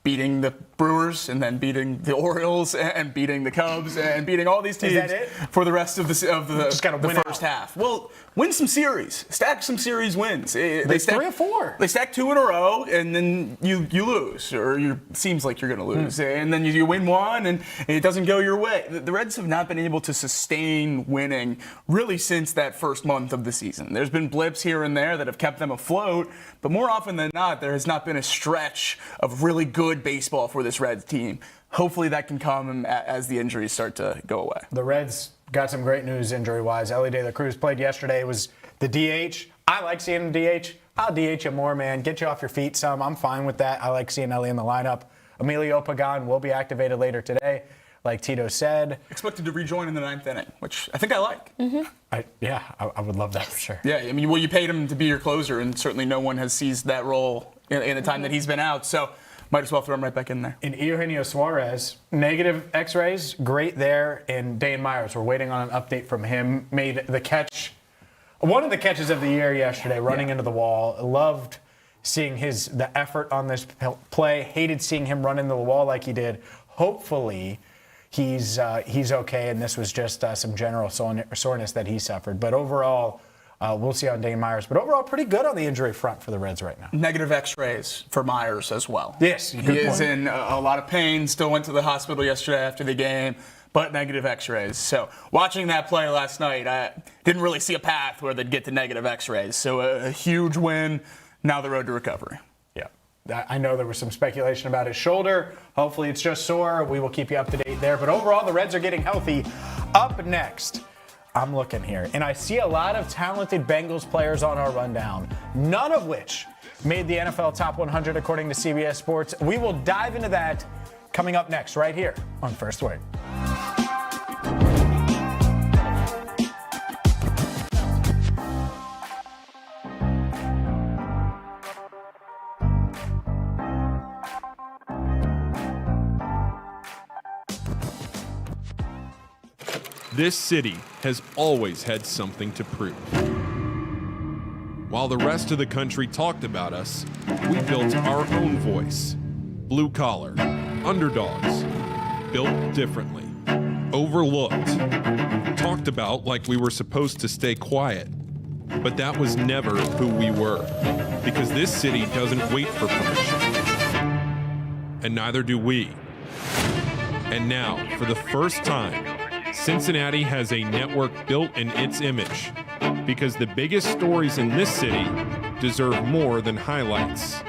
beating the Brewers, and then beating the Orioles, and beating the Cubs, and beating all these teams for the rest of the first half. Well, win some series, stack some series wins. They stack 3 or 4. They stack 2 in a row, and then you lose, or it seems like you're going to lose, and then you win 1, and it doesn't go your way. The Reds have not been able to sustain winning really since that first month of the season. There's been blips here and there that have kept them afloat, but more often than not, there has not been a stretch of really good baseball for this Reds team. Hopefully that can come as the injuries start to go away. The Reds got some great news injury-wise. Elly De La Cruz played yesterday. It was the DH. I like seeing him DH. I'll DH you more, man. Get you off your feet some. I'm fine with that. I like seeing Elly in the lineup. Emilio Pagan will be activated later today, like Tito said. Expected to rejoin in the 9th inning, which I think I like. Mm-hmm. I would love that for sure. Yeah, I mean, you paid him to be your closer, and certainly no one has seized that role in the time that he's been out. So might as well throw him right back in there. And Eugenio Suarez, negative x-rays, great there. And Dane Myers, we're waiting on an update from him. Made the catch, one of the catches of the year yesterday, running into the wall. Loved seeing the effort on this play. Hated seeing him run into the wall like he did. Hopefully he's okay, and this was just some general soreness that he suffered. But overall, we'll see on Dane Myers. But overall, pretty good on the injury front for the Reds right now. Negative x-rays for Myers as well. Yes. He is in a lot of pain. Still went to the hospital yesterday after the game, but negative x-rays. So watching that play last night, I didn't really see a path where they'd get to negative x-rays. So a huge win. Now the road to recovery. Yeah. I know there was some speculation about his shoulder. Hopefully it's just sore. We will keep you up to date there. But overall, the Reds are getting healthy. Up next, I'm looking here, and I see a lot of talented Bengals players on our rundown, none of which made the NFL Top 100 according to CBS Sports. We will dive into that coming up next right here on First Word. This city has always had something to prove. While the rest of the country talked about us, we built our own voice. Blue collar, underdogs, built differently, overlooked, talked about like we were supposed to stay quiet. But that was never who we were, because this city doesn't wait for permission. And neither do we. And now, for the first time, Cincinnati has a network built in its image, because the biggest stories in this city deserve more than highlights.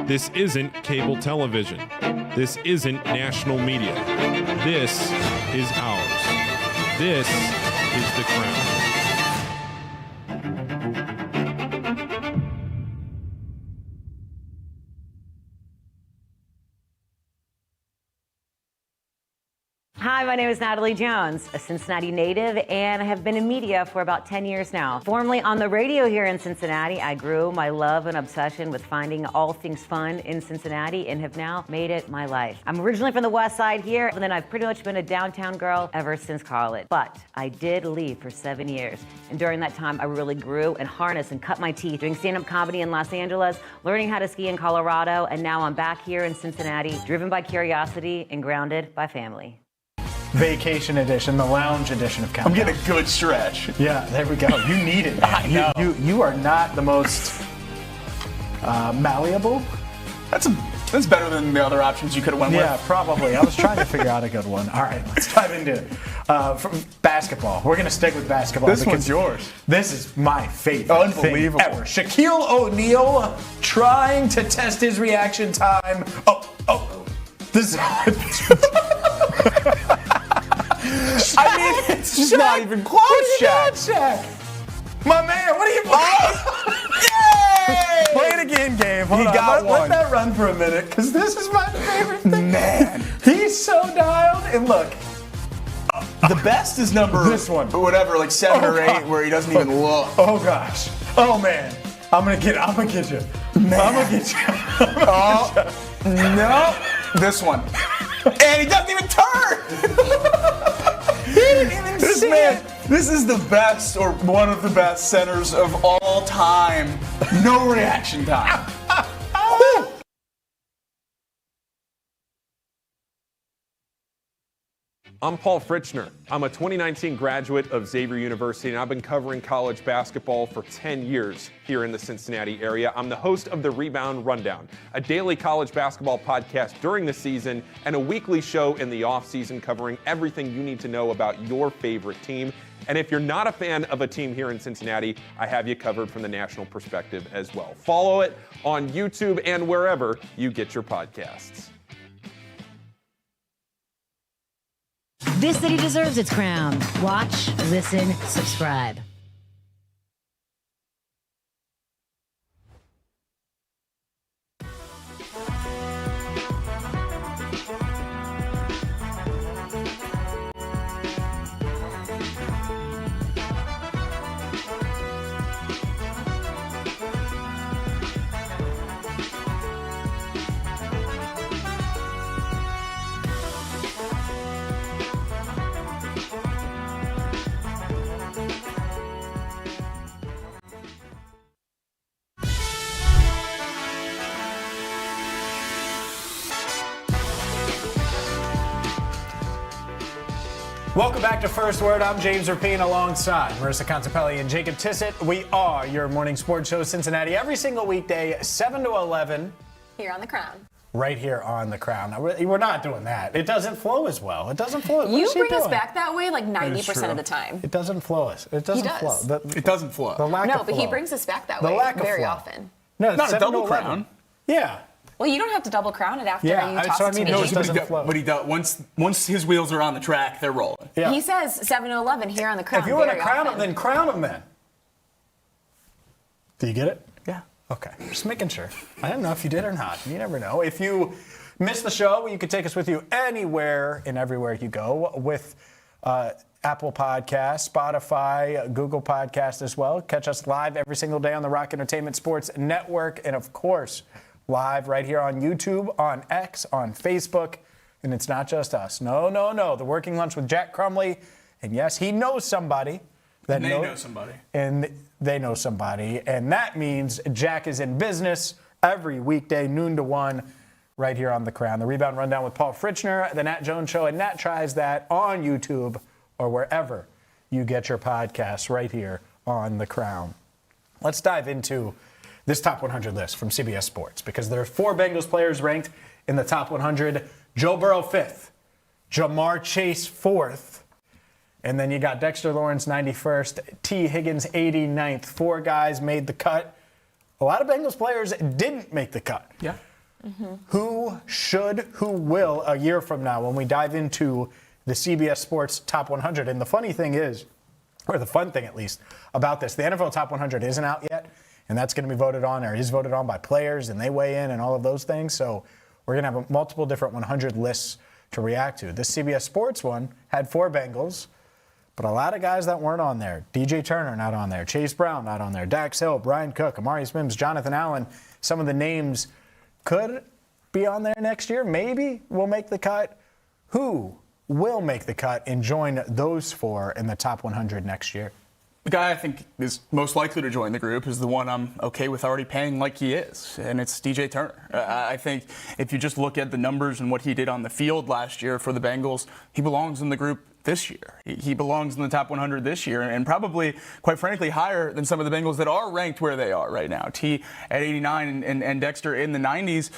This isn't cable television. This isn't national media. This is ours. This is The Crown. Hi, my name is Natalie Jones, a Cincinnati native, and I have been in media for about 10 years now. Formerly on the radio here in Cincinnati, I grew my love and obsession with finding all things fun in Cincinnati and have now made it my life. I'm originally from the west side here, and then I've pretty much been a downtown girl ever since college. But I did leave for 7 years, and during that time, I really grew and harnessed and cut my teeth doing stand-up comedy in Los Angeles, learning how to ski in Colorado, and now I'm back here in Cincinnati, driven by curiosity and grounded by family. Vacation edition, the lounge edition of Countdown. I'm getting a good stretch. Yeah, there we go. You need it, man. You are not the most malleable. That's better than the other options you could have went with. Yeah, probably. I was trying to figure out a good one. All right, let's dive into it. From basketball. We're going to stick with basketball. This one's yours. This is my favorite Unbelievable. thing ever. Shaquille O'Neal trying to test his reaction time. This I mean, it's just not even close, Shaq. My man, what are you Yay! Play it again, Gabe. Hold on. Let that run for a minute, because this is my favorite thing. Man. He's so dialed. And look. The best is number this one. Whatever, like 7 or 8, where he doesn't even look. Oh, gosh. Oh, man. I'm going to get you. Man. I'm going to get you. No. This one. And he doesn't even turn. He didn't even see it. This is the best, or one of the best centers of all time. No reaction time. I'm Paul Fritchner. I'm a 2019 graduate of Xavier University, and I've been covering college basketball for 10 years here in the Cincinnati area. I'm the host of the Rebound Rundown, a daily college basketball podcast during the season and a weekly show in the off-season covering everything you need to know about your favorite team. And if you're not a fan of a team here in Cincinnati, I have you covered from the national perspective as well. Follow it on YouTube and wherever you get your podcasts. This city deserves its crown. Watch, listen, subscribe. Welcome back to First Word. I'm James Rapien alongside Marisa Contipelli and Jacob Tissot. We are your morning sports show, Cincinnati, every single weekday, 7 to 11. Here on The Crown. Right here on The Crown. Now, we're not doing that. It doesn't flow as well. It doesn't flow. You bring us back that way like 90% of the time. It doesn't flow us. It doesn't flow. It doesn't flow. The lack of No, but flow. he brings us back that The way lack of very flow. often. No, it's Not a 7 to double 11. crown. Yeah. Well, you don't have to double crown it after Yeah, you that's toss what I it to mean. me. It just doesn't flow. But he does. Once his wheels are on the track, they're rolling. Yeah. He says 7 to 11 here on The Crown. If you want to very crown often. him, then crown him then. Do you get it? Yeah. Okay. Just making sure. I don't know if you did or not. You never know. If you missed the show, you can take us with you anywhere and everywhere you go with Apple Podcasts, Spotify, Google Podcasts as well. Catch us live every single day on the Rock Entertainment Sports Network. And, of course, live right here on YouTube, on X, on Facebook. And it's not just us. No. The Working Lunch with Jack Crumley. And, yes, he knows somebody. They know somebody. And they know somebody. And that means Jack is in business every weekday, noon to 1, right here on The Crown. The Rebound Rundown with Paul Fritchner, The Nat Jones Show, and Nat Tries That on YouTube or wherever you get your podcasts, right here on The Crown. Let's dive into this top 100 list from CBS Sports, because there are 4 Bengals players ranked in the top 100. Joe Burrow 5th, Jamar Chase 4th, and then you got Dexter Lawrence 91st, T. Higgins 89th. 4 guys made the cut. A lot of Bengals players didn't make the cut. Yeah. Who should, who will a year from now when we dive into the CBS Sports Top 100? And the funny thing is, or the fun thing at least, about this, the NFL Top 100 isn't out yet, and that's going to be voted on, or is voted on by players, and they weigh in and all of those things. So we're going to have multiple different 100 lists to react to. This CBS Sports one had 4 Bengals, but a lot of guys that weren't on there. DJ Turner not on there. Chase Brown not on there. Dax Hill, Brian Cook, Amarius Mims, Jonathan Allen. Some of the names could be on there next year. Maybe will make the cut. Who will make the cut and join those 4 in the top 100 next year? The guy I think is most likely to join the group is the one I'm okay with already paying like he is, and it's DJ Turner. I think if you just look at the numbers and what he did on the field last year for the Bengals, he belongs in the group this year. He belongs in the top 100 this year, and probably, quite frankly, higher than some of the Bengals that are ranked where they are right now. T at 89 and Dexter in the 90s.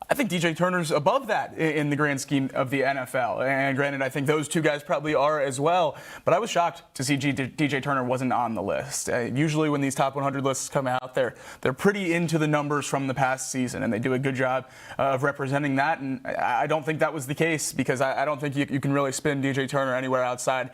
I think DJ Turner's above that in the grand scheme of the NFL. And granted, I think those 2 guys probably are as well. But I was shocked to see DJ Turner wasn't on the list. Usually when these top 100 lists come out, they're pretty into the numbers from the past season, and they do a good job of representing that. And I don't think that was the case, because I don't think you can really spin DJ Turner anywhere outside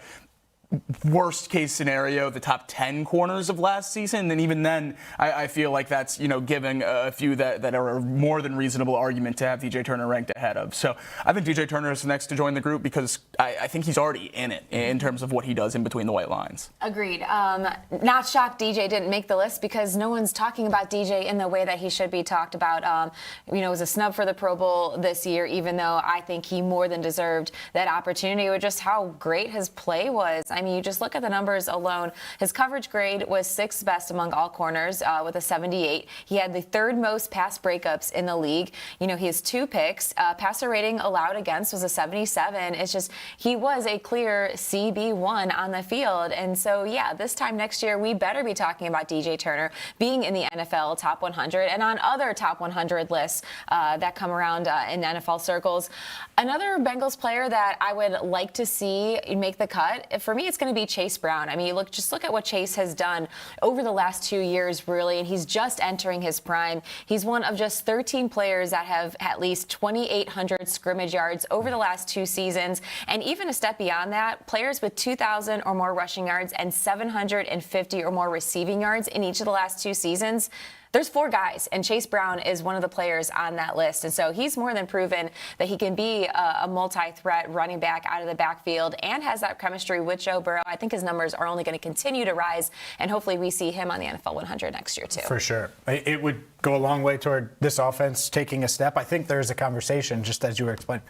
worst case scenario, the top 10 corners of last season. And even then, I feel like that's, giving a few that are a more than reasonable argument to have DJ Turner ranked ahead of. So I think DJ Turner is next to join the group, because I think he's already in it in terms of what he does in between the white lines. Agreed. Not shocked DJ didn't make the list, because no one's talking about DJ in the way that he should be talked about. It was a snub for the Pro Bowl this year, even though I think he more than deserved that opportunity with just how great his play was. I mean, you just look at the numbers alone. His coverage grade was 6th best among all corners with a 78. He had the 3rd most pass breakups in the league. He has 2 picks. Passer rating allowed against was a 77. It's just, he was a clear CB1 on the field. And so, yeah, this time next year, we better be talking about DJ Turner being in the NFL Top 100 and on other Top 100 lists that come around in NFL circles. Another Bengals player that I would like to see make the cut, for me, it's going to be Chase Brown. I mean, look at what Chase has done over the last 2 years, really, and he's just entering his prime. He's one of just 13 players that have at least 2,800 scrimmage yards over the last 2 seasons, and even a step beyond that, players with 2,000 or more rushing yards and 750 or more receiving yards in each of the last 2 seasons. There's 4 guys, and Chase Brown is one of the players on that list. And so he's more than proven that he can be a multi-threat running back out of the backfield and has that chemistry with Joe Burrow. I think his numbers are only going to continue to rise, and hopefully we see him on the NFL 100 next year, too. For sure. It would go a long way toward this offense taking a step. I think there's a conversation, just as you were explaining,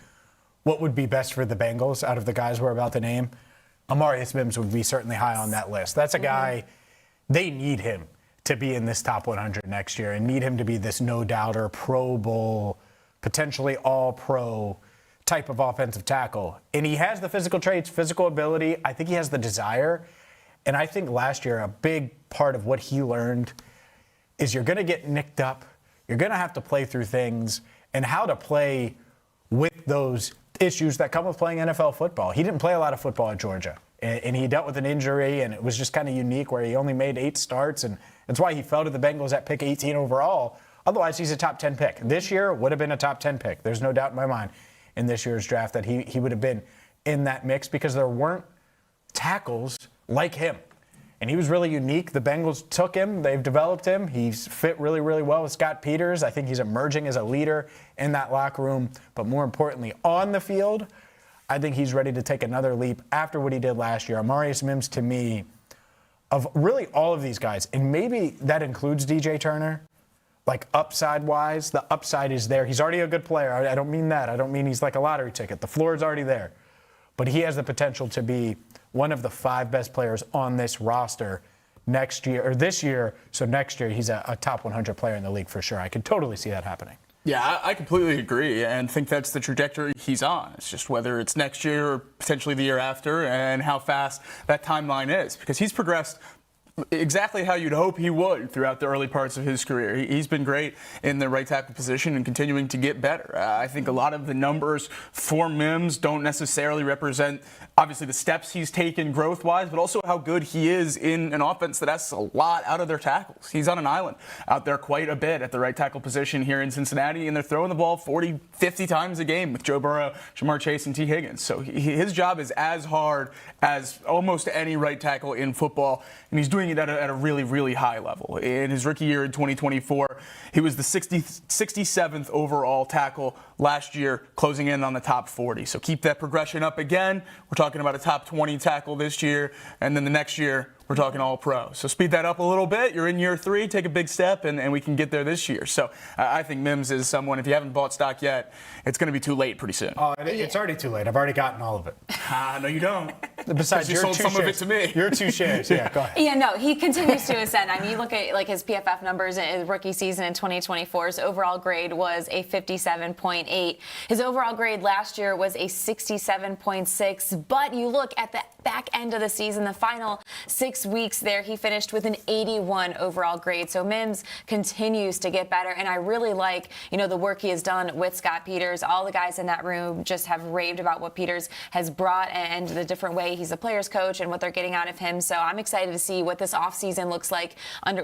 what would be best for the Bengals out of the guys we're about to name. Amarius Mims would be certainly high on that list. That's a guy, they need him to be in this top 100 next year and need him to be this no-doubter, Pro Bowl, potentially all-pro type of offensive tackle. And he has the physical traits, physical ability. I think he has the desire. And I think last year a big part of what he learned is you're going to get nicked up. You're going to have to play through things and how to play with those issues that come with playing NFL football. He didn't play a lot of football at Georgia. And he dealt with an injury, and it was just kind of unique where he only made 8 starts, and that's why he fell to the Bengals at pick 18 overall. Otherwise, he's a top 10 pick. This year would have been a top 10 pick. There's no doubt in my mind in this year's draft that he would have been in that mix because there weren't tackles like him. And he was really unique. The Bengals took him. They've developed him. He's fit really, really well with Scott Peters. I think he's emerging as a leader in that locker room. But more importantly, on the field, I think he's ready to take another leap after what he did last year. Amarius Mims, to me, of really all of these guys, and maybe that includes DJ Turner, like upside-wise, the upside is there. He's already a good player. I don't mean that. I don't mean he's like a lottery ticket. The floor is already there. But he has the potential to be one of the 5 best players on this roster next year, or this year. So next year, he's a top 100 player in the league for sure. I could totally see that happening. Yeah, I completely agree and think that's the trajectory he's on. It's just whether it's next year or potentially the year after and how fast that timeline is, because he's progressed exactly how you'd hope he would throughout the early parts of his career. He's been great in the right tackle position and continuing to get better. I think a lot of the numbers for Mims don't necessarily represent, obviously, the steps he's taken growth-wise, but also how good he is in an offense that asks a lot out of their tackles. He's on an island out there quite a bit at the right tackle position here in Cincinnati, and they're throwing the ball 40, 50 times a game with Joe Burrow, Jamar Chase, and T. Higgins. So his job is as hard as almost any right tackle in football, and he's doing it at a really, really high level. In his rookie year in 2024, he was the 67th overall tackle last year, closing in on the top 40. So keep that progression up again. We're talking about a top 20 tackle this year, and then the next year, we're talking all pro. So speed that up a little bit. You're in year 3, take a big step, and we can get there this year. So I think Mims is someone, if you haven't bought stock yet, it's going to be too late pretty soon. Oh, it's already too late. I've already gotten all of it. No, you don't. Besides, you sold some of it to me. Your 2 shares. Yeah, go ahead. Yeah, no, he continues to ascend. I mean, you look at like his PFF numbers in his rookie season in 2024. His overall grade was a 57.8. His overall grade last year was a 67.6. But you look at the back end of the season, the final 6 weeks there, he finished with an 81 overall grade. So Mims continues to get better, and I really like, the work he has done with Scott Peters. All the guys in that room just have raved about what Peters has brought and the different way he's a player's coach and what they're getting out of him. So I'm excited to see what this offseason looks like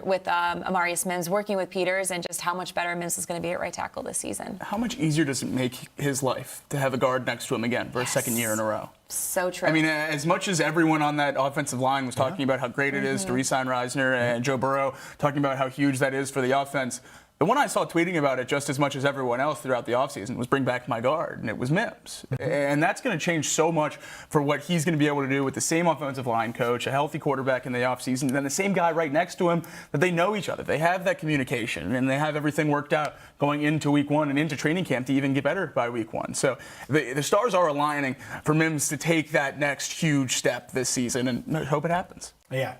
with Amarius Mims working with Peters, and just how much better Mims is going to be at right tackle this season. How much easier does it make his life to have a guard next to him again for a second year in a row? So true. I mean, as much as everyone on that offensive line was talking about how great it is to re-sign Reisner, and Joe Burrow talking about how huge that is for the offense, the one I saw tweeting about it just as much as everyone else throughout the offseason was bring back my guard, and it was Mims. And that's going to change so much for what he's going to be able to do with the same offensive line coach, a healthy quarterback in the offseason, and then the same guy right next to him, that they know each other. They have that communication, and they have everything worked out going into week 1 and into training camp to even get better by week 1. So the stars are aligning for Mims to take that next huge step this season, and I hope it happens. Yeah.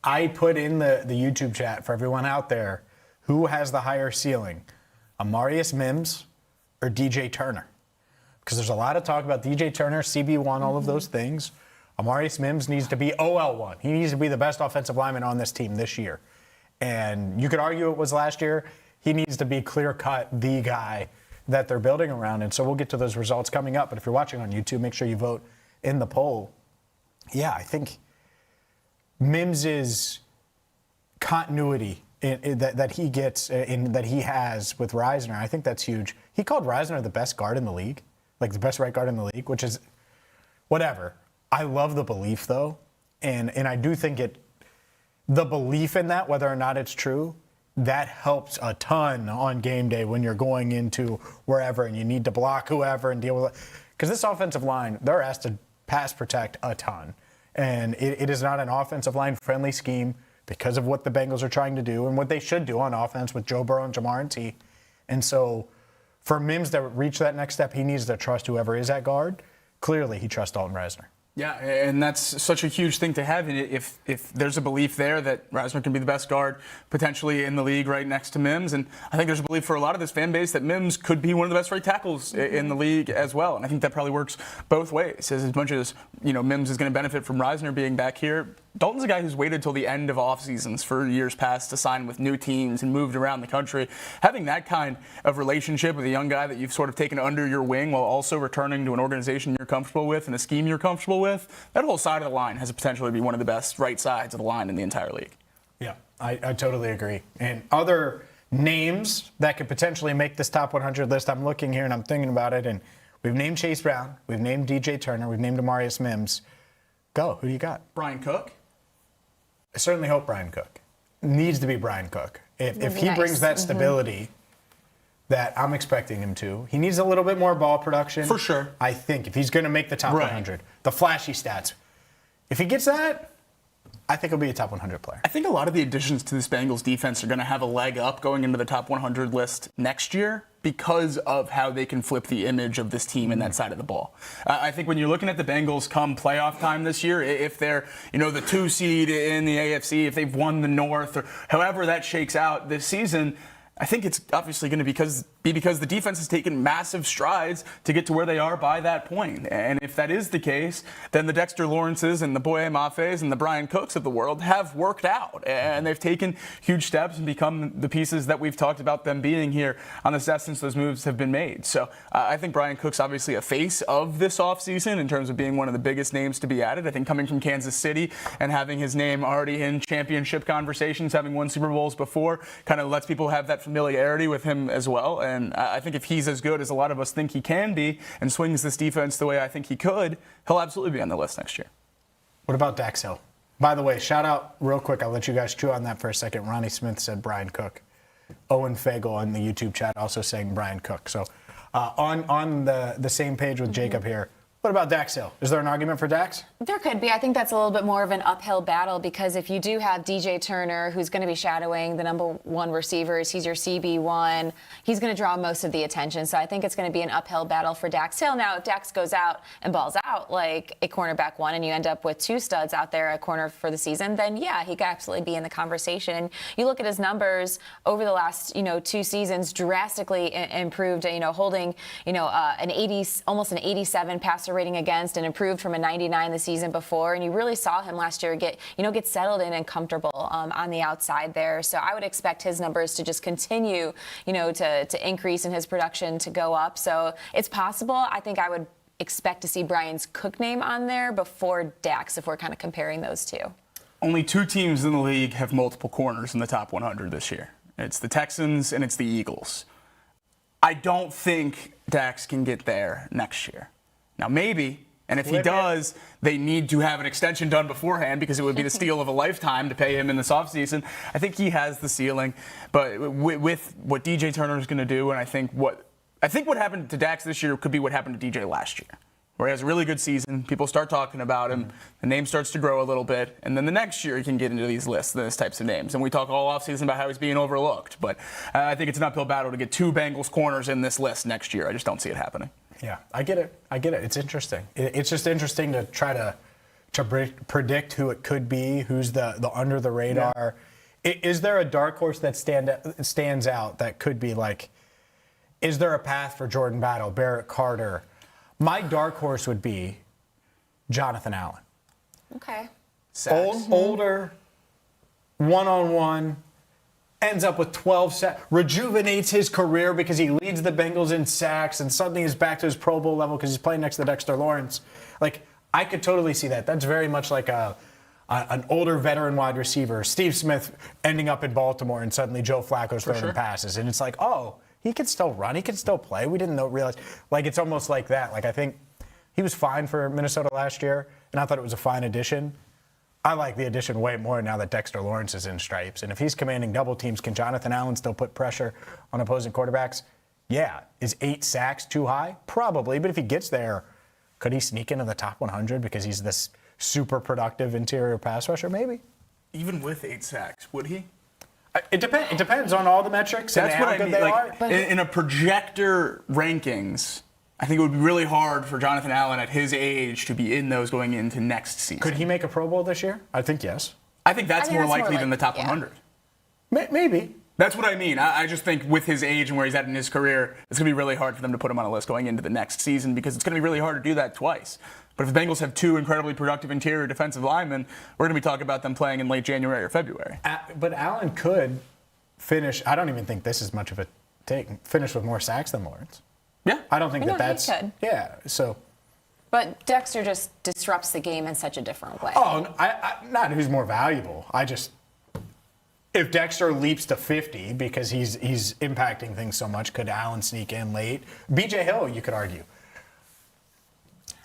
I put in the YouTube chat for everyone out there, who has the higher ceiling, Amarius Mims or DJ Turner? Because there's a lot of talk about DJ Turner, CB1, all of those things. Amarius Mims needs to be OL1. He needs to be the best offensive lineman on this team this year. And you could argue it was last year. He needs to be clear-cut the guy that they're building around. And so we'll get to those results coming up. But if you're watching on YouTube, make sure you vote in the poll. Yeah, I think Mims's continuity that he gets that he has with Reisner, I think that's huge. He called Reisner the best guard in the league, like the best right guard in the league, which is whatever. I love the belief though, and I do think the belief in that, whether or not it's true, that helps a ton on game day when you're going into wherever and you need to block whoever and deal with it. Because this offensive line, they're asked to pass protect a ton, and it is not an offensive line friendly scheme, because of what the Bengals are trying to do and what they should do on offense with Joe Burrow and Jamar and T. And so for Mims to reach that next step, he needs to trust whoever is at guard. Clearly, he trusts Dalton Reisner. Yeah, and that's such a huge thing to have. And if there's a belief there that Reisner can be the best guard potentially in the league right next to Mims, and I think there's a belief for a lot of this fan base that Mims could be one of the best right tackles in the league as well. And I think that probably works both ways. As much as Mims is going to benefit from Reisner being back here, Dalton's a guy who's waited till the end of off seasons for years past to sign with new teams and moved around the country. Having that kind of relationship with a young guy that you've sort of taken under your wing while also returning to an organization you're comfortable with and a scheme you're comfortable with, that whole side of the line has the potential to be one of the best right sides of the line in the entire league. Yeah, I totally agree. And other names that could potentially make this top 100 list, I'm looking here and I'm thinking about it, and we've named Chase Brown, we've named DJ Turner, we've named Amarius Mims. Go, who do you got? Brian Cook. I certainly hope Brian Cook. Needs to be Brian Cook. If he brings that stability that I'm expecting him to, he needs a little bit more ball production. For sure. I think if he's going to make the top 100, the flashy stats, if he gets that, I think he'll be a top 100 player. I think a lot of the additions to this Bengals defense are going to have a leg up going into the top 100 list next year because of how they can flip the image of this team in that side of the ball. I think when you're looking at the Bengals come playoff time this year, if they're, the 2 seed in the AFC, if they've won the North, or however that shakes out this season, I think it's obviously going to be be because the defense has taken massive strides to get to where they are by that point. And if that is the case, then the Dexter Lawrences and the Boye Mafes and the Brian Cooks of the world have worked out. And they've taken huge steps and become the pieces that we've talked about them being here on the set since those moves have been made. So I think Brian Cook's obviously a face of this offseason in terms of being one of the biggest names to be added. I think coming from Kansas City and having his name already in championship conversations, having won Super Bowls before, kind of lets people have that familiarity with him as well. And I think if he's as good as a lot of us think he can be and swings this defense the way I think he could, he'll absolutely be on the list next year. What about Dax Hill? By the way, shout out real quick. I'll let you guys chew on that for a second. Ronnie Smith said Brian Cook. Owen Fagel on the YouTube chat also saying Brian Cook. So on the same page with Jacob here. What about Dax Hill? Is there an argument for Dax? There could be. I think that's a little bit more of an uphill battle because if you do have DJ Turner, who's going to be shadowing the number one receivers, he's your CB1, he's going to draw most of the attention. So I think it's going to be an uphill battle for Dax Hill. Now, if Dax goes out and balls out like a cornerback one and you end up with two studs out there at corner for the season, then yeah, he could absolutely be in the conversation. And you look at his numbers over the last, 2 seasons, drastically improved, holding, almost an 87 passer rating against and improved from a 99 the season before. And you really saw him last year get settled in and comfortable on the outside there. So I would expect his numbers to just continue, to increase and his production to go up. So it's possible. I think I would expect to see Brian's Cook name on there before Dax if we're kind of comparing those two. Only 2 teams in the league have multiple corners in the top 100 this year. It's the Texans and it's the Eagles. I don't think Dax can get there next year. Now, maybe, and if he does, they need to have an extension done beforehand because it would be the steal of a lifetime to pay him in this offseason. I think he has the ceiling, but with what DJ Turner is going to do, and I think what happened to Dax this year could be what happened to DJ last year, where he has a really good season, people start talking about him, the name starts to grow a little bit, and then the next year he can get into these lists, these types of names. And we talk all offseason about how he's being overlooked, but I think it's an uphill battle to get 2 Bengals corners in this list next year. I just don't see it happening. Yeah, I get it. It's interesting. It's just interesting to try to predict who it could be, who's the under the radar. Yeah. Is there a dark horse that stands out that could be like, is there a path for Jordan Battle, Barrett Carter? My dark horse would be Jonathan Allen. Okay. Older, one-on-one, ends up with 12 sacks, rejuvenates his career because he leads the Bengals in sacks, and suddenly he's back to his Pro Bowl level because he's playing next to Dexter Lawrence. Like, I could totally see that. That's very much like an older veteran wide receiver, Steve Smith ending up in Baltimore, and suddenly Joe Flacco's throwing him passes. And it's like, oh, he can still run. He can still play. We didn't realize. Like, it's almost like that. Like, I think he was fine for Minnesota last year, and I thought it was a fine addition. I like the addition way more now that Dexter Lawrence is in stripes. And if he's commanding double teams, can Jonathan Allen still put pressure on opposing quarterbacks? Yeah. Is 8 sacks too high? Probably. But if he gets there, could he sneak into the top 100 because he's this super productive interior pass rusher? Maybe. Even with 8 sacks, would he? It depends on all the metrics. That's and what how I good mean. they Like, are. in a projector rankings, I think it would be really hard for Jonathan Allen at his age to be in those going into next season. Could he make a Pro Bowl this year? I think yes. I think that's more likely than the top 100. Maybe. That's what I mean. I just think with his age and where he's at in his career, it's going to be really hard for them to put him on a list going into the next season because it's going to be really hard to do that twice. But if the Bengals have 2 incredibly productive interior defensive linemen, we're going to be talking about them playing in late January or February. But Allen could finish, I don't even think this is much of a take, finish with more sacks than Lawrence. Yeah. I don't think that's. He could. Yeah, so. But Dexter just disrupts the game in such a different way. Oh, not who's more valuable. If Dexter leaps to 50 because he's impacting things so much, could Allen sneak in late? B.J. Hill, you could argue.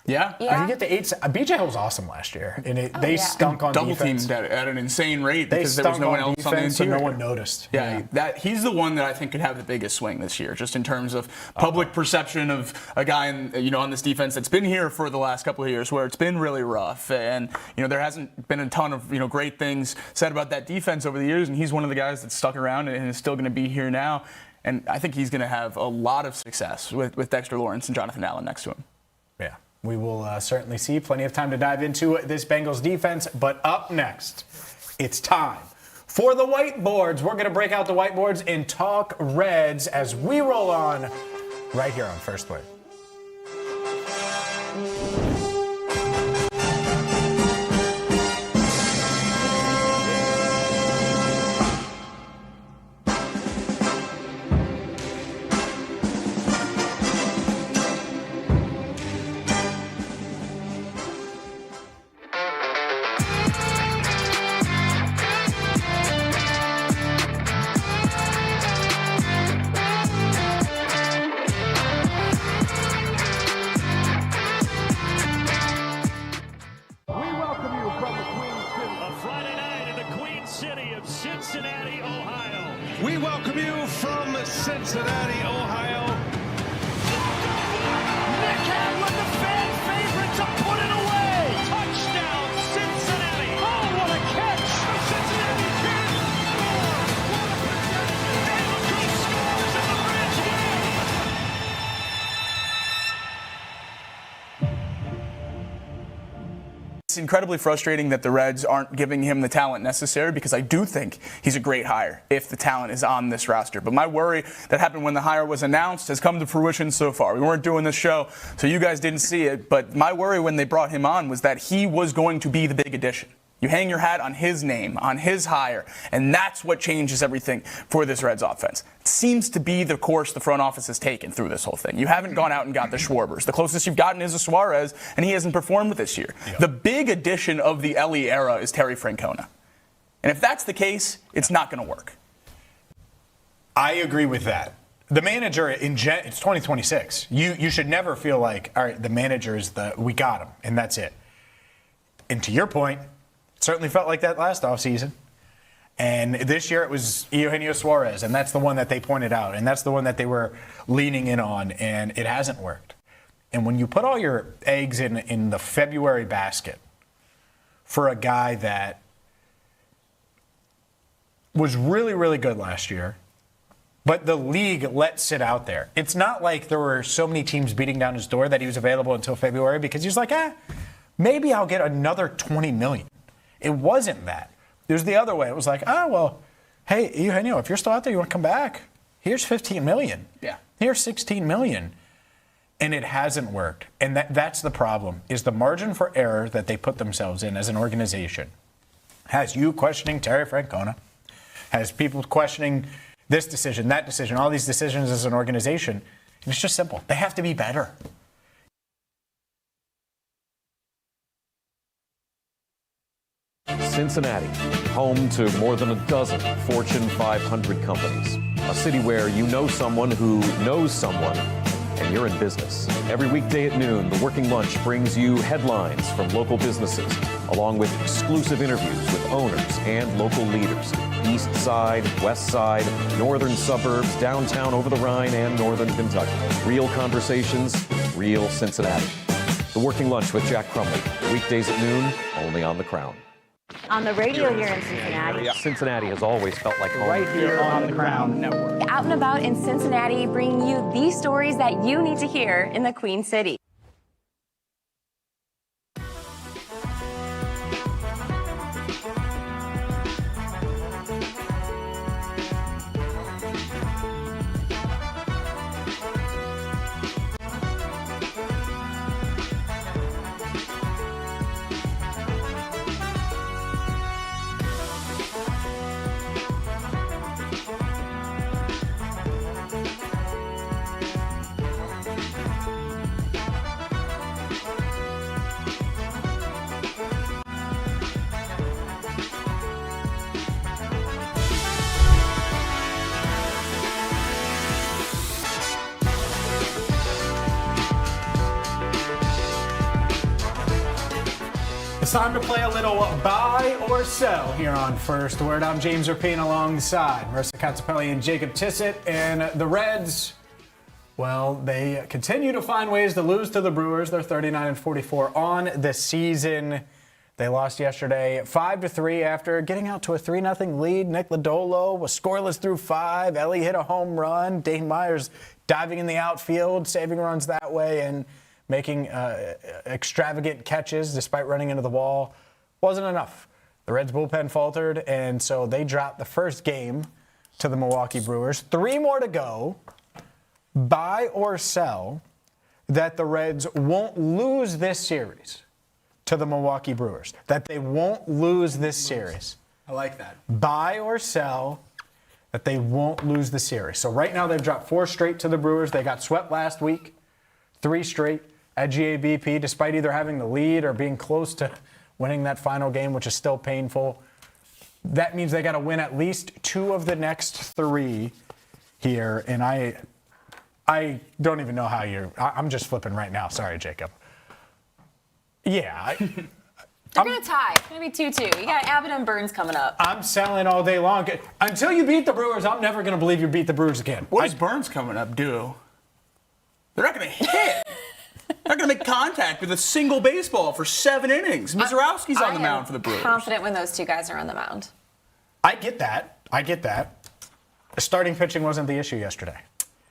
Yeah. If you get to 8, B.J. Hill was awesome last year, and they stunk on double defense. teamed at an insane rate because there was no one else on the interior. So no one noticed. Yeah, he's the one that I think could have the biggest swing this year, just in terms of public perception of a guy on this defense that's been here for the last couple of years, where it's been really rough, and there hasn't been a ton of great things said about that defense over the years, and he's one of the guys that's stuck around and is still going to be here now, and I think he's going to have a lot of success with Dexter Lawrence and Jonathan Allen next to him. Yeah. We will certainly see. Plenty of time to dive into this Bengals defense. But up next, it's time For the whiteboards, we're going to break out the whiteboards and talk Reds as we roll on right here on First Word. Cincinnati, Ohio. We welcome you from Cincinnati, Ohio. Nick had with the fan favorite to put it away. Touchdown, Cincinnati. Oh, what a catch. The Cincinnati Reds score. What a protection. And look who scores in the Reds game. It's incredibly frustrating that the Reds aren't giving him the talent necessary, because I do think he's a great hire if the talent is on this roster. But my worry that happened when the hire was announced has come to fruition so far. We weren't doing this show, so you guys didn't see it. But my worry when they brought him on was that he was going to be the big addition. You hang your hat on his name, on his hire, and that's what changes everything for this Reds offense. It seems to be the course the front office has taken through this whole thing. You haven't gone out and got the Schwarbers. The closest you've gotten is a Suarez, and he hasn't performed this year. Yeah. The big addition of the Elly era is Terry Francona. And if that's the case, it's not going to work. I agree with that. The manager, it's 2026. You should never feel like, all right, the manager is we got him, and that's it. And to your point, certainly felt like that last offseason. And this year it was Eugenio Suarez, and that's the one that they pointed out, and that's the one that they were leaning in on, and it hasn't worked. And when you put all your eggs in the February basket for a guy that was really, really good last year, but the league let sit out there. It's not like there were so many teams beating down his door that he was available until February, because he was like, maybe I'll get another $20 million. It wasn't that. It was the other way. It was like, hey, Eugenio, if you're still out there, you want to come back? Here's $15 million. Yeah. Here's $16 million. And it hasn't worked. And that's the problem, is the margin for error that they put themselves in as an organization. Has you questioning Terry Francona, has people questioning this decision, that decision, all these decisions as an organization. And it's just simple. They have to be better. Cincinnati, home to more than a dozen Fortune 500 companies. A city where you know someone who knows someone, and you're in business. Every weekday at noon, The Working Lunch brings you headlines from local businesses, along with exclusive interviews with owners and local leaders. East Side, West Side, northern suburbs, downtown over the Rhine, and northern Kentucky. Real conversations, real Cincinnati. The Working Lunch with Jack Crumley, weekdays at noon, only on The Crown. On the radio here in Cincinnati. Cincinnati has always felt like home. Right here on the Crown Network. Out and about in Cincinnati, bringing you these stories that you need to hear in the Queen City. It's time to play a little buy or sell here on First Word. I'm James Rapien alongside Marisa Contipelli and Jacob Tissot. And the Reds, well, they continue to find ways to lose to the Brewers. They're 39-44 on the season. They lost yesterday 5-3 after getting out to a 3-0 lead. Nick Lodolo was scoreless through 5. Elly hit a home run. Dane Myers diving in the outfield, saving runs that way, and making extravagant catches despite running into the wall. Wasn't enough. The Reds bullpen faltered, and so they dropped the first game to the Milwaukee Brewers. 3 more to go. Buy or sell that the Reds won't lose this series to the Milwaukee Brewers. That they won't lose this series. I like that. Buy or sell that they won't lose the series. So right now they've dropped 4 straight to the Brewers. They got swept last week. 3 straight at GABP, despite either having the lead or being close to winning that final game, which is still painful. That means they got to win at least 2 of the next 3 here. And I don't even know how I'm just flipping right now. Sorry, Jacob. Yeah. They're going to tie. It's going to be 2-2. You got Abbott and Burns coming up. I'm selling all day long. Until you beat the Brewers, I'm never going to believe you beat the Brewers again. What does Burns coming up do? They're not going to hit. They're not going to make contact with a single baseball for 7 innings. Mizorowski's on the mound for the Brewers. I'm confident when those 2 guys are on the mound. I get that. Starting pitching wasn't the issue yesterday.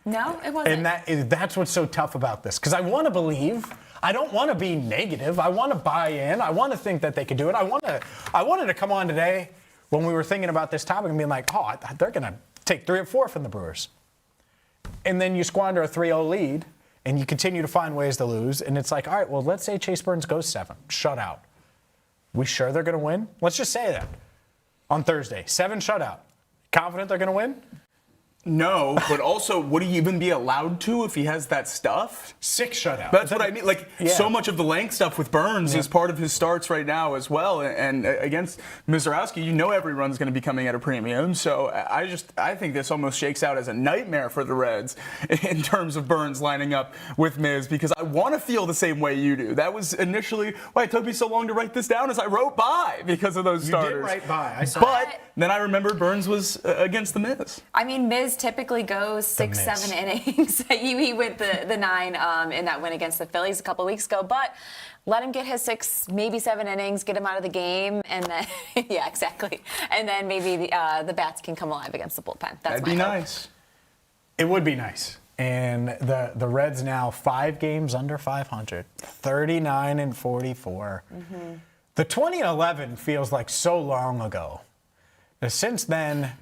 No, it wasn't. And that's what's so tough about this. Because I want to believe. I don't want to be negative. I want to buy in. I want to think that they could do it. I wanted to come on today when we were thinking about this topic and being like, oh, they're going to take 3 or 4 from the Brewers. And then you squander a 3-0 lead, and you continue to find ways to lose. And it's like, all right, well, let's say Chase Burns goes 7, shutout. We sure they're going to win? Let's just say that on Thursday. 7 shutout. Confident they're going to win? No, but also, would he even be allowed to if he has that stuff? 6 shutout. That's what I mean. So much of the length stuff with Burns is part of his starts right now as well. And against Mizorowski, every run's going to be coming at a premium. So I think this almost shakes out as a nightmare for the Reds in terms of Burns lining up with Miz, because I want to feel the same way you do. That was initially why it took me so long to write this down, as I wrote buy because of those starters. You did write buy. I saw but then I remembered Burns was against the Miz. I mean, Miz typically goes 6-7 innings. He went the 9 in that win against the Phillies a couple weeks ago, but let him get his 6, maybe 7 innings, get him out of the game, and then yeah, exactly. And then maybe the bats can come alive against the bullpen. That'd be nice. It would be nice. And the Reds now 5 games under 500, 39-44. Mm-hmm. The 2011 feels like so long ago. Since then,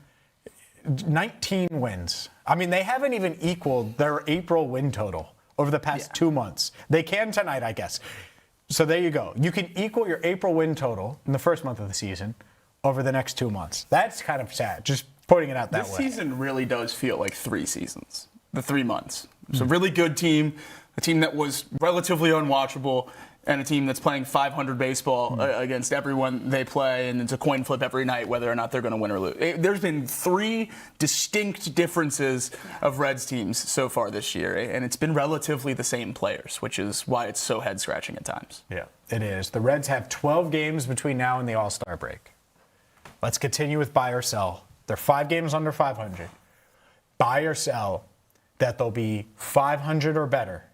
19 wins. I mean, they haven't even equaled their April win total over the past 2 months. They can tonight, I guess. So there you go. You can equal your April win total in the first month of the season over the next 2 months. That's kind of sad, just putting it out that way. This season really does feel like 3 seasons, the 3 months. It's a really good team, a team that was relatively unwatchable, and a team that's playing 500 baseball against everyone they play, and it's a coin flip every night whether or not they're going to win or lose. There's been 3 distinct differences of Reds teams so far this year, and it's been relatively the same players, which is why it's so head-scratching at times. Yeah, it is. The Reds have 12 games between now and the All-Star break. Let's continue with buy or sell. They're 5 games under 500. Buy or sell that they'll be 500 or better.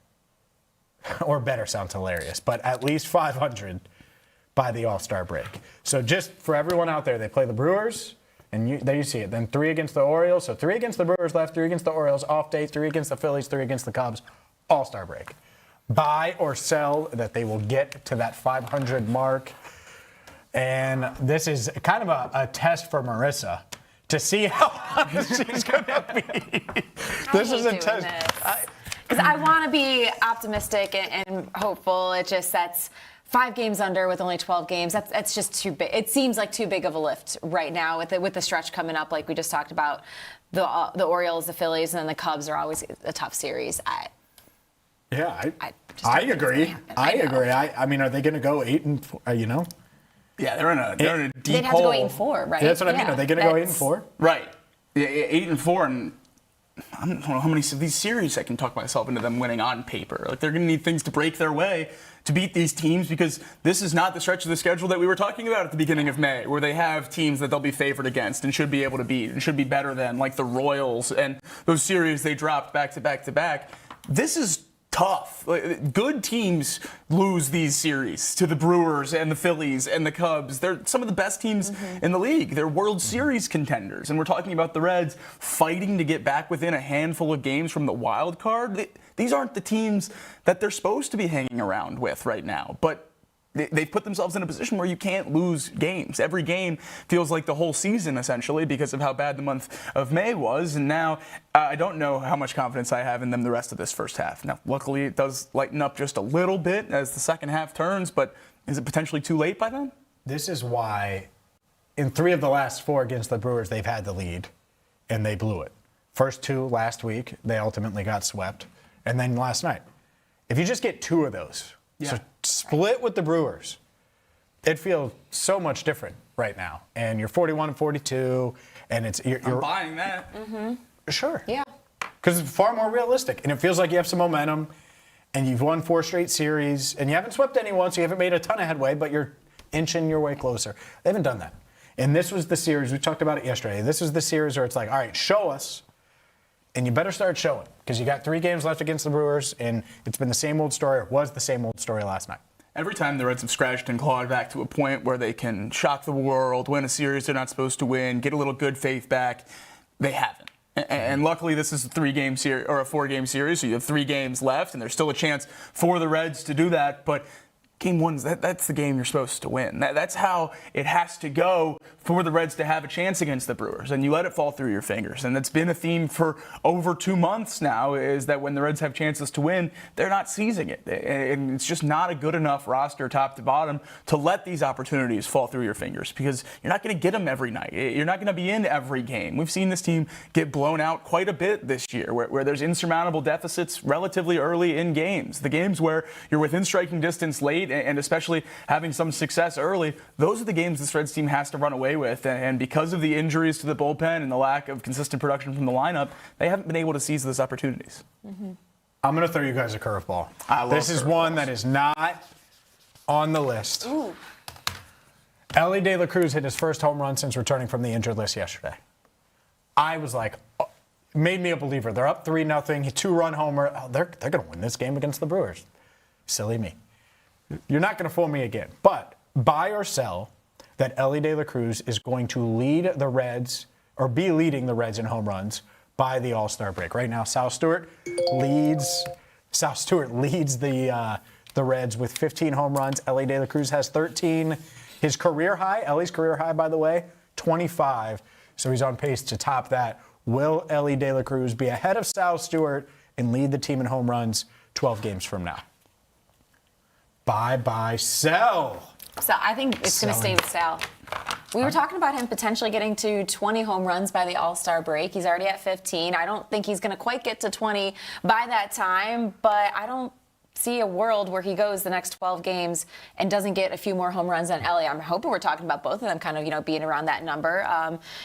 Or better sounds hilarious, but at least 500 by the All-Star break. So just for everyone out there, they play the Brewers, and there you see it. Then 3 against the Orioles. So 3 against the Brewers left, 3 against the Orioles, off day, 3 against the Phillies, 3 against the Cubs, All-Star break. Buy or sell that they will get to that 500 mark. And this is kind of a test for Marisa to see how honest she's going to be. This is a test. Because I want to be optimistic and hopeful. It just sets 5 games under with only 12 games. That's just too big. It seems like too big of a lift right now with the stretch coming up, like we just talked about. The Orioles, the Phillies, and then the Cubs are always a tough series. I agree. I agree. I mean, are they going to go 8-4? Yeah, they're in a deep They'd have hole. to go 8-4, right? Yeah, that's what I mean. Are they going to go 8-4? Right. Yeah, 8-4, and I don't know how many of these series I can talk myself into them winning on paper. Like, they're going to need things to break their way to beat these teams, because this is not the stretch of the schedule that we were talking about at the beginning of May, where they have teams that they'll be favored against and should be able to beat and should be better than, like the Royals and those series they dropped back to back to back. This is tough. Good teams lose these series to the Brewers and the Phillies and the Cubs. They're some of the best teams in the league. They're World Series contenders. And we're talking about the Reds fighting to get back within a handful of games from the wild card. These aren't the teams that they're supposed to be hanging around with right now. But they've put themselves in a position where you can't lose games. Every game feels like the whole season, essentially, because of how bad the month of May was. And now I don't know how much confidence I have in them the rest of this first half. Now, luckily, it does lighten up just a little bit as the second half turns, but is it potentially too late by then? This is why in 3 of the last 4 against the Brewers, they've had the lead, and they blew it. First 2 last week, they ultimately got swept, and then last night. If you just get 2 of those, so split with the Brewers, it feels so much different right now. And you're 41-42, and you're buying that. Sure. Yeah. Because it's far more realistic, and it feels like you have some momentum, and you've won 4 straight series, and you haven't swept anyone, so you haven't made a ton of headway, but you're inching your way closer. They haven't done that. And this was the series, we talked about it yesterday, this is the series where it's like, all right, show us, and you better start showing, because you got 3 games left against the Brewers, and it's been the same old story, or it was the same old story last night. Every time the Reds have scratched and clawed back to a point where they can shock the world, win a series they're not supposed to win, get a little good faith back, they haven't. And luckily, this is a 3-game series or a 4-game series, so you have 3 games left, and there's still a chance for the Reds to do that. But Game 1, that's the game you're supposed to win. That's how it has to go for the Reds to have a chance against the Brewers, and you let it fall through your fingers. And that's been a theme for over 2 months now, is that when the Reds have chances to win, they're not seizing it. And it's just not a good enough roster top to bottom to let these opportunities fall through your fingers, because you're not going to get them every night. You're not going to be in every game. We've seen this team get blown out quite a bit this year, where there's insurmountable deficits relatively early in games. The games where you're within striking distance late, and especially having some success early, those are the games this Reds team has to run away with. And because of the injuries to the bullpen and the lack of consistent production from the lineup, they haven't been able to seize those opportunities. I'm going to throw you guys a curveball. This is curveballs. one that is not on the list. Elly De La Cruz hit his first home run since returning from the injured list yesterday. I was like, made me a believer. They're up 3-0, 2-run homer. Oh, they're going to win this game against the Brewers. Silly me. You're not going to fool me again. But buy or sell that Elly De La Cruz is going to lead the Reds, or be leading the Reds in home runs by the All-Star break. Right now, Sal Stewart leads the Reds with 15 home runs. Elly De La Cruz has 13. His career high, Elly's career high, by the way, 25. So he's on pace to top that. Will Elly De La Cruz be ahead of Sal Stewart and lead the team in home runs 12 games from now? Buy, sell. So I think it's going to stay with Sal. We were talking about him potentially getting to 20 home runs by the All-Star break. He's already at 15. I don't think he's going to quite get to 20 by that time, but I don't see a world where he goes the next 12 games and doesn't get a few more home runs than Elly. I'm hoping we're talking about both of them kind of, being around that number,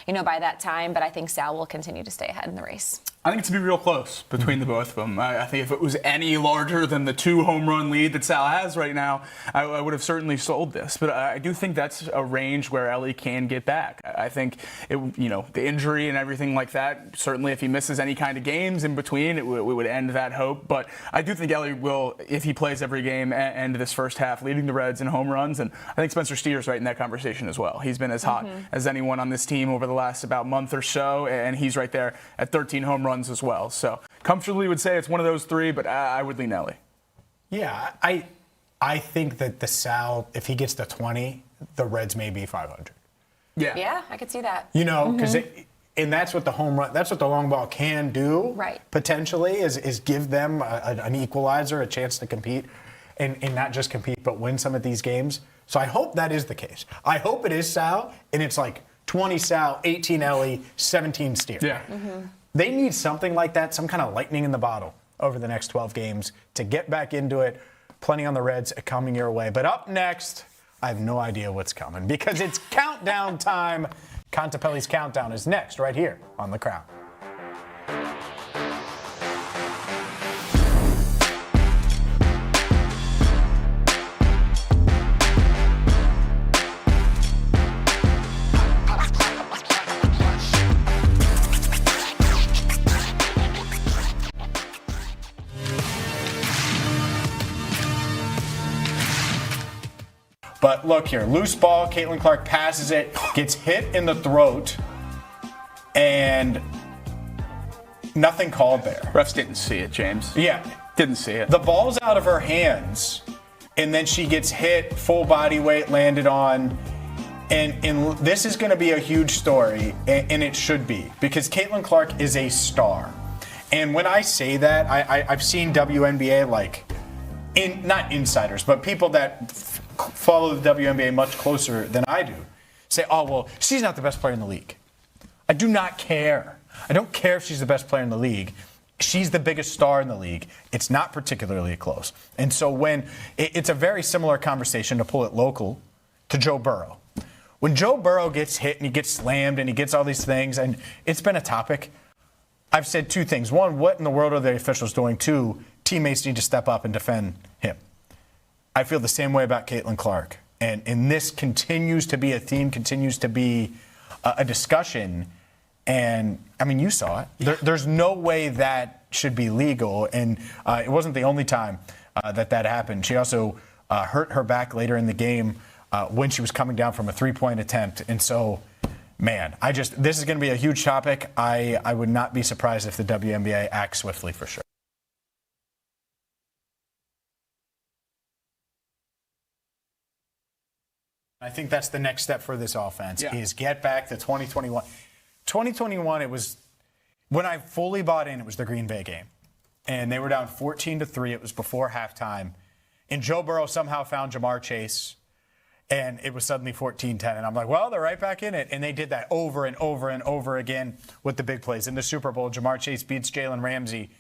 by that time, but I think Sal will continue to stay ahead in the race. I think it's going to be real close between the both of them. I think if it was any larger than the 2 home run lead that Sal has right now, I would have certainly sold this. But I do think that's a range where Elly can get back. I think, the injury and everything like that, certainly if he misses any kind of games in between, it would end that hope. But I do think Elly will, if he plays every game, end this first half leading the Reds in home runs. And I think Spencer Steer's right in that conversation as well. He's been as hot as anyone on this team over the last about month or so, and he's right there at 13 home runs as well. So comfortably would say it's one of those 3, but I would lean Elly. Yeah, I think that the Sal, if he gets to 20, the Reds may be 500. Yeah, I could see that. Because and that's what the home run, that's what the long ball can do. Right. Potentially is give them an equalizer, a chance to compete, and not just compete, but win some of these games. So I hope that is the case. I hope it is Sal, and it's like 20 Sal, 18 Elly, 17 Steer. Yeah. They need something like that, some kind of lightning in the bottle over the next 12 games to get back into it. Plenty on the Reds coming your way. But up next, I have no idea what's coming because it's countdown time. Contipelli's countdown is next right here on The Crown. But look here, loose ball, Caitlin Clark passes it, gets hit in the throat, and nothing called there. Refs didn't see it, James. Yeah. Didn't see it. The ball's out of her hands, and then she gets hit, full body weight landed on. And this is going to be a huge story, and it should be, because Caitlin Clark is a star. And when I say that, I've seen WNBA, not insiders, but people that follow the WNBA much closer than I do, say, oh, well, she's not the best player in the league. I do not care. I don't care if she's the best player in the league. She's the biggest star in the league. It's not particularly close. And so when it's a very similar conversation, to pull it local, to Joe Burrow. When Joe Burrow gets hit and he gets slammed and he gets all these things, and it's been a topic, I've said two things. One, what in the world are the officials doing? Two, teammates need to step up and defend him. I feel the same way about Caitlin Clark. And this continues to be a theme, continues to be a discussion. And, I mean, you saw it. There's no way that should be legal. And it wasn't the only time that happened. She also hurt her back later in the game when she was coming down from a three-point attempt. And so, man, this is going to be a huge topic. I would not be surprised if the WNBA acts swiftly for sure. I think that's the next step for this offense, is get back to 2021. 2021, it was, when I fully bought in, it was the Green Bay game. And they were down 14-3. It was before halftime. And Joe Burrow somehow found Jamar Chase. And it was suddenly 14-10. And I'm like, well, they're right back in it. And they did that over and over and over again with the big plays. In the Super Bowl, Jamar Chase beats Jalen Ramsey.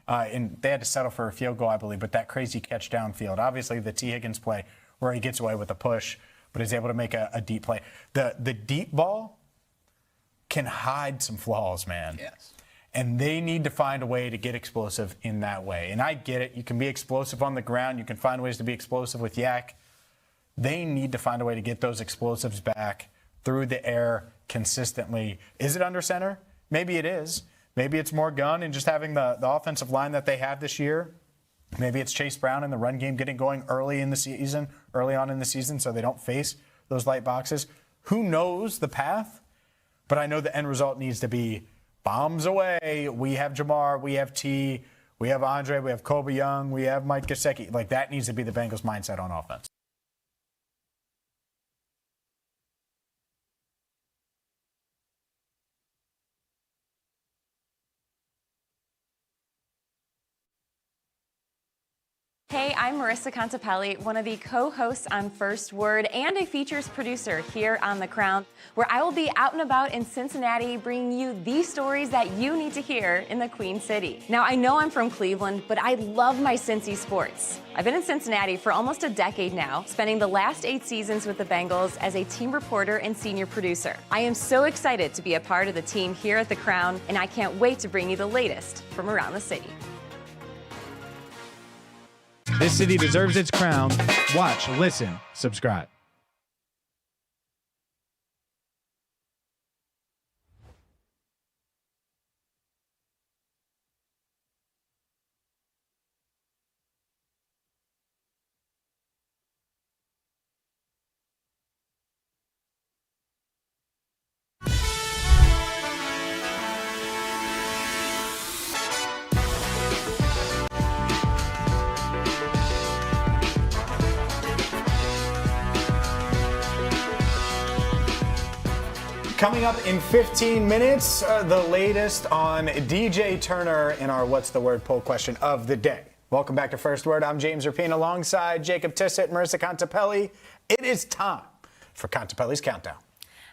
And they had to settle for a field goal, I believe. But that crazy catch downfield. Obviously, the T. Higgins play where he gets away with a push, but is able to make a deep play. The deep ball can hide some flaws, man. Yes. And they need to find a way to get explosive in that way. And I get it. You can be explosive on the ground. You can find ways to be explosive with yak. They need to find a way to get those explosives back through the air consistently. Is it under center? Maybe it is. Maybe it's more gun and just having the offensive line that they have this year. Maybe it's Chase Brown and the run game getting going early on in the season, so they don't face those light boxes. Who knows the path? But I know the end result needs to be bombs away. We have Jamar, we have T, we have Andre, we have Kobe Young, we have Mike Gesicki. That needs to be the Bengals' mindset on offense. Hey, I'm Marisa Contipelli, one of the co-hosts on First Word and a features producer here on The Crown, where I will be out and about in Cincinnati bringing you the stories that you need to hear in the Queen City. Now, I know I'm from Cleveland, but I love my Cincy sports. I've been in Cincinnati for almost a decade now, spending the last 8 seasons with the Bengals as a team reporter and senior producer. I am so excited to be a part of the team here at The Crown, and I can't wait to bring you the latest from around the city. This city deserves its crown. Watch, listen, subscribe. Coming up in 15 minutes, the latest on DJ Turner in our What's the Word poll question of the day. Welcome back to First Word. I'm James Rapien alongside Jacob Tissot and Marisa Contipelli. It is time for Contipelli's Countdown.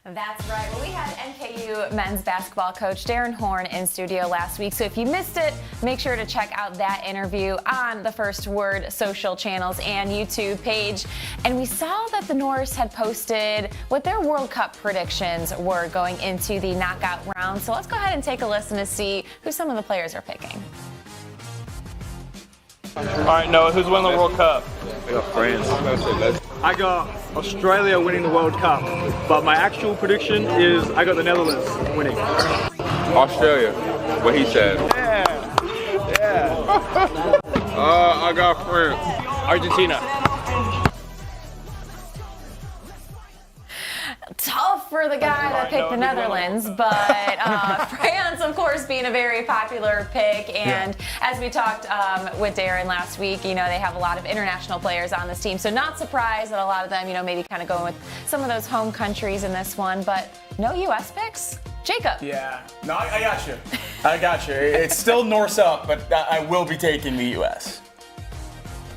That's right. Well, we had NKU men's basketball coach Darren Horn in studio last week. So if you missed it, make sure to check out that interview on the First Word social channels and YouTube page. And we saw that the Norse had posted what their World Cup predictions were going into the knockout round. So let's go ahead and take a listen to see who some of the players are picking. All right, Noah, who's winning the World Cup? I got France. I got Australia winning the World Cup, but my actual prediction is I got the Netherlands winning. Australia, what he said. Yeah. I got France. Argentina. Tough for the guy that picked the Netherlands, but France, of course, being a very popular pick. And as we talked with Darren last week, you know, they have a lot of international players on this team. So not surprised that a lot of them, you know, maybe kind of going with some of those home countries in this one. But no U.S. picks? Jacob. Yeah. No, I got you. I got you. It's still north-south, but I will be taking the U.S.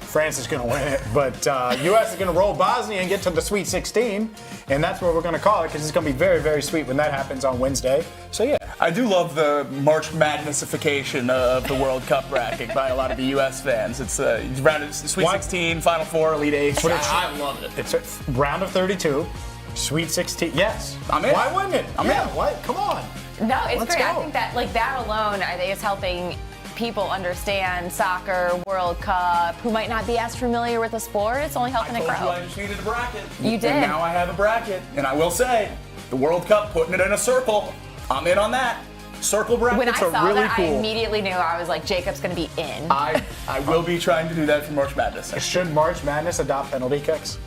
France is going to win it, but U.S. is going to roll Bosnia and get to the Sweet 16, and that's what we're going to call it because it's going to be very, very sweet when that happens on Wednesday. So, yeah. I do love the March Madnessification of the World Cup bracket by a lot of the U.S. fans. It's round of Sweet 16, Final Four, Elite Eight. I love it. It's a round of 32, Sweet 16. Yes. I'm in. Why wouldn't it? I'm in. What? Come on. No, it's Let's great. go. I think that that alone, I think, is helping people understand soccer, World Cup, who might not be as familiar with the sport. It's only helping it grow. I just needed a bracket. You did. And now I have a bracket. And I will say, the World Cup, putting it in a circle, I'm in on that. Circle brackets when I saw are really that, cool. I immediately knew. I was like, Jacob's going to be in. I will be trying to do that for March Madness. Should March Madness adopt penalty kicks?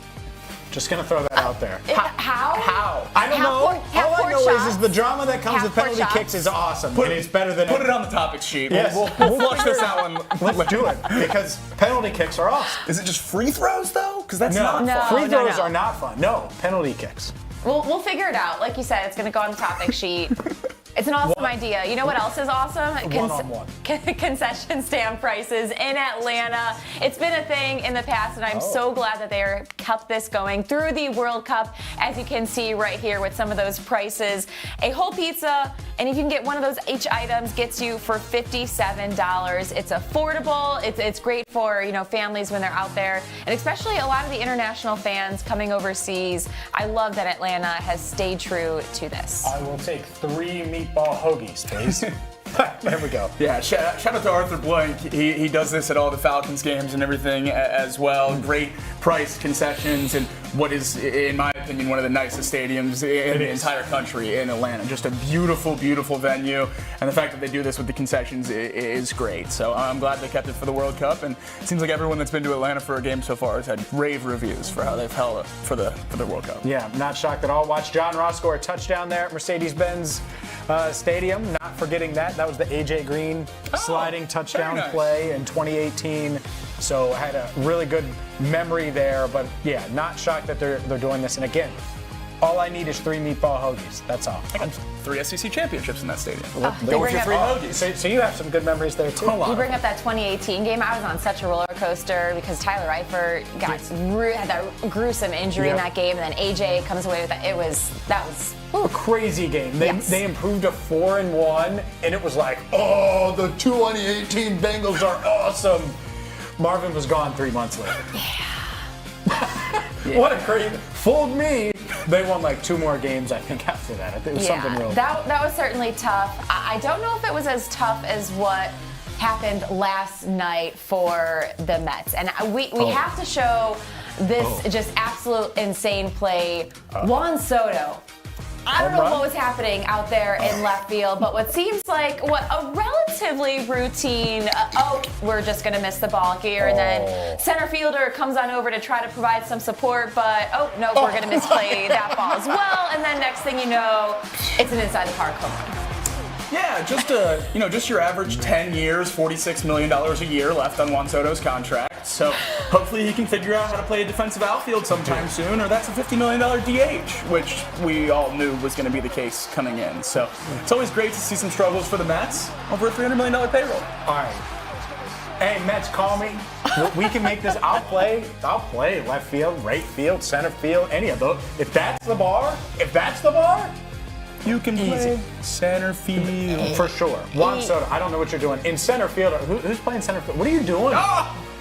Just going to throw that out there. How? I don't know. All I know is the drama that comes with penalty shots. kicks is awesome, and it's better than Put it on the topics sheet. Yes. We'll flush this out one. Let's do it because penalty kicks are awesome. Is it just free throws though? Because that's not fun. Free throws are not fun. No, penalty kicks. We'll figure it out. Like you said, it's going to go on the topic sheet. It's an awesome idea. You know what else is awesome? One-on-one. Concession stand prices in Atlanta. It's been a thing in the past, and I'm so glad that they kept this going through the World Cup, as you can see right here with some of those prices. A whole pizza, and if you can get one of those each items, gets you for $57. It's affordable. It's great for, you know, families when they're out there, and especially a lot of the international fans coming overseas. I love that Atlanta has stayed true to this. I will take 3 meatball hoagies, please. There we go. Yeah, shout out to Arthur Blank. He does this at all the Falcons games and everything as well. Great price concessions and what is, in my opinion, one of the nicest stadiums in the entire country in Atlanta. Just a beautiful, beautiful venue. And the fact that they do this with the concessions is great. So I'm glad they kept it for the World Cup. And it seems like everyone that's been to Atlanta for a game so far has had rave reviews for how they've held it for the World Cup. Yeah, not shocked at all. Watch John Ross score a touchdown there at Mercedes-Benz Stadium. Not forgetting that. That was the A.J. Green sliding touchdown play in 2018. So had a really good memory there. But yeah, not shocked that they're doing this. And again, all I need is 3 meatball hoagies. That's all. And 3 SEC championships in that stadium. Go with your 3 hoagies. So you have some good memories there too. You bring up that 2018 game. I was on such a roller coaster because Tyler Eifert had that gruesome injury in that game, and then AJ comes away with it. That was a crazy game. They improved to 4-1, and it was like, oh, the 2018 Bengals are awesome. Marvin was gone 3 months later. What a great fooled me. They won like 2 more games, I think, after that. It was something real. That was certainly tough. I don't know if it was as tough as what happened last night for the Mets. And we have to show this just absolute insane play. Juan Soto. I don't know what was happening out there in left field, but what seems like a relatively routine, we're just going to miss the ball here. And then center fielder comes on over to try to provide some support, but no, we're going to misplay that ball as well. And then next thing you know, it's an inside the park home run. Yeah, just your average 10 years, $46 million a year left on Juan Soto's contract. So hopefully he can figure out how to play a defensive outfield sometime soon, or that's a $50 million DH, which we all knew was going to be the case coming in. So it's always great to see some struggles for the Mets over a $300 million payroll. All right. Hey, Mets, call me. We can make this. I'll play left field, right field, center field, any of those. If that's the bar, you can play center field. For sure. Juan Soto, I don't know what you're doing. In center field, who's playing center field? What are you doing?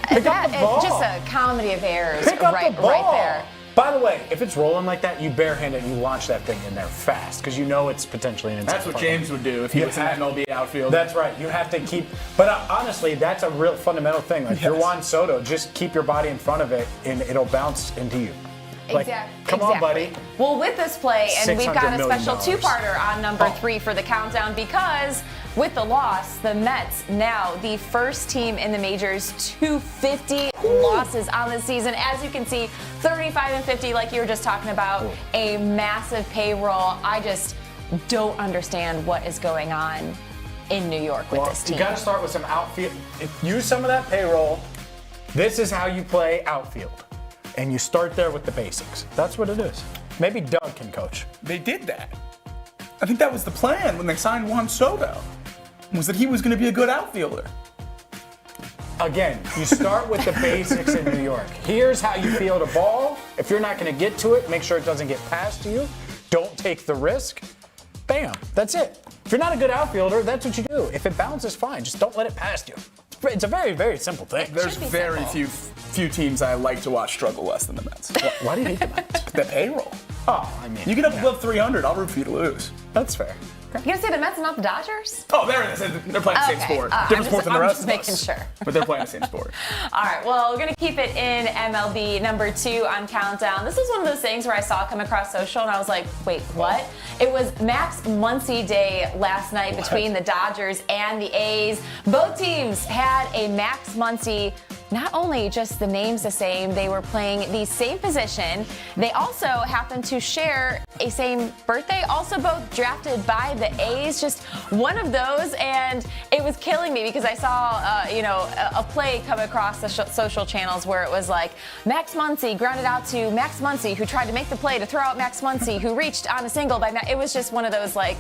Pick up the ball. It's just a comedy of errors right there. By the way, if it's rolling like that, you barehand it and you launch that thing in there fast because you know it's potentially an inside. That's what James would do if he was in MLB outfield. That's right. You have to keep. But honestly, that's a real fundamental thing. Like you're Juan Soto, just keep your body in front of it and it'll bounce into you. Like, come on, buddy. Well, with this play, and we've got a special $600 million. two-parter on number 3 for the countdown because with the loss, the Mets now the first team in the majors to 50 losses on the season. As you can see, 35-50, like you were just talking about, a massive payroll. I just don't understand what is going on in New York with this team. You got to start with some outfield. Use some of that payroll. This is how you play outfield. And you start there with the basics. That's what it is. Maybe Doug can coach. They did that. I think that was the plan when they signed Juan Soto, was that he was going to be a good outfielder. Again, you start with the basics in New York. Here's how you field a ball. If you're not going to get to it, make sure it doesn't get past you. Don't take the risk. Bam, that's it. If you're not a good outfielder, that's what you do. If it bounces, fine. Just don't let it past you. It's a very, very simple thing. There's very few teams I like to watch struggle less than the Mets. Why do you hate the Mets? The payroll. Oh, I mean. You get up above 300, I'll root for you to lose. That's fair. You gonna say the Mets and not the Dodgers? Oh, there it is. They're playing the same sport. Different sport than the rest of us. I'm just making sure. But they're playing the same sport. All right, well, we're going to keep it in MLB. Number 2 on Countdown. This is one of those things where I saw it come across social, and I was like, wait, what? It was Max Muncy Day last night between the Dodgers and the A's. Both teams had a Max Muncy. Not only just the names the same, they were playing the same position. They also happened to share a same birthday, also both drafted by the A's. Just one of those, and it was killing me because I saw, a play come across the social channels where it was like, Max Muncy grounded out to Max Muncy, who tried to make the play to throw out Max Muncy, who reached on a single by Max. It was just one of those, like,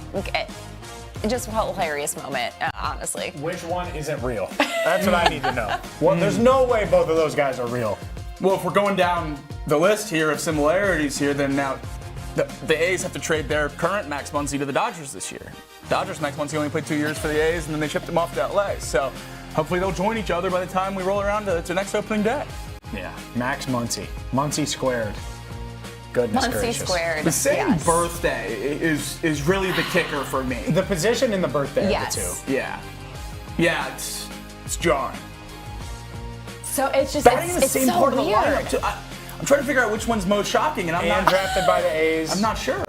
just a hilarious moment, honestly. Which one isn't real? That's what I need to know. Well, there's no way both of those guys are real. Well, if we're going down the list here of similarities here, then now the A's have to trade their current Max Muncy to the Dodgers this year. Dodgers Max Muncy only played 2 years for the A's, and then they shipped him off to LA. So hopefully they'll join each other by the time we roll around to next opening day. Yeah, Max Muncy. Muncy squared. Goodness Muncy gracious. squared. The same birthday is really the kicker for me. The position and the birthday are the two. Yeah. Yeah, it's jarring. So it's just Batting in the it's same so part of the weird. lineup, too. I'm trying to figure out which one's most shocking, and I'm not drafted by the A's. I'm not sure.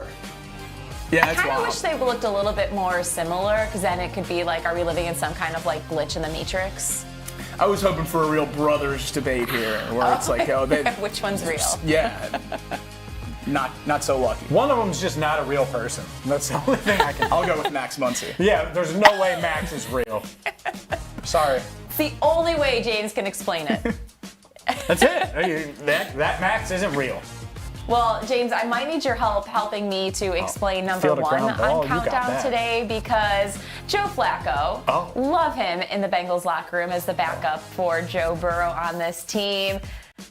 Yeah, I it's kind of wild. wish they looked a little bit more similar, because then it could be like, are we living in some kind of like glitch in the Matrix? I was hoping for a real brothers debate here, where it's like, which one's real? Yeah. Not so lucky. One of them's just not a real person. That's the only thing I can. I'll go with Max Muncy. Yeah, there's no way Max is real. Sorry. It's the only way James can explain it. That's it. That Max isn't real. Well, James, I might need your help helping me to explain number field a 1 ground ball, on you got Countdown that. today, because Joe Flacco, love him in the Bengals locker room as the backup for Joe Burrow on this team.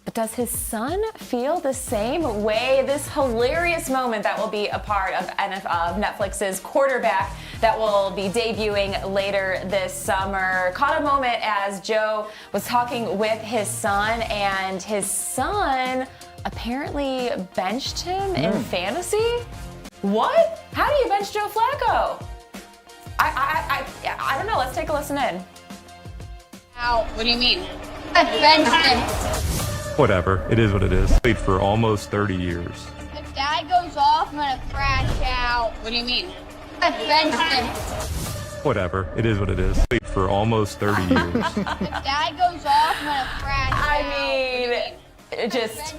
But does his son feel the same way? This hilarious moment that will be a part of Netflix's Quarterback that will be debuting later this summer caught a moment as Joe was talking with his son, and his son apparently benched him in fantasy. What? How do you bench Joe Flacco? I don't know. Let's take a listen in. How? What do you mean? I benched him. Whatever. It is what it is. Played for almost 30 years. If Dad goes off, I'm gonna crash out. What do you mean? I benched him. Whatever. It is what it is. Played for almost 30 years. If Dad goes off, I'm gonna crash out. I mean, just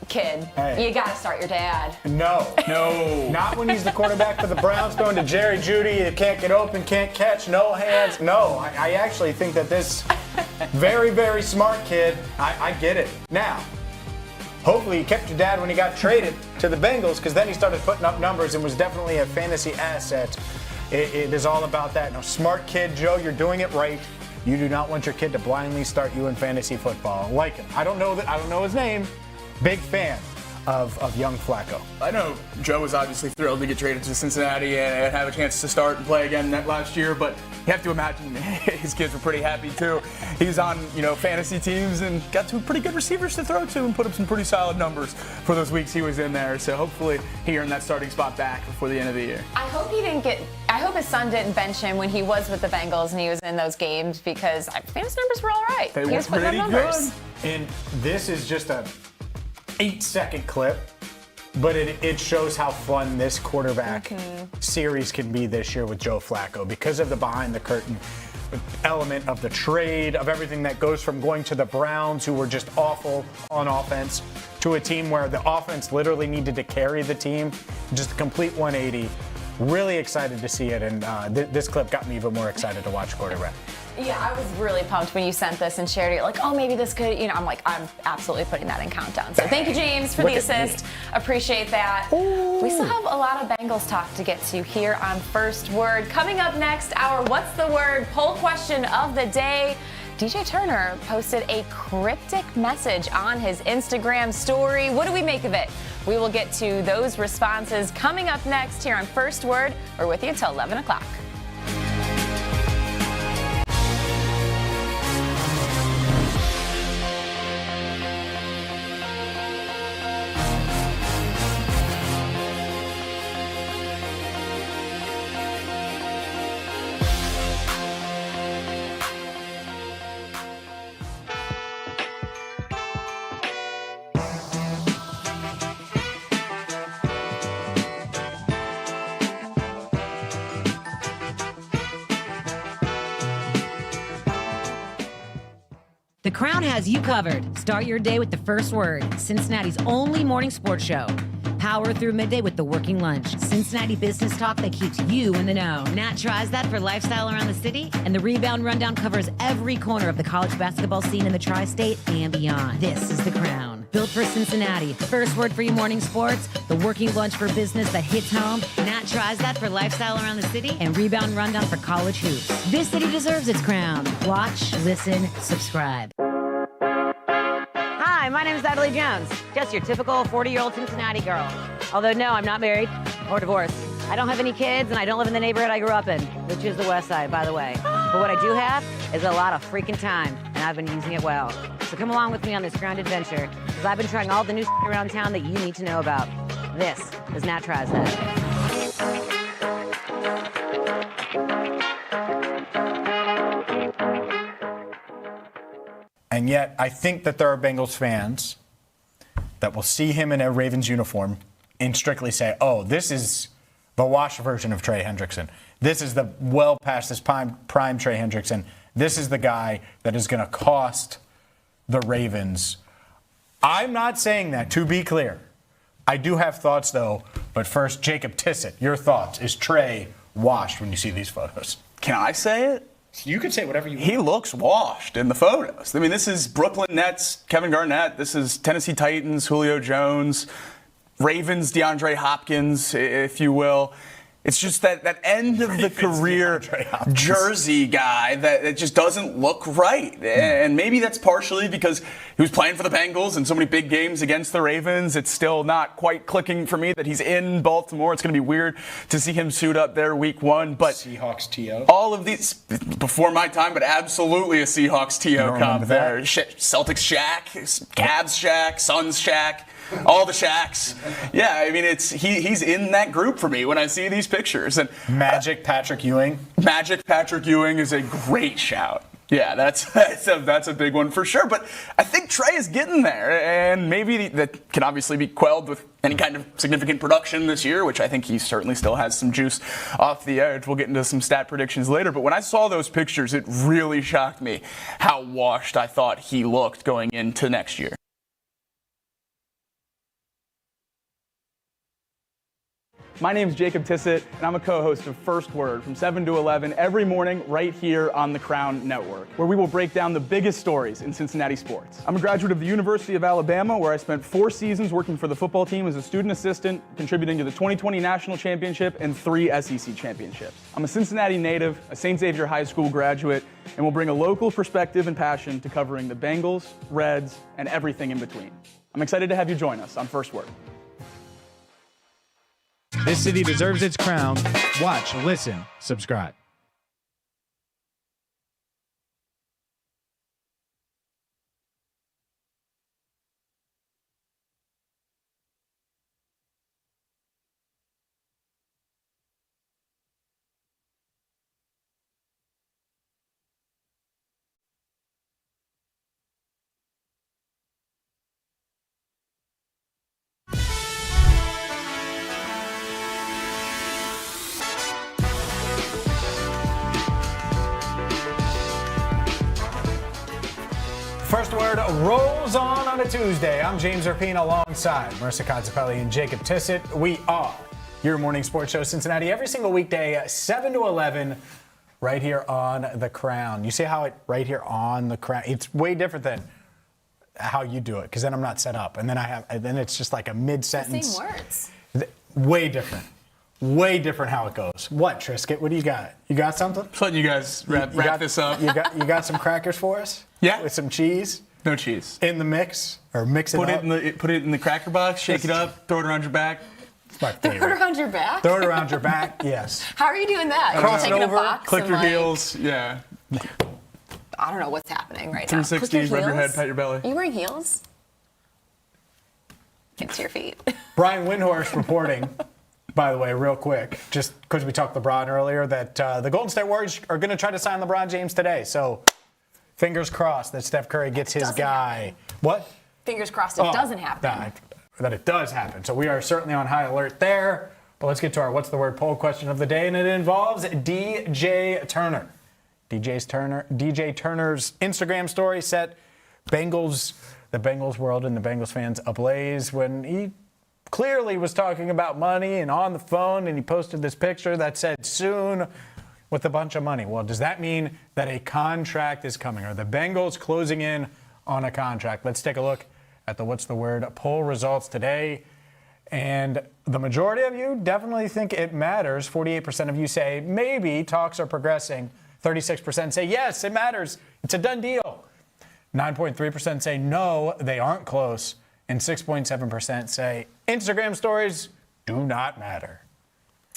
kid. Hey. You gotta start your dad. No. Not when he's the quarterback for the Browns, going to Jerry Jeudy. You can't get open, can't catch, no hands. No, I actually think that this very, very smart kid, I get it. Now, hopefully you kept your dad when he got traded to the Bengals, because then he started putting up numbers and was definitely a fantasy asset. It is all about that. Now, smart kid, Joe, you're doing it right. You do not want your kid to blindly start you in fantasy football. I like him. I don't know his name. Big fan of young Flacco. I know Joe was obviously thrilled to get traded to Cincinnati and have a chance to start and play again last year, but you have to imagine his kids were pretty happy too. He was on, fantasy teams and got two pretty good receivers to throw to and put up some pretty solid numbers for those weeks he was in there. So hopefully he earned that starting spot back before the end of the year. I hope his son didn't bench him when he was with the Bengals and he was in those games, because fantasy numbers were all right. They were pretty good. And this is just a 8-second clip but it shows how fun this quarterback series can be this year with Joe Flacco because of the behind the curtain element of the trade, of everything that goes from going to the Browns, who were just awful on offense, to a team where the offense literally needed to carry the team. Just a complete 180. Really excited to see it, and this clip got me even more excited to watch quarterback. Yeah, I was really pumped when you sent this and shared it. Like, oh, maybe this could, I'm like, I'm absolutely putting that in countdown. So thank you, James, for the assist. Appreciate that. Ooh. We still have a lot of Bengals talk to get to here on First Word. Coming up next, our What's the Word poll question of the day. DJ Turner posted a cryptic message on his Instagram story. What do we make of it? We will get to those responses coming up next here on First Word. We're with you until 11 o'clock. The Crown has you covered. Start your day with the First Word, Cincinnati's only morning sports show. Power through midday with the working lunch. Cincinnati business talk that keeps you in the know. Nat tries that for lifestyle around the city, and the Rebound Rundown covers every corner of the college basketball scene in the tri-state and beyond. This is The Crown. Built for Cincinnati. First Word for your morning sports, the working lunch for business that hits home. Nat tries that for lifestyle around the city, and Rebound Rundown for college hoops. This city deserves its crown. Watch, listen, subscribe. Hi, my name is Elly Jones. Just your typical 40-year-old Cincinnati girl. Although, no, I'm not married or divorced. I don't have any kids, and I don't live in the neighborhood I grew up in, which is the West Side, by the way. But what I do have is a lot of freaking time, and I've been using it well. So come along with me on this ground adventure, because I've been trying all the new around town that you need to know about. This is Nat Tries That. And yet, I think that there are Bengals fans that will see him in a Ravens uniform and strictly say, oh, this is the washed version of Trey Hendrickson. This is the well past his prime Trey Hendrickson. This is the guy that is going to cost the Ravens. I'm not saying that, to be clear. I do have thoughts, though. But first, Jacob Tissot, your thoughts. Is Trey washed when you see these photos? Can I say it? You can say whatever you want. He looks washed in the photos. I mean, this is Brooklyn Nets, Kevin Garnett. This is Tennessee Titans, Julio Jones. Ravens, DeAndre Hopkins, if you will. It's just that end of the career jersey guy that it just doesn't look right. And maybe that's partially because he was playing for the Bengals in so many big games against the Ravens. It's still not quite clicking for me that he's in Baltimore. It's going to be weird to see him suit up there week one. But Seahawks TO. All of these, before my time, but absolutely a Seahawks TO comp there. Celtics Shaq, Cavs Shaq, Suns Shaq. All the Shaqs. Yeah, I mean, he's in that group for me when I see these pictures. And Magic Patrick Ewing. Magic Patrick Ewing is a great shout. Yeah, that's a big one for sure. But I think Trey is getting there, and maybe that can obviously be quelled with any kind of significant production this year, which I think he certainly still has some juice off the edge. We'll get into some stat predictions later. But when I saw those pictures, it really shocked me how washed I thought he looked going into next year. My name is Jacob Tissot, and I'm a co-host of First Word from 7 to 11 every morning right here on the Crown Network, where we will break down the biggest stories in Cincinnati sports. I'm a graduate of the University of Alabama, where I spent 4 seasons working for the football team as a student assistant, contributing to the 2020 National Championship and 3 SEC championships. I'm a Cincinnati native, a St. Xavier High School graduate, and will bring a local perspective and passion to covering the Bengals, Reds, and everything in between. I'm excited to have you join us on First Word. This city deserves its crown. Watch, listen, subscribe. First Word rolls on a Tuesday. I'm James Rapien alongside Marisa Contipelli and Jacob Tissot. We are your morning sports show, Cincinnati, every single weekday, 7 to 11, right here on The Crown. You see how it right here on The Crown? It's way different than how you do it, because then I'm not set up, and then it's just like a mid-sentence. Same words. Way different. Way different how it goes. What, Trisket? What do you got? You got something? Just letting you guys wrap this up. You got some crackers for us? Yeah. With some cheese? No cheese. In the mix? Or mix it up? Put it in the cracker box, shake it up, throw it around your back. It's my Throw it favorite. around your back? Throw it around your back, yes. How are you doing that? Cross You're it taking over, a box Click and your like, heels, yeah. I don't know what's happening right now. 360, Click rub your heels? head, pat your belly. Are you wearing heels? Get to your feet. Brian Windhorst reporting, by the way, real quick, just because we talked LeBron earlier, that the Golden State Warriors are going to try to sign LeBron James today. So fingers crossed that Steph Curry gets his guy. Happen. What? Fingers crossed it doesn't happen. That it does happen. So we are certainly on high alert there. But let's get to our What's the Word poll question of the day, and it involves DJ Turner. DJ Turner's Instagram story set the Bengals world and the Bengals fans ablaze when he clearly was talking about money and on the phone, and he posted this picture that said soon with a bunch of money. Well, does that mean that a contract is coming? Are the Bengals closing in on a contract? Let's take a look at the What's the Word poll results today. And the majority of you definitely think it matters. 48% of you say maybe talks are progressing. 36% say yes, it matters. It's a done deal. 9.3% say no, they aren't close. And 6.7% say Instagram stories do not matter.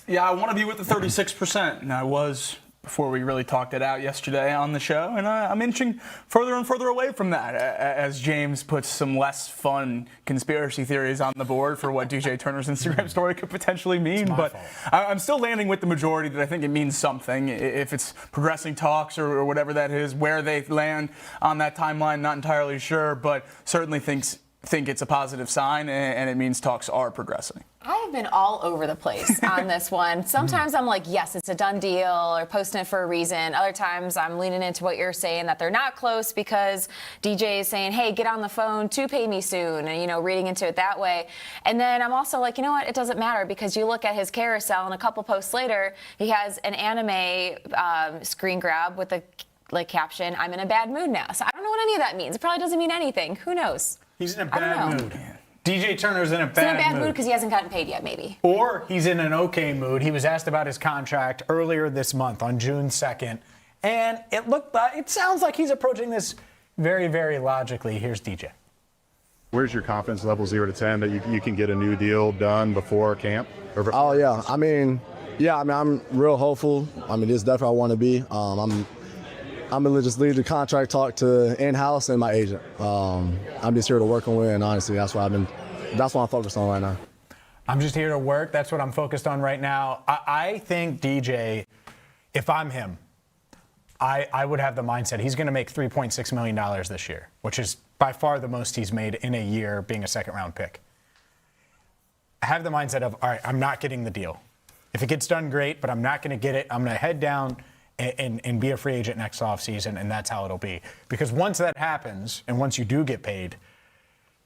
Yeah, I want to be with the 36%, and I was before we really talked it out yesterday on the show, and I'm inching further and further away from that as James puts some less fun conspiracy theories on the board for what DJ Turner's Instagram story could potentially mean. But I'm still landing with the majority that I think it means something. If it's progressing talks or whatever that is, where they land on that timeline, not entirely sure, but certainly think it's a positive sign, and it means talks are progressing. I have been all over the place on this one. Sometimes I'm like, yes, it's a done deal, or posting it for a reason. Other times I'm leaning into what you're saying, that they're not close because DJ is saying, hey, get on the phone to pay me soon, and, reading into it that way. And then I'm also like, you know what? It doesn't matter, because you look at his carousel, and a couple posts later, he has an anime screen grab with the caption, I'm in a bad mood now. So I don't know what any of that means. It probably doesn't mean anything. Who knows? He's in a bad mood. DJ Turner's in a bad mood because he hasn't gotten paid yet, maybe. Or he's in an okay mood. He was asked about his contract earlier this month on June 2nd, and it sounds like he's approaching this very, very logically. Here's DJ. Where's your confidence level 0 to 10 that you can get a new deal done before camp? Oh yeah, I'm real hopeful. This is definitely where I want to be. I'm going to just leave the contract talk to in-house and my agent. I'm just here to work and win, honestly. That's what I'm focused on right now. I'm just here to work. That's what I'm focused on right now. I think DJ, if I'm him, I would have the mindset he's going to make $3.6 million this year, which is by far the most he's made in a year being a second-round pick. I have the mindset of, all right, I'm not getting the deal. If it gets done, great, but I'm not going to get it. I'm going to head down and be a free agent next offseason, and that's how it'll be. Because once that happens, and once you do get paid,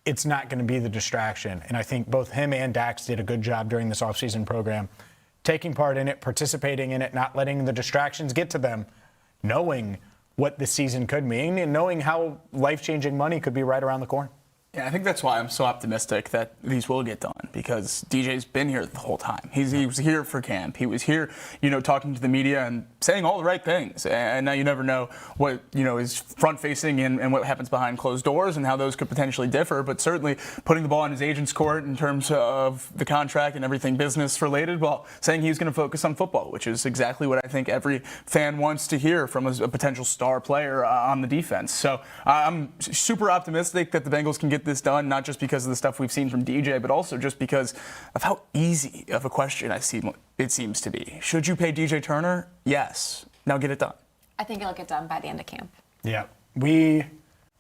it's not going to be the distraction. And I think both him and Dax did a good job during this offseason program, taking part in it, participating in it, not letting the distractions get to them, knowing what the season could mean, and knowing how life-changing money could be right around the corner. Yeah, I think that's why I'm so optimistic that these will get done, because DJ's been here the whole time. He was here for camp. He was here, talking to the media and saying all the right things. And now you never know what, is front-facing and what happens behind closed doors and how those could potentially differ. But certainly putting the ball in his agent's court in terms of the contract and everything business-related, while saying he's going to focus on football, which is exactly what I think every fan wants to hear from a potential star player on the defense. So I'm super optimistic that the Bengals can get this done, not just because of the stuff we've seen from DJ, but also just because of how easy of a question it seems to be. Should you pay DJ Turner? Yes. Now get it done. I think it'll get done by the end of camp. Yeah. We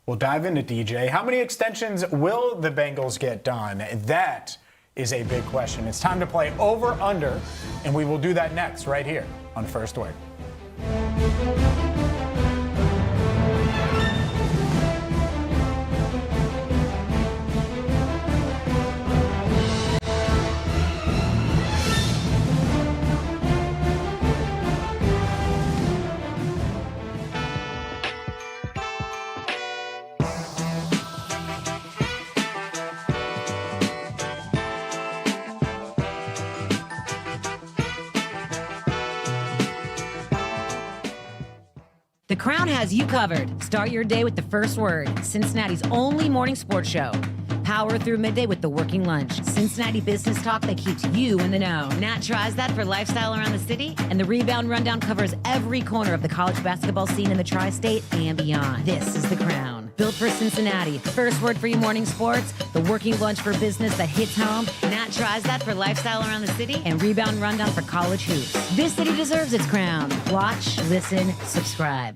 will dive into DJ. How many extensions will the Bengals get done? That is a big question. It's time to play over-under, and we will do that next right here on First Word. Crown has you covered. Start your day with the first word. Cincinnati's only morning sports show. Power through midday with the working lunch. Cincinnati business talk that keeps you in the know. Nat tries that for lifestyle around the city. And the Rebound Rundown covers every corner of the college basketball scene in the tri-state and beyond. This is The Crown. Built for Cincinnati. First word for your morning sports. The working lunch for business that hits home. Nat tries that for lifestyle around the city. And Rebound Rundown for college hoops. This city deserves its crown. Watch, listen, subscribe.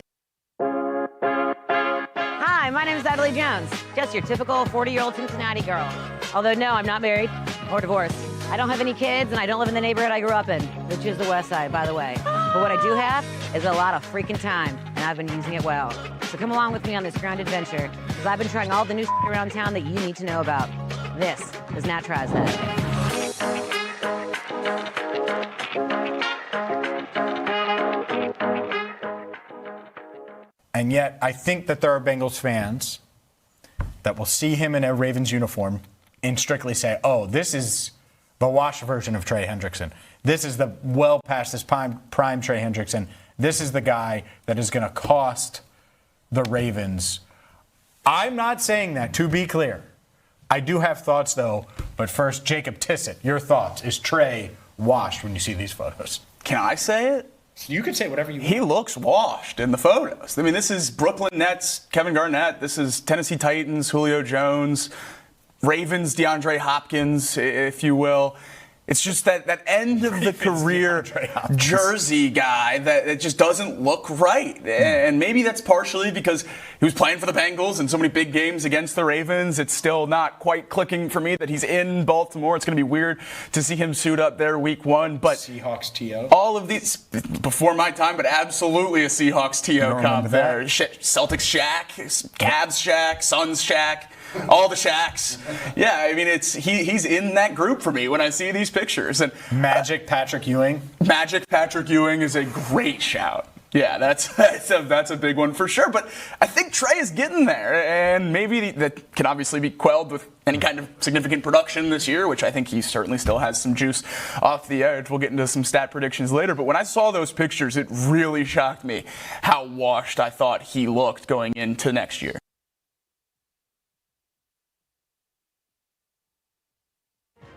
Hi, my name is Elly Jones. Just your typical 40-year-old Cincinnati girl. Although, no, I'm not married or divorced. I don't have any kids, and I don't live in the neighborhood I grew up in, which is the West Side, by the way. But what I do have is a lot of freaking time, and I've been using it well. So come along with me on this ground adventure, because I've been trying all the new around town that you need to know about. This is Nat Tries That. And yet, I think that there are Bengals fans that will see him in a Ravens uniform and strictly say, oh, this is the wash version of Trey Hendrickson. This is the well past his prime Trey Hendrickson. This is the guy that is going to cost the Ravens. I'm not saying that, to be clear. I do have thoughts, though. But first, Jacob Tissot, your thoughts. Is Trey washed when you see these photos? Can I say it? You can say whatever you want. He looks washed in the photos. I mean, this is Brooklyn Nets, Kevin Garnett. This is Tennessee Titans, Julio Jones. Ravens, DeAndre Hopkins, if you will. It's just that end of the career jersey guy that it just doesn't look right. And maybe that's partially because he was playing for the Bengals in so many big games against the Ravens. It's still not quite clicking for me that he's in Baltimore. It's going to be weird to see him suit up there week one. But Seahawks TO. All of these, before my time, but absolutely a Seahawks TO comp there. Celtics Shaq, Cavs Shaq, Suns Shaq. All the Shaqs. Yeah, I mean, he's in that group for me when I see these pictures. And Magic Patrick Ewing. Magic Patrick Ewing is a great shout. Yeah, that's a big one for sure. But I think Trey is getting there, and maybe that can obviously be quelled with any kind of significant production this year, which I think he certainly still has some juice off the edge. We'll get into some stat predictions later. But when I saw those pictures, it really shocked me how washed I thought he looked going into next year.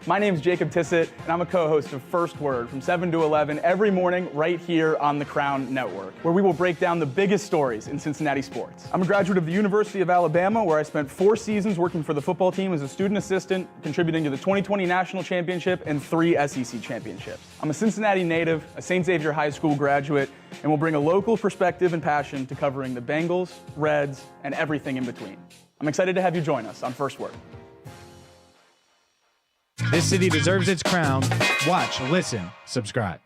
My name is Jacob Tissot, and I'm a co-host of First Word from 7 to 11 every morning right here on the Crown Network, where we will break down the biggest stories in Cincinnati sports. I'm a graduate of the University of Alabama, where I spent 4 seasons working for the football team as a student assistant, contributing to the 2020 National Championship and 3 SEC championships. I'm a Cincinnati native, a St. Xavier High School graduate, and will bring a local perspective and passion to covering the Bengals, Reds, and everything in between. I'm excited to have you join us on First Word. This city deserves its crown. Watch, listen, subscribe.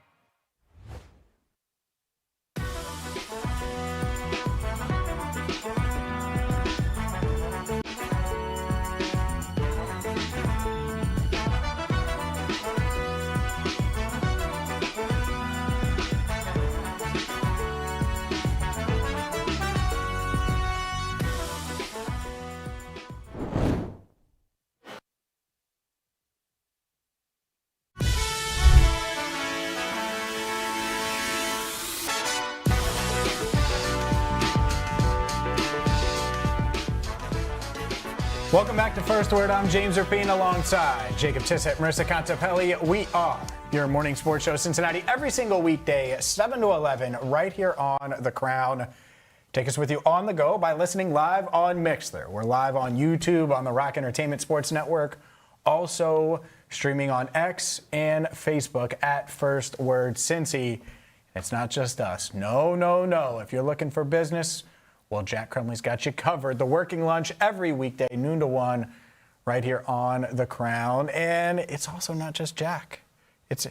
Welcome back to First Word. I'm James Rapien alongside Jacob Tissot, Marisa Contipelli. We are your morning sports show, Cincinnati, every single weekday, 7 to 11, right here on The Crown. Take us with you on the go by listening live on Mixler. We're live on YouTube, on the Rock Entertainment Sports Network, also streaming on X and Facebook at First Word Cincy. It's not just us. No. If you're looking for business, well, Jack Crumley's got you covered. The working lunch every weekday, noon to 1, right here on The Crown. And it's also not just Jack.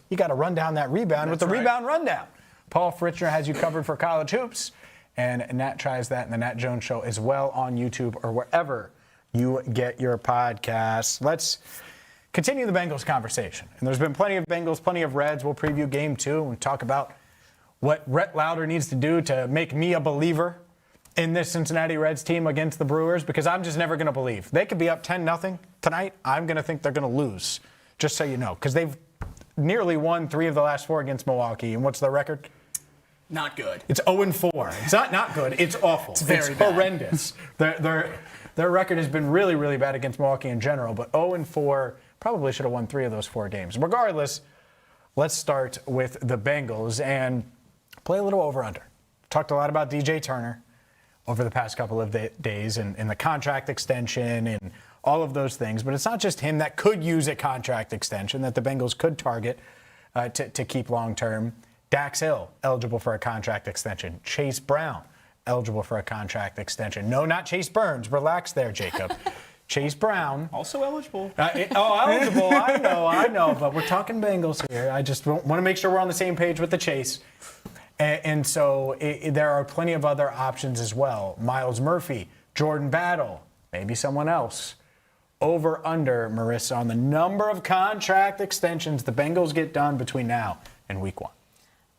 You got to run down that rebound with the Rebound Rundown. Paul Fritchner has you covered for college hoops. And Nat Tries That and the Nat Jones Show as well on YouTube or wherever you get your podcasts. Let's continue the Bengals conversation. And there's been plenty of Bengals, plenty of Reds. We'll preview Game 2 and talk about what Rhett Lauder needs to do to make me a believer in this Cincinnati Reds team against the Brewers, because I'm just never going to believe. They could be up 10-0 tonight. I'm going to think they're going to lose, just so you know, because they've nearly won 3 of the last 4 against Milwaukee. And what's their record? Not good. It's 0-4. It's not good. It's awful. It's very bad. Horrendous. Their record has been really, really bad against Milwaukee in general, but 0-4 probably should have won 3 of those 4 games. Regardless, let's start with the Bengals and play a little over-under. Talked a lot about DJ Turner over the past couple of days and the contract extension and all of those things, but it's not just him that could use a contract extension that the Bengals could target to keep long-term. Dax Hill, eligible for a contract extension. Chase Brown, eligible for a contract extension. No, not Chase Burns. Relax there, Jacob. Chase Brown. Also eligible. Eligible. I know. But we're talking Bengals here. I just want to make sure we're on the same page with the Chase. And so there are plenty of other options as well. Miles Murphy, Jordan Battle, maybe someone else. Over, under, Marisa, on the number of contract extensions the Bengals get done between now and week 1.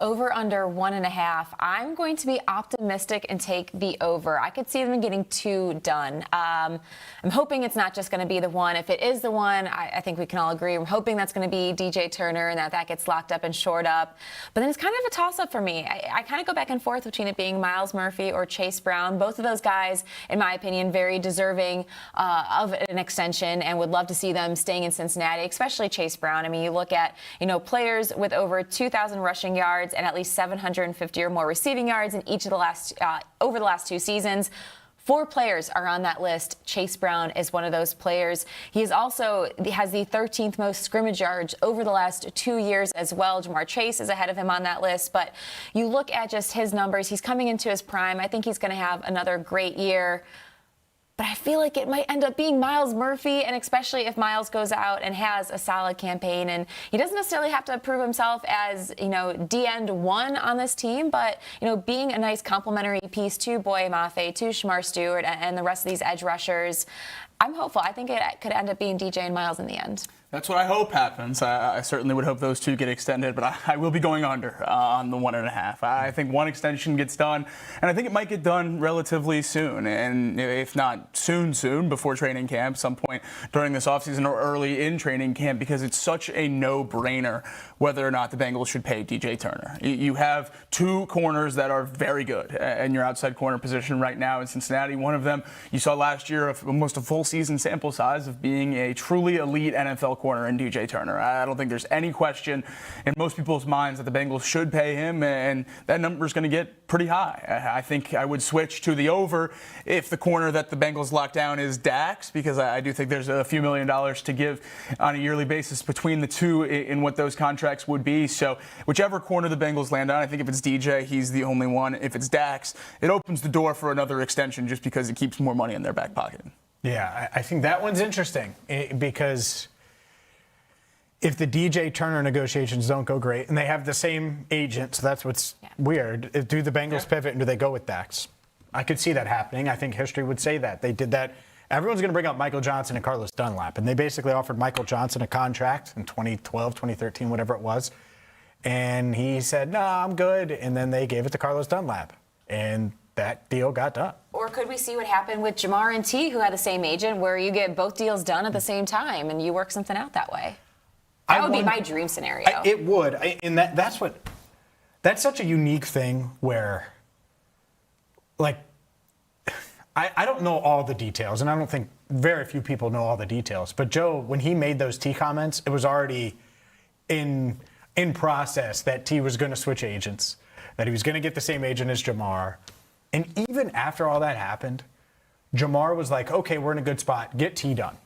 Over under 1.5. I'm going to be optimistic and take the over. I could see them getting 2 done. I'm hoping it's not just going to be the 1. If it is the 1, I think we can all agree. I'm hoping that's going to be DJ Turner and that gets locked up and shored up. But then it's kind of a toss-up for me. I kind of go back and forth between it being Miles Murphy or Chase Brown. Both of those guys, in my opinion, very deserving of an extension and would love to see them staying in Cincinnati, especially Chase Brown. I mean, you look at, players with over 2,000 rushing yards and at least 750 or more receiving yards in each of the over the last 2 seasons. 4 players are on that list. Chase Brown is one of those players. He has the 13th most scrimmage yards over the last 2 years as well. Jamar Chase is ahead of him on that list. But you look at just his numbers. He's coming into his prime. I think he's going to have another great year. But I feel like it might end up being Miles Murphy, and especially if Miles goes out and has a solid campaign. And he doesn't necessarily have to prove himself as, D-end 1 on this team, but, being a nice complementary piece to Boye Mafe, to Shamar Stewart, and the rest of these edge rushers. I'm hopeful. I think it could end up being DJ and Miles in the end. That's what I hope happens. I certainly would hope those 2 get extended, but I will be going under on the 1.5. I think 1 extension gets done, and I think it might get done relatively soon, and if not soon, before training camp, some point during this offseason or early in training camp, because it's such a no-brainer whether or not the Bengals should pay DJ Turner. You have 2 corners that are very good in your outside corner position right now in Cincinnati. One of them, you saw last year, almost a full season sample size of being a truly elite NFL corner in DJ Turner. I don't think there's any question in most people's minds that the Bengals should pay him, and that number is going to get pretty high. I think I would switch to the over if the corner that the Bengals lock down is Dax, because I do think there's a few $1 million to give on a yearly basis between the 2 in what those contracts would be. So whichever corner the Bengals land on, I think if it's DJ, he's the only one. If it's Dax, it opens the door for another extension just because it keeps more money in their back pocket. Yeah, I think that one's interesting because if the DJ Turner negotiations don't go great, and they have the same agent, so that's what's weird, do the Bengals pivot and do they go with Dax? I could see that happening. I think history would say that. They did that. Everyone's going to bring up Michael Johnson and Carlos Dunlap, and they basically offered Michael Johnson a contract in 2012, 2013, whatever it was, and he said, no, I'm good, and then they gave it to Carlos Dunlap, and that deal got done. Or could we see what happened with Jamar and T, who had the same agent, where you get both deals done at the same time and you work something out that way? That would be my dream scenario. It would. And that's such a unique thing where, I don't know all the details, and I don't think very few people know all the details. But Joe, when he made those T comments, it was already in process that T was going to switch agents, that he was going to get the same agent as Jamar. And even after all that happened, Jamar was like, okay, we're in a good spot. Get T done.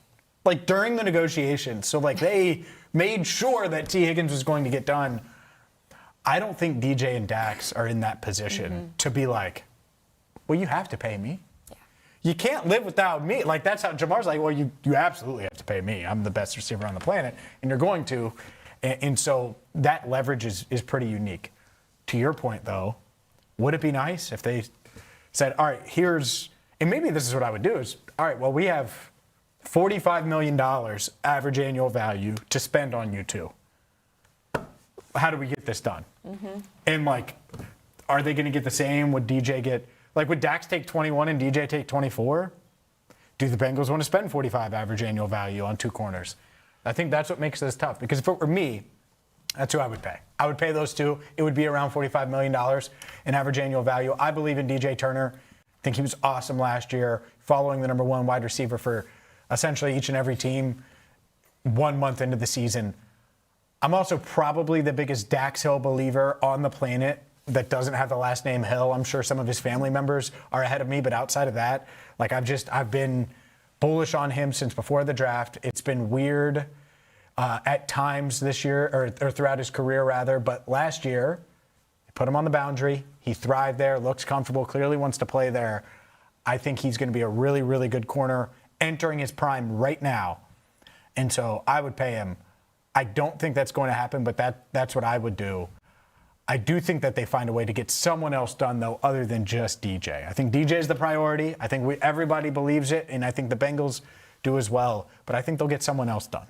During the negotiations. So, they made sure that T. Higgins was going to get done. I don't think DJ and Dax are in that position to be like, well, you have to pay me. Yeah. You can't live without me. That's how Jamar's like, well, you absolutely have to pay me. I'm the best receiver on the planet, and you're going to. And so that leverage is pretty unique. To your point, though, would it be nice if they said, all right, and maybe this is what I would do is, all right, well, we have $45 million average annual value to spend on you 2. How do we get this done? And are they going to get the same? Would DJ get, would Dax take 21 and DJ take 24? Do the Bengals want to spend 45 average annual value on 2 corners? I think that's what makes this tough. Because if it were me, That's who I would pay. I would pay those two. It would be around $45 million in average annual value. I believe in DJ Turner. I think he was awesome last year, following the number one wide receiver for essentially each and every team 1 month into the season. I'm also probably the biggest Dax Hill believer on the planet that doesn't have the last name Hill. I'm sure some of his family members are ahead of me, but outside of that, like I've been bullish on him since before the draft. It's been weird at times this year, or throughout his career rather, but last year, put him on the boundary. He thrived there, looks comfortable, clearly wants to play there. I think he's going to be a really, really good corner entering his prime right now. And so I would pay him. I don't think that's going to happen, but that's what I would do. I do think that they find a way to get someone else done, though, other than just DJ. I think DJ is the priority. I think everybody believes it, and I think the Bengals do as well. But I think they'll get someone else done.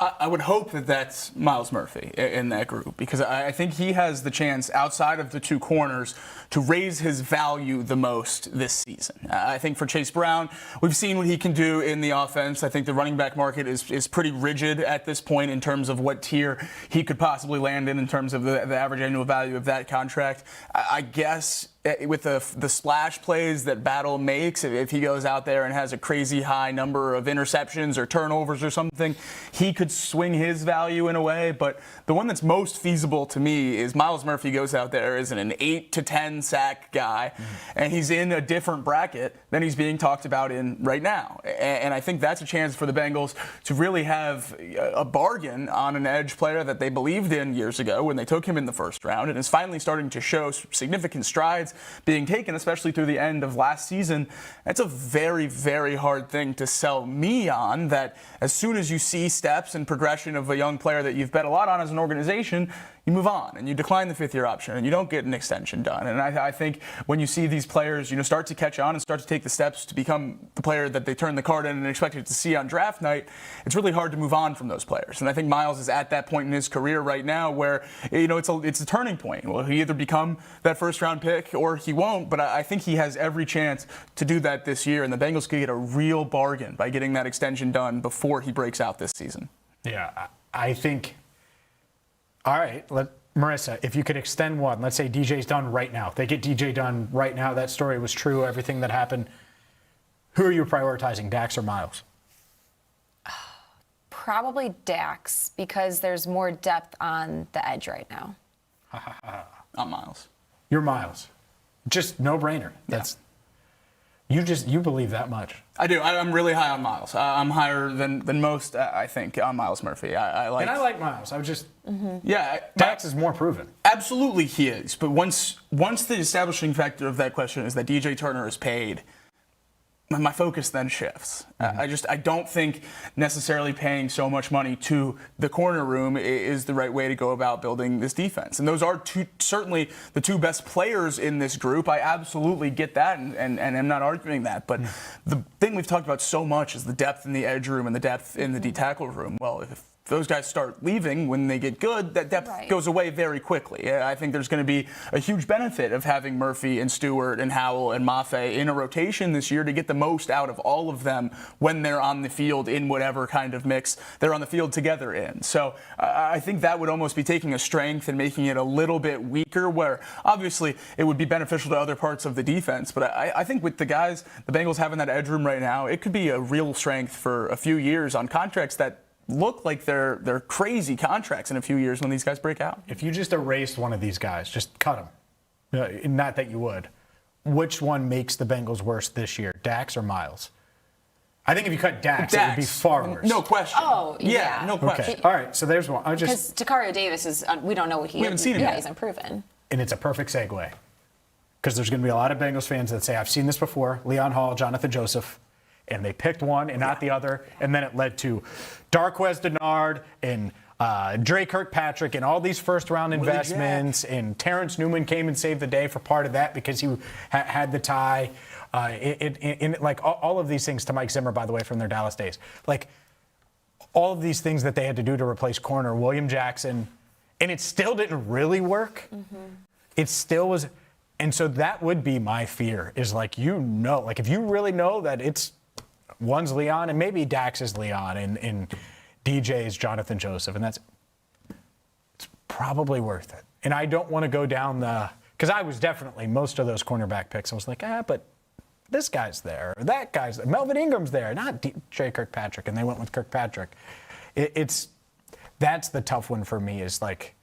I would hope that that's Myles Murphy in that group, because I think he has the chance, outside of the two corners, to raise his value the most this season. I think for Chase Brown, we've seen what he can do in the offense. I think the running back market is pretty rigid at this point in terms of what tier he could possibly land in terms of the average annual value of that contract. I guess with the splash plays that Battle makes, if he goes out there and has a crazy high number of interceptions or turnovers or something, he could swing his value in a way. But the one that's most feasible to me is Myles Murphy goes out there as an 8 to 10 sack guy, and he's in a different bracket than he's being talked about in right now. And I think that's a chance for the Bengals to really have a bargain on an edge player that they believed in years ago when they took him in the first round, and is finally starting to show significant strides being taken, especially through the end of last season. That's a very, very hard thing to sell me on, that as soon as you see steps and progression of a young player that you've bet a lot on as an organization, you move on and you decline the fifth-year option and you don't get an extension done. And I think when you see these players, start to catch on and start to take the steps to become the player that they turn the card in and expected to see on draft night, it's really hard to move on from those players. And I think Myles is at that point in his career right now where it's a turning point. Well, he either become that first-round pick or he won't. But I think he has every chance to do that this year, and the Bengals could get a real bargain by getting that extension done before he breaks out this season. Yeah, I think. All right, Marisa, if you could extend one, let's say DJ's done right now. They get DJ done right now. That story was true, everything that happened. Who are you prioritizing, Dax or Myles? Probably Dax, because there's more depth on the edge right now. I'm Myles. You're Myles. Just no-brainer. That's you believe that much. I do. I'm really high on Myles. I'm higher than most, I think, on Myles Murphy. I like Myles. I was just yeah. Dax is more proven. Absolutely, he is. But once the establishing factor of that question is that DJ Turner is paid, my focus then shifts. I don't think necessarily paying so much money to the corner room is the right way to go about building this defense. And those are certainly the two best players in this group. I absolutely get that, and I'm not arguing that. But the thing we've talked about so much is the depth in the edge room and the depth in the D-tackle room. Well, if those guys start leaving when they get good, that depth goes away very quickly. I think there's going to be a huge benefit of having Murphy and Stewart and Howell and Mafe in a rotation this year to get the most out of all of them when they're on the field in whatever kind of mix they're on the field together in. So I think that would almost be taking a strength and making it a little bit weaker, where obviously it would be beneficial to other parts of the defense. But I think with the guys the Bengals have in that edge room right now, it could be a real strength for a few years on contracts that look like they're crazy contracts in a few years when these guys break out. If you just erased one of these guys, just cut them, not that you would, which one makes the Bengals worse this year, Dax or Myles? I think if you cut Dax, it would be far worse. No question. Oh, yeah. No question. Okay. All right, so there's one. Because Takario Davis is, we don't know what he is. We haven't seen him yet. He's unproven. And it's a perfect segue, because there's going to be a lot of Bengals fans that say, I've seen this before, Leon Hall, Jonathan Joseph, and they picked one and not the other, and then it led to Darqueze Dennard and Dre Kirkpatrick and all these first-round investments, and Terrence Newman came and saved the day for part of that because he had the tie. Like all of these things, to Mike Zimmer, by the way, from their Dallas days. Like all of these things that they had to do to replace corner William Jackson, and it still didn't really work. It still was. And so that would be my fear, is like, if you really know that it's one's Leon, and maybe Dax is Leon, and DJ is Jonathan Joseph, and that's probably worth it. And I don't want to go down because I was definitely most of those cornerback picks. I was like, but this guy's there, or that guy's there. Melvin Ingram's there, not Jay Kirkpatrick, and they went with Kirkpatrick. That's the tough one for me is like,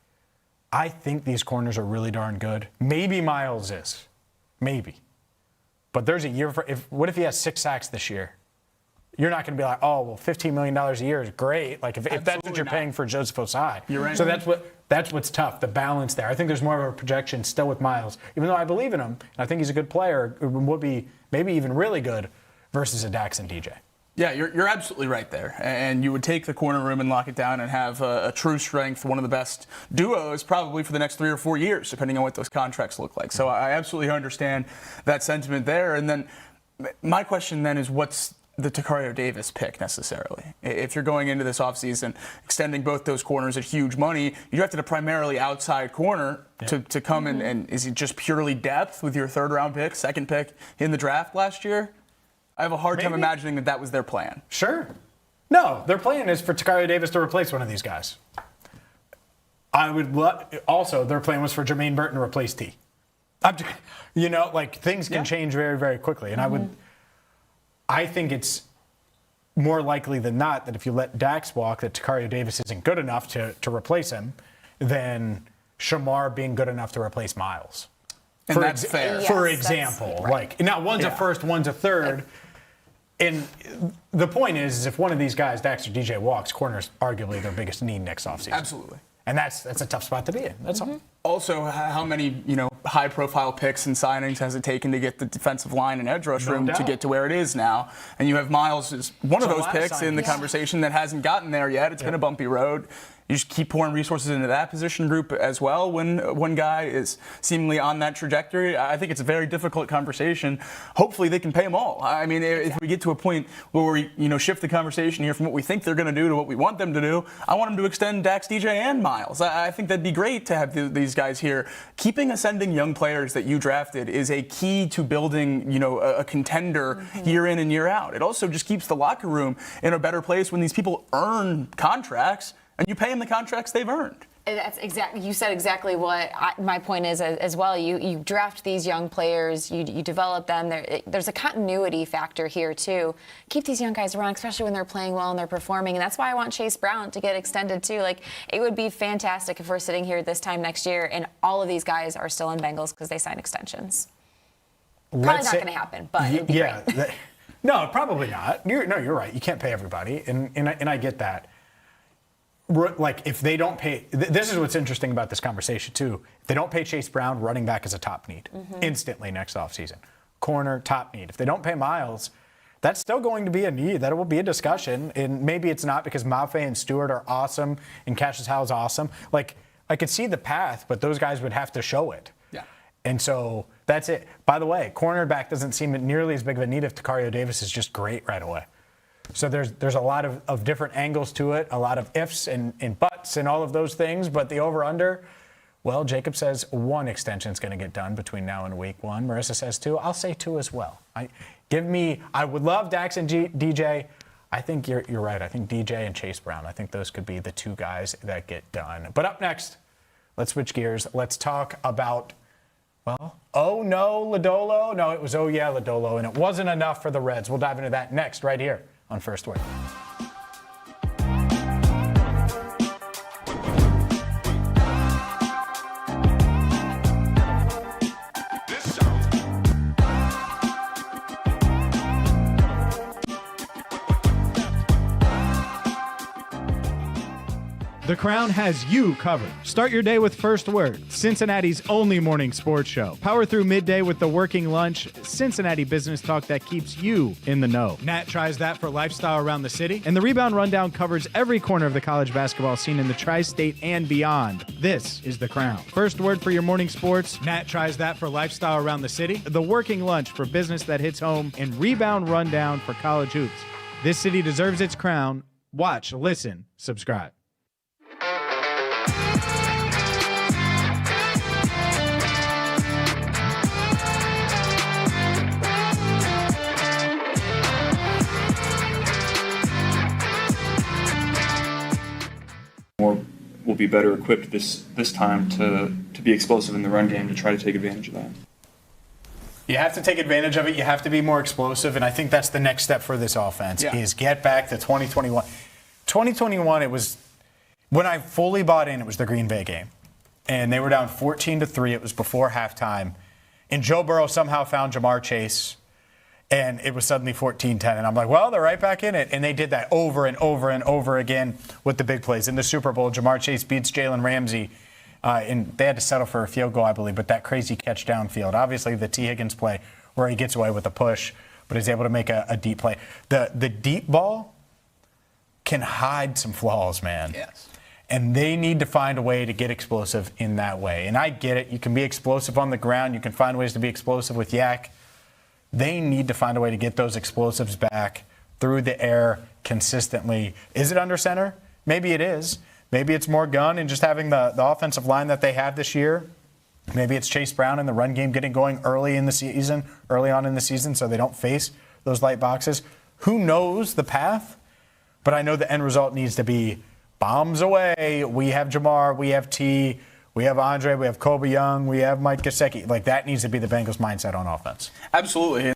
I think these corners are really darn good. Maybe Miles is. Maybe. But there's a year what if he has 6 sacks this year? You're not going to be like, oh, well, $15 million a year is great. Like if that's what you're paying for Joseph Osai. You're right. So that's what's tough, the balance there. I think there's more of a projection still with Miles, even though I believe in him, and I think he's a good player, would be maybe even really good versus a Dax and DJ. Yeah, you're absolutely right there. And you would take the corner room and lock it down and have a true strength, one of the best duos probably for the next 3 or 4 years, depending on what those contracts look like. So I absolutely understand that sentiment there. And then my question then is what's the Tacario Davis pick necessarily? If you're going into this offseason extending both those corners at huge money, you drafted a primarily outside corner to come in, and is it just purely depth with your 3rd round pick, 2nd pick in the draft last year? I have a hard time imagining that was their plan. Sure. No, their plan is for Tacario Davis to replace one of these guys. I would also, their plan was for Jermaine Burton to replace T. Things can change very, very quickly. And I think it's more likely than not that if you let Dax walk, that Tacario Davis isn't good enough to replace him than Shamar being good enough to replace Miles. And that's fair. For example. Right. Now, one's a first, one's a third. And the point is if one of these guys, Dax or DJ, walks, corner's arguably their biggest need next offseason. Absolutely. And that's a tough spot to be in. That's all. Also, how many high-profile picks and signings has it taken to get the defensive line and edge rush room to get to where it is now? And you have Miles as one of those picks in the conversation that hasn't gotten there yet. It's been a bumpy road. You just keep pouring resources into that position group as well when one guy is seemingly on that trajectory. I think it's a very difficult conversation. Hopefully they can pay them all. I mean, if we get to a point where we shift the conversation here from what we think they're going to do to what we want them to do, I want them to extend Dax, DJ, and Miles. I think that'd be great to have these guys here. Keeping ascending young players that you drafted is a key to building, a contender year in and year out. It also just keeps the locker room in a better place when these people earn contracts and you pay them the contracts they've earned. That's exactly. You said exactly what my point is as well. You draft these young players, you develop them. There's a continuity factor here too. Keep these young guys around, especially when they're playing well and they're performing. And that's why I want Chase Brown to get extended too. Like it would be fantastic if we're sitting here this time next year and all of these guys are still in Bengals because they signed extensions. Probably not going to happen, but it'd be great. No, probably not. You're right. You can't pay everybody, and I get that. Like if they don't pay, this is what's interesting about this conversation too. If they don't pay Chase Brown, running back is a top need instantly next offseason. Corner, top need. If they don't pay Miles, that's still going to be a need. That will be a discussion, and maybe it's not because Mafe and Stewart are awesome and Cassius Howell's awesome. Like I could see the path, but those guys would have to show it. Yeah. And so that's it. By the way, cornerback doesn't seem nearly as big of a need if Tacario Davis is just great right away. So there's a lot of different angles to it, a lot of ifs and buts and all of those things. But the over-under, well, Jacob says 1 extension is going to get done between now and week 1. Marissa says 2. I'll say 2 as well. I would love Dax and DJ. I think you're right. I think DJ and Chase Brown. I think those could be the 2 guys that get done. But up next, let's switch gears. Let's talk about, well, oh no, Lodolo. No, it was oh yeah, Lodolo. And it wasn't enough for the Reds. We'll dive into that next right here on First Word. The Crown has you covered. Start your day with First Word, Cincinnati's only morning sports show. Power through midday with the working lunch, Cincinnati business talk that keeps you in the know. Nat tries that for lifestyle around the city, and the Rebound Rundown covers every corner of the college basketball scene in the tri-state and beyond. This is The Crown. First Word for your morning sports, Nat tries that for lifestyle around the city, the working lunch for business that hits home, and Rebound Rundown for college hoops. This city deserves its crown. Watch, listen, subscribe. More will be better equipped this time to be explosive in the run game to try to take advantage of that. You have to take advantage of it. You have to be more explosive, and I think that's the next step for this offense is get back to 2021. 2021, it was when I fully bought in. It was the Green Bay game, and they were down 14-3. It was before halftime, and Joe Burrow somehow found Jamar Chase, and it was suddenly 14-10. And I'm like, well, they're right back in it, and they did that over and over and over again with the big plays. In the Super Bowl, Jamar Chase beats Jalen Ramsey. And they had to settle for a field goal, I believe, but that crazy catch downfield. Obviously, the T. Higgins play where he gets away with a push, but he's able to make a deep play. The deep ball can hide some flaws, man. Yes. And they need to find a way to get explosive in that way. And I get it. You can be explosive on the ground. You can find ways to be explosive with yak. They need to find a way to get those explosives back through the air consistently. Is it under center? Maybe it is. Maybe it's more gun and just having the offensive line that they have this year. Maybe it's Chase Brown and the run game getting going early on in the season so they don't face those light boxes. Who knows the path? But I know the end result needs to be bombs away. We have Jamar, we have T, we have Andre, we have Kobe Young, we have Mike Gesicki. Like, that needs to be the Bengals' mindset on offense. Absolutely.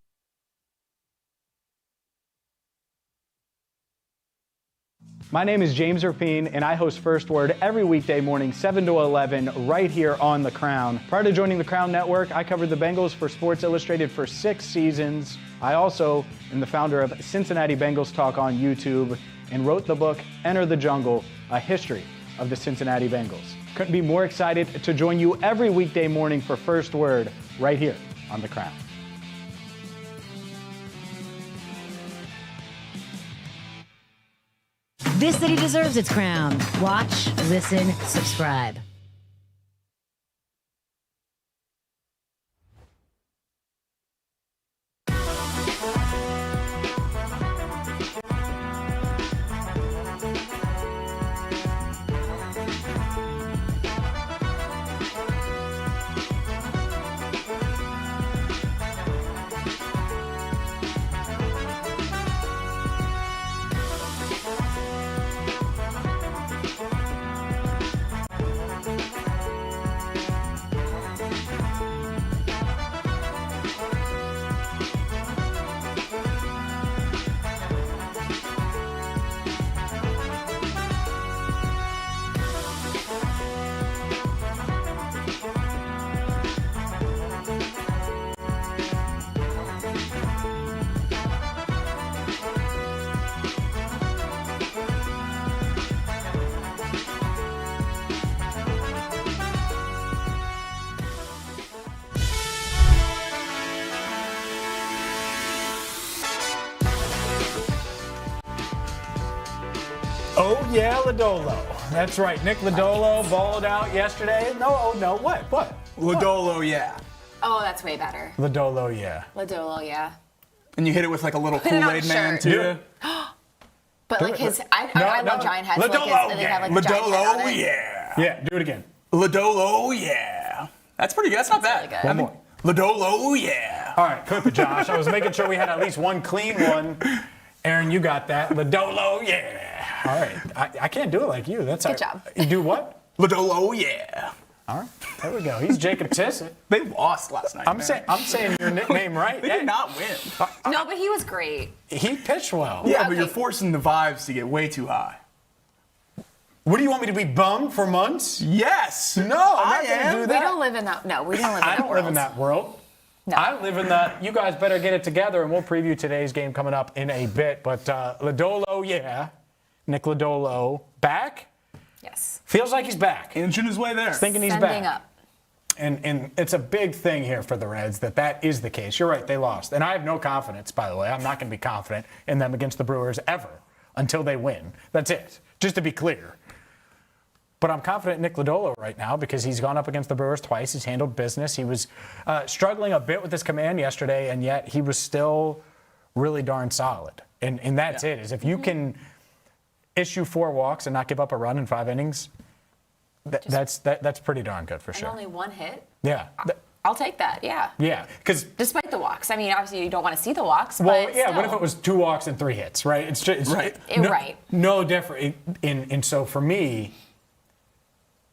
My name is James Rapien, and I host First Word every weekday morning, 7 to 11, right here on The Crown. Prior to joining The Crown Network, I covered the Bengals for Sports Illustrated for 6 seasons. I also am the founder of Cincinnati Bengals Talk on YouTube and wrote the book, Enter the Jungle, A History of the Cincinnati Bengals. Couldn't be more excited to join you every weekday morning for First Word right here on The Crown. This city deserves its crown. Watch, listen, subscribe. Oh, yeah, Lodolo. That's right. Nick Lodolo balled out yesterday. No, what? Lodolo, yeah. Oh, that's way better. Lodolo, yeah. Lodolo, yeah. And you hit it with like a little Put it on Kool-Aid a man, shirt. too. But like his, I love giant heads. Lodolo, They have like a giant head on Lodolo, it. yeah. Yeah, do it again. Lodolo, yeah. That's pretty good. That's not bad. Really good. One more. Lodolo, yeah. All right, clip it, Josh. I was making sure we had at least one clean one. Aaron, you got that. Lodolo, yeah. All right. I can't do it like you. That's Good job. You do what? Lodolo, yeah. All right. There we go. He's Jacob Tissot. They lost last night. I'm saying your nickname right. They did not win. No, but he was great. He pitched well. Yeah, but you're forcing the vibes to get way too high. What do you want me to be bummed for months? Yes. No, I'm not going to do that. We don't live in that. No, we don't live in that I don't world. live in that world. No. I live in that. You guys better get it together, and we'll preview today's game coming up in a bit. But Lodolo, yeah. Nick Lodolo, back? Yes. Feels like he's back. Inching his way there. Thinking he's Sending back. up. And it's a big thing here for the Reds that is the case. You're right, they lost. And I have no confidence, by the way. I'm not going to be confident in them against the Brewers ever until they win. That's it. Just to be clear. But I'm confident in Nick Lodolo right now because he's gone up against the Brewers twice. He's handled business. He was struggling a bit with his command yesterday, and yet he was still really darn solid. And that's it, is if you can issue 4 walks and not give up a run in 5 innings, that's pretty darn good for sure. And only 1 hit? Yeah. I'll take that, yeah. Yeah, because despite the walks. I mean, obviously you don't want to see the walks, well, but yeah. still. What if it was 2 walks and 3 hits, right? It's just right. No different. And so for me,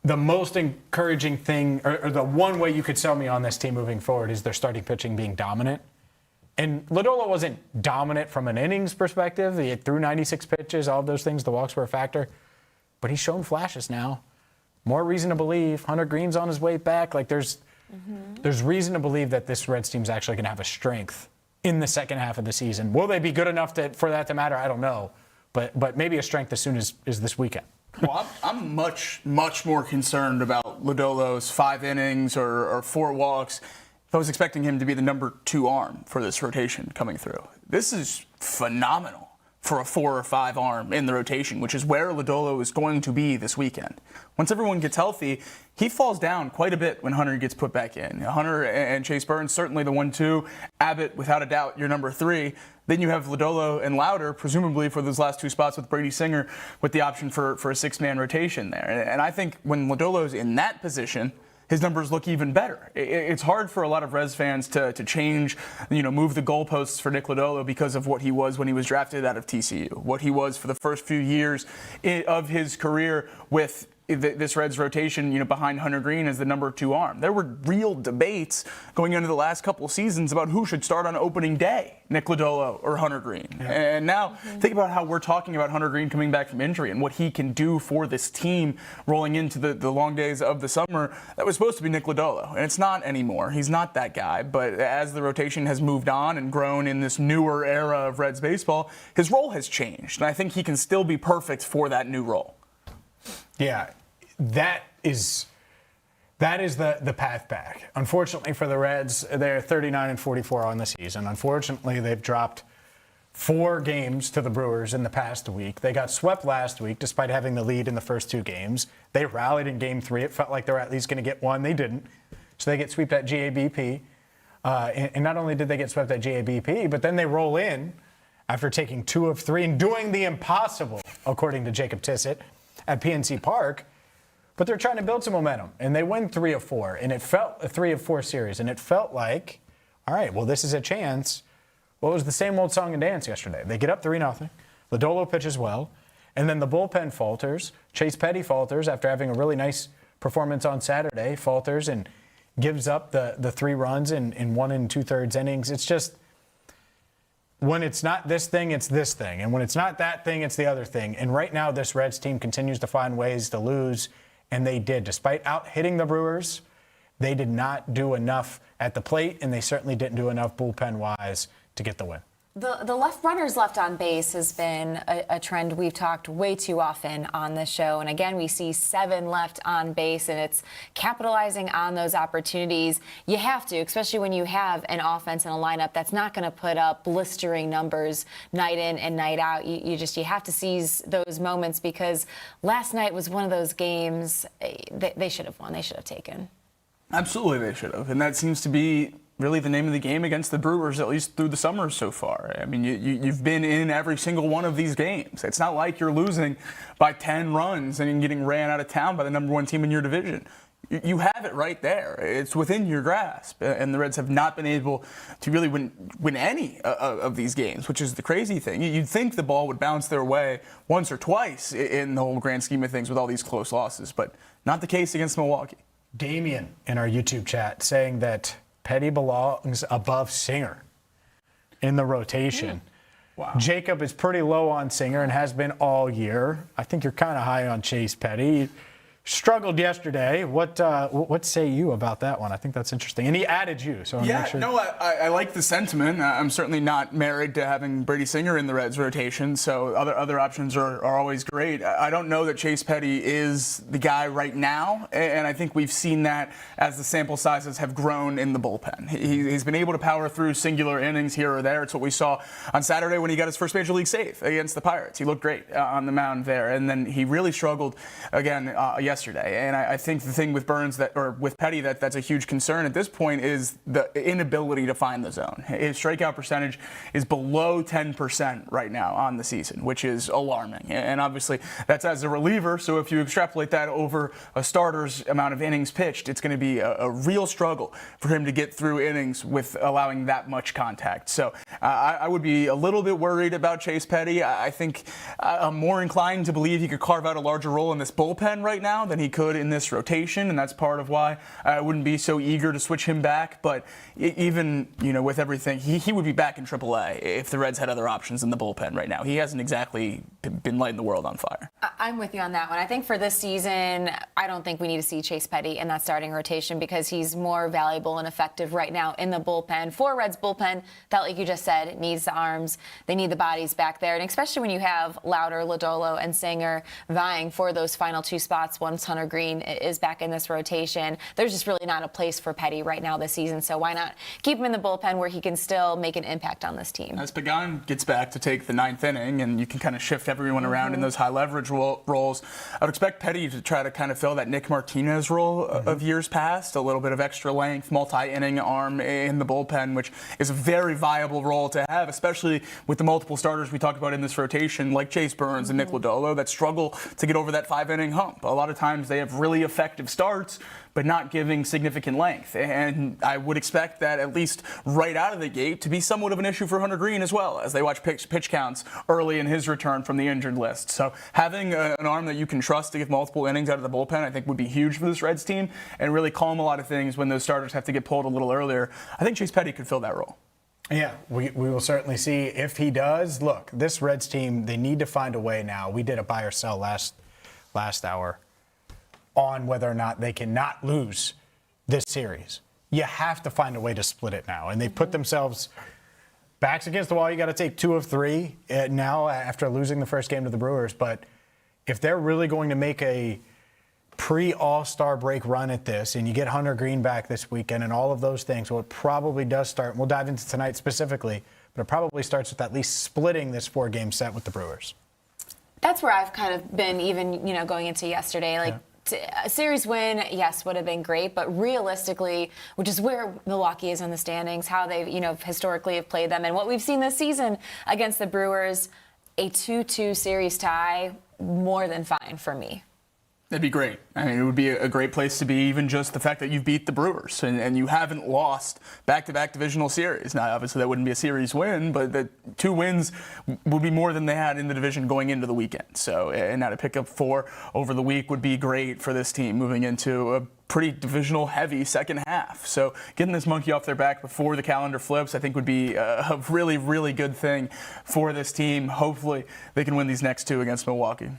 the most encouraging thing, or the one way you could sell me on this team moving forward, is their starting pitching being dominant. And Lodolo wasn't dominant from an innings perspective. He threw 96 pitches, all of those things. The walks were a factor. But he's shown flashes now. More reason to believe. Hunter Green's on his way back. Like, there's reason to believe that this Reds team's actually going to have a strength in the second half of the season. Will they be good enough for that to matter? I don't know. But maybe a strength as soon as this weekend. Well, I'm much more concerned about Lodolo's 5 innings or 4 walks. I was expecting him to be the number 2 arm for this rotation coming through. This is phenomenal for a 4 or 5 arm in the rotation, which is where Lodolo is going to be this weekend. Once everyone gets healthy, he falls down quite a bit when Hunter gets put back in. Hunter and Chase Burns, certainly the 1-2. Abbott, without a doubt, your number 3. Then you have Lodolo and Louder, presumably for those last 2 spots with Brady Singer, with the option for a 6-man rotation there. And I think when Lodolo's in that position, his numbers look even better. It's hard for a lot of Reds fans to change, move the goalposts for Nick Lodolo because of what he was when he was drafted out of TCU, what he was for the first few years of his career with this Reds rotation, behind Hunter Green as the number 2 arm. There were real debates going into the last couple of seasons about who should start on opening day, Nick Lodolo or Hunter Green. Yeah. And now think about how we're talking about Hunter Green coming back from injury and what he can do for this team rolling into the long days of the summer. That was supposed to be Nick Lodolo, and it's not anymore. He's not that guy. But as the rotation has moved on and grown in this newer era of Reds baseball, his role has changed. And I think he can still be perfect for that new role. Yeah, that is the path back. Unfortunately for the Reds, they're 39-44 on the season. Unfortunately, they've dropped 4 games to the Brewers in the past week. They got swept last week despite having the lead in the first 2 games. They rallied in Game 3. It felt like they were at least going to get one. They didn't. So they get swept at GABP. And not only did they get swept at GABP, but then they roll in after taking 2 of 3 and doing the impossible, according to Jacob Tissot, at PNC Park. But they're trying to build some momentum, and they win 3 of 4, and it felt a 3 of 4 series, and it felt like, all right, well, this is a chance. Well, it was the same old song and dance yesterday. They get up 3-0. Lodolo pitches well, and then the bullpen falters. Chase Petty falters after having a really nice performance on Saturday, falters and gives up the 3 runs in 1 2/3 innings. It's just, when it's not this thing, it's this thing. And when it's not that thing, it's the other thing. And right now, this Reds team continues to find ways to lose, and they did. Despite out-hitting the Brewers, they did not do enough at the plate, and they certainly didn't do enough bullpen-wise to get the win. The left runners left on base has been a trend we've talked way too often on this show. And again, we see 7 left on base, and it's capitalizing on those opportunities. You have to, especially when you have an offense and a lineup that's not going to put up blistering numbers night in and night out. You have to seize those moments, because last night was one of those games they should have won. They should have taken. Absolutely, they should have. And that seems to be really the name of the game against the Brewers, at least through the summer so far. I mean, you've been in every single one of these games. It's not like you're losing by 10 runs and getting ran out of town by the number 1 team in your division. You have it right there. It's within your grasp. And the Reds have not been able to really win any of these games, which is the crazy thing. You'd think the ball would bounce their way once or twice in the whole grand scheme of things with all these close losses, but not the case against Milwaukee. Damien in our YouTube chat saying that Petty belongs above Singer in the rotation. Wow. Jacob is pretty low on Singer and has been all year. I think you're kind of high on Chase Petty. Struggled yesterday. What say you about that one? I think that's interesting. And he added you, so I'm not sure. No, I like the sentiment. I'm certainly not married to having Brady Singer in the Reds rotation, so other options are always great. I don't know that Chase Petty is the guy right now, and I think we've seen that as the sample sizes have grown in the bullpen. He's been able to power through singular innings here or there. It's what we saw on Saturday when he got his first Major League save against the Pirates. He looked great on the mound there, and then he really struggled again yesterday. And I think the thing with with Petty that's a huge concern at this point is the inability to find the zone. His strikeout percentage is below 10% right now on the season, which is alarming. And obviously that's as a reliever. So if you extrapolate that over a starter's amount of innings pitched, it's going to be a real struggle for him to get through innings with allowing that much contact. So I would be a little bit worried about Chase Petty. I think I'm more inclined to believe he could carve out a larger role in this bullpen right now than he could in this rotation, and that's part of why I wouldn't be so eager to switch him back. But even, with everything, he would be back in AAA if the Reds had other options in the bullpen right now. He hasn't exactly been lighting the world on fire. I'm with you on that one. I think for this season, I don't think we need to see Chase Petty in that starting rotation because he's more valuable and effective right now in the bullpen. For Reds bullpen, that, like you just said, needs the arms. They need the bodies back there. And especially when you have Lauder, Lodolo, and Singer vying for those final two spots once Hunter Green is back in this rotation, there's just really not a place for Petty right now this season. So why not keep him in the bullpen where he can still make an impact on this team? As Pagan gets back to take the ninth inning and you can kind of shift everyone around in those high leverage roles, I would expect Petty to try to kind of fill that Nick Martinez role of years past, a little bit of extra length, multi-inning arm in the bullpen, which is a very viable role to have, especially with the multiple starters we talked about in this rotation, like Chase Burns and Nick Lodolo, that struggle to get over that 5-inning hump. A lot of times they have really effective starts, but not giving significant length. And I would expect that at least right out of the gate to be somewhat of an issue for Hunter Green as well, as they watch pitch counts early in his return from the injured list. So having an arm that you can trust to give multiple innings out of the bullpen, I think would be huge for this Reds team and really calm a lot of things when those starters have to get pulled a little earlier. I think Chase Petty could fill that role. Yeah, we will certainly see if he does. Look, this Reds team, they need to find a way now. We did a buy or sell last hour on whether or not they cannot lose this series. You have to find a way to split it now. And they put themselves backs against the wall. You got to take 2 of 3 now after losing the first game to the Brewers. But if they're really going to make a pre-All-Star break run at this, and you get Hunter Green back this weekend and all of those things, well, it probably does start. We'll dive into tonight specifically, but it probably starts with at least splitting this 4-game set with the Brewers. That's where I've kind of been even, going into yesterday. A series win, yes, would have been great, but realistically, which is where Milwaukee is in the standings, how they, historically have played them, and what we've seen this season against the Brewers, a 2-2 series tie, more than fine for me. That'd be great. I mean, it would be a great place to be, even just the fact that you've beat the Brewers and you haven't lost back-to-back divisional series. Now, obviously, that wouldn't be a series win, but the 2 wins would be more than they had in the division going into the weekend. So, and now to pick up 4 over the week would be great for this team moving into a pretty divisional-heavy second half. So getting this monkey off their back before the calendar flips, I think would be a really, really good thing for this team. Hopefully, they can win these next 2 against Milwaukee.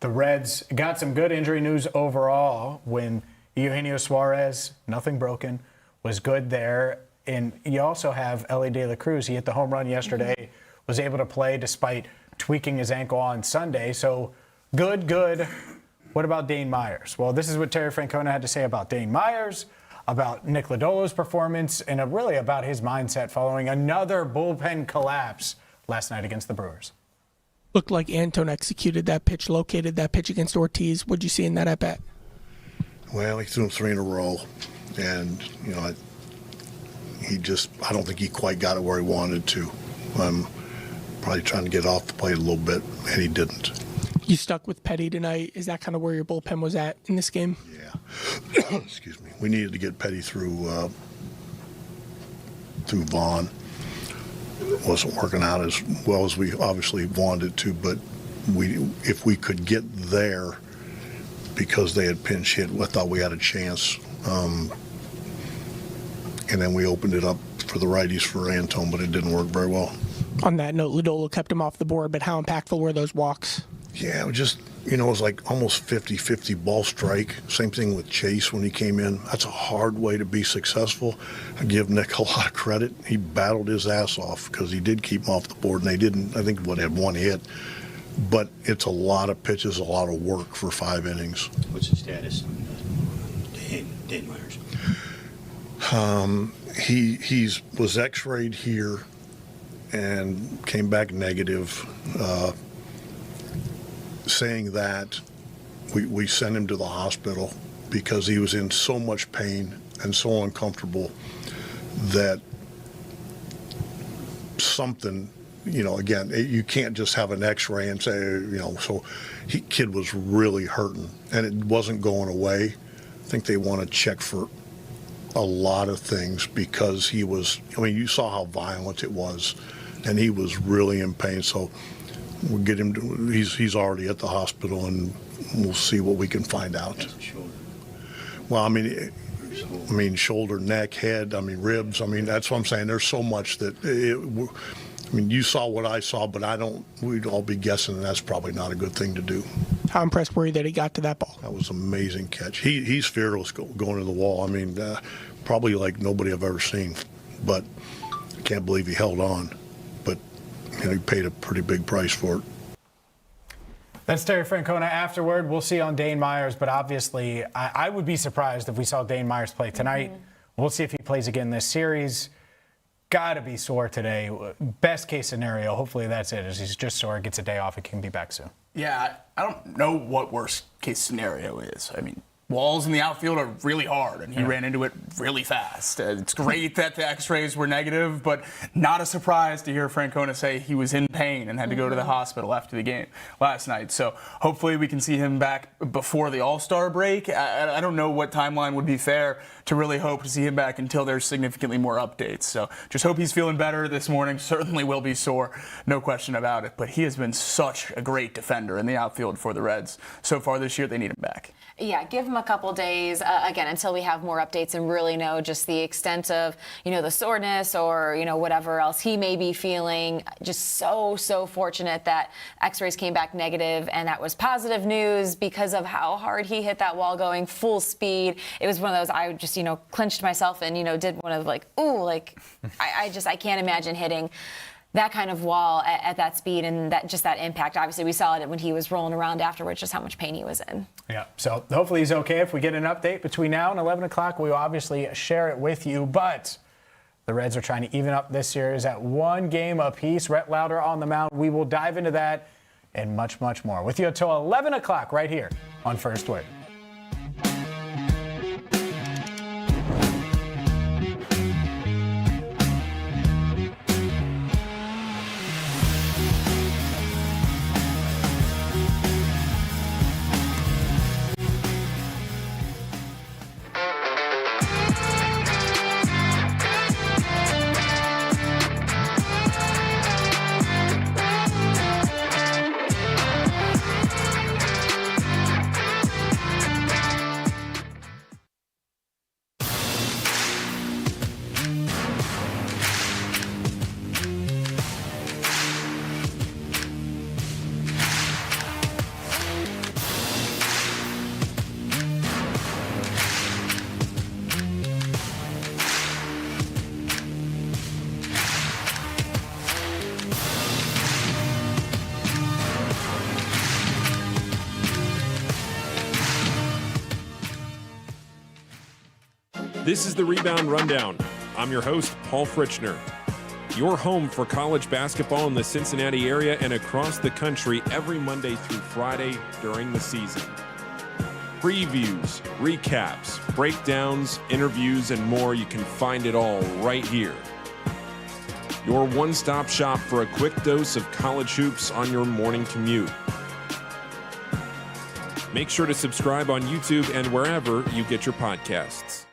The Reds got some good injury news overall when Eugenio Suarez, nothing broken, was good there. And you also have Elly de la Cruz. He hit the home run yesterday, was able to play despite tweaking his ankle on Sunday. So good. What about Dane Myers? Well, this is what Terry Francona had to say about Dane Myers, about Nick Lodolo's performance, and really about his mindset following another bullpen collapse last night against the Brewers. Looked like Antone executed that pitch, located that pitch against Ortiz. What'd you see in that at bat? Well, he threw him 3 in a row, and I don't think he quite got it where he wanted to. I'm probably trying to get off the plate a little bit, and he didn't. You stuck with Petty tonight. Is that kind of where your bullpen was at in this game? Yeah. Excuse me. We needed to get Petty through Vaughn. It wasn't working out as well as we obviously wanted to, but if we could get there because they had pinch hit, I thought we had a chance. And then we opened it up for the righties for Antone, but it didn't work very well. On that note, Lodolo kept him off the board, but how impactful were those walks? Yeah, it was just, it was like almost 50-50 ball strike. Same thing with Chase when he came in. That's a hard way to be successful. I give Nick a lot of credit. He battled his ass off because he did keep him off the board, and they didn't, I think, had 1 hit. But it's a lot of pitches, a lot of work for 5 innings. What's the status on Dane Myers? He was x-rayed here and came back negative. Saying that we sent him to the hospital because he was in so much pain and so uncomfortable that something, again, you can't just have an x-ray and say, so kid was really hurting and it wasn't going away. I think they want to check for a lot of things because he was, you saw how violent it was and he was really in pain. So we'll get him to, he's already at the hospital and we'll see what we can find out. Well, I mean, shoulder, neck, head, ribs. That's what I'm saying. There's so much that you saw what I saw, but we'd all be guessing, and that's probably not a good thing to do. How impressed were you that he got to that ball? That was an amazing catch. He's fearless going to the wall. Probably like nobody I've ever seen, but I can't believe he held on. But he paid a pretty big price for it. That's Terry Francona. Afterward, we'll see on Dane Myers, but obviously I would be surprised if we saw Dane Myers play tonight. We'll see if he plays again this series. Got to be sore today. Best case scenario, hopefully that's it, is he's just sore, gets a day off, and can be back soon. Yeah, I don't know what worst case scenario is. Walls in the outfield are really hard, and he ran into it really fast. It's great that the x-rays were negative, but not a surprise to hear Francona say he was in pain and had to go to the hospital after the game last night. So hopefully we can see him back before the All-Star break. I don't know what timeline would be fair to really hope to see him back until there's significantly more updates. So just hope he's feeling better this morning. Certainly will be sore, no question about it. But he has been such a great defender in the outfield for the Reds. So far this year, they need him back. Yeah, give him a couple days, again, until we have more updates and really know just the extent of, the soreness or, whatever else he may be feeling. Just so fortunate that x-rays came back negative, and that was positive news because of how hard he hit that wall going full speed. It was one of those, I just, clenched myself and, did one of I can't imagine hitting that kind of wall at that speed and that impact. Obviously, we saw it when he was rolling around afterwards, just how much pain he was in. Yeah, so hopefully he's okay. If we get an update between now and 11 o'clock, we'll obviously share it with you. But the Reds are trying to even up this series at 1 game apiece. Rhett Lauder on the mound. We will dive into that and much, much more with you until 11 o'clock right here on First Word. This is the Rebound Rundown. I'm your host, Paul Fritchner. Your home for college basketball in the Cincinnati area and across the country every Monday through Friday during the season. Previews, recaps, breakdowns, interviews, and more. You can find it all right here. Your one-stop shop for a quick dose of college hoops on your morning commute. Make sure to subscribe on YouTube and wherever you get your podcasts.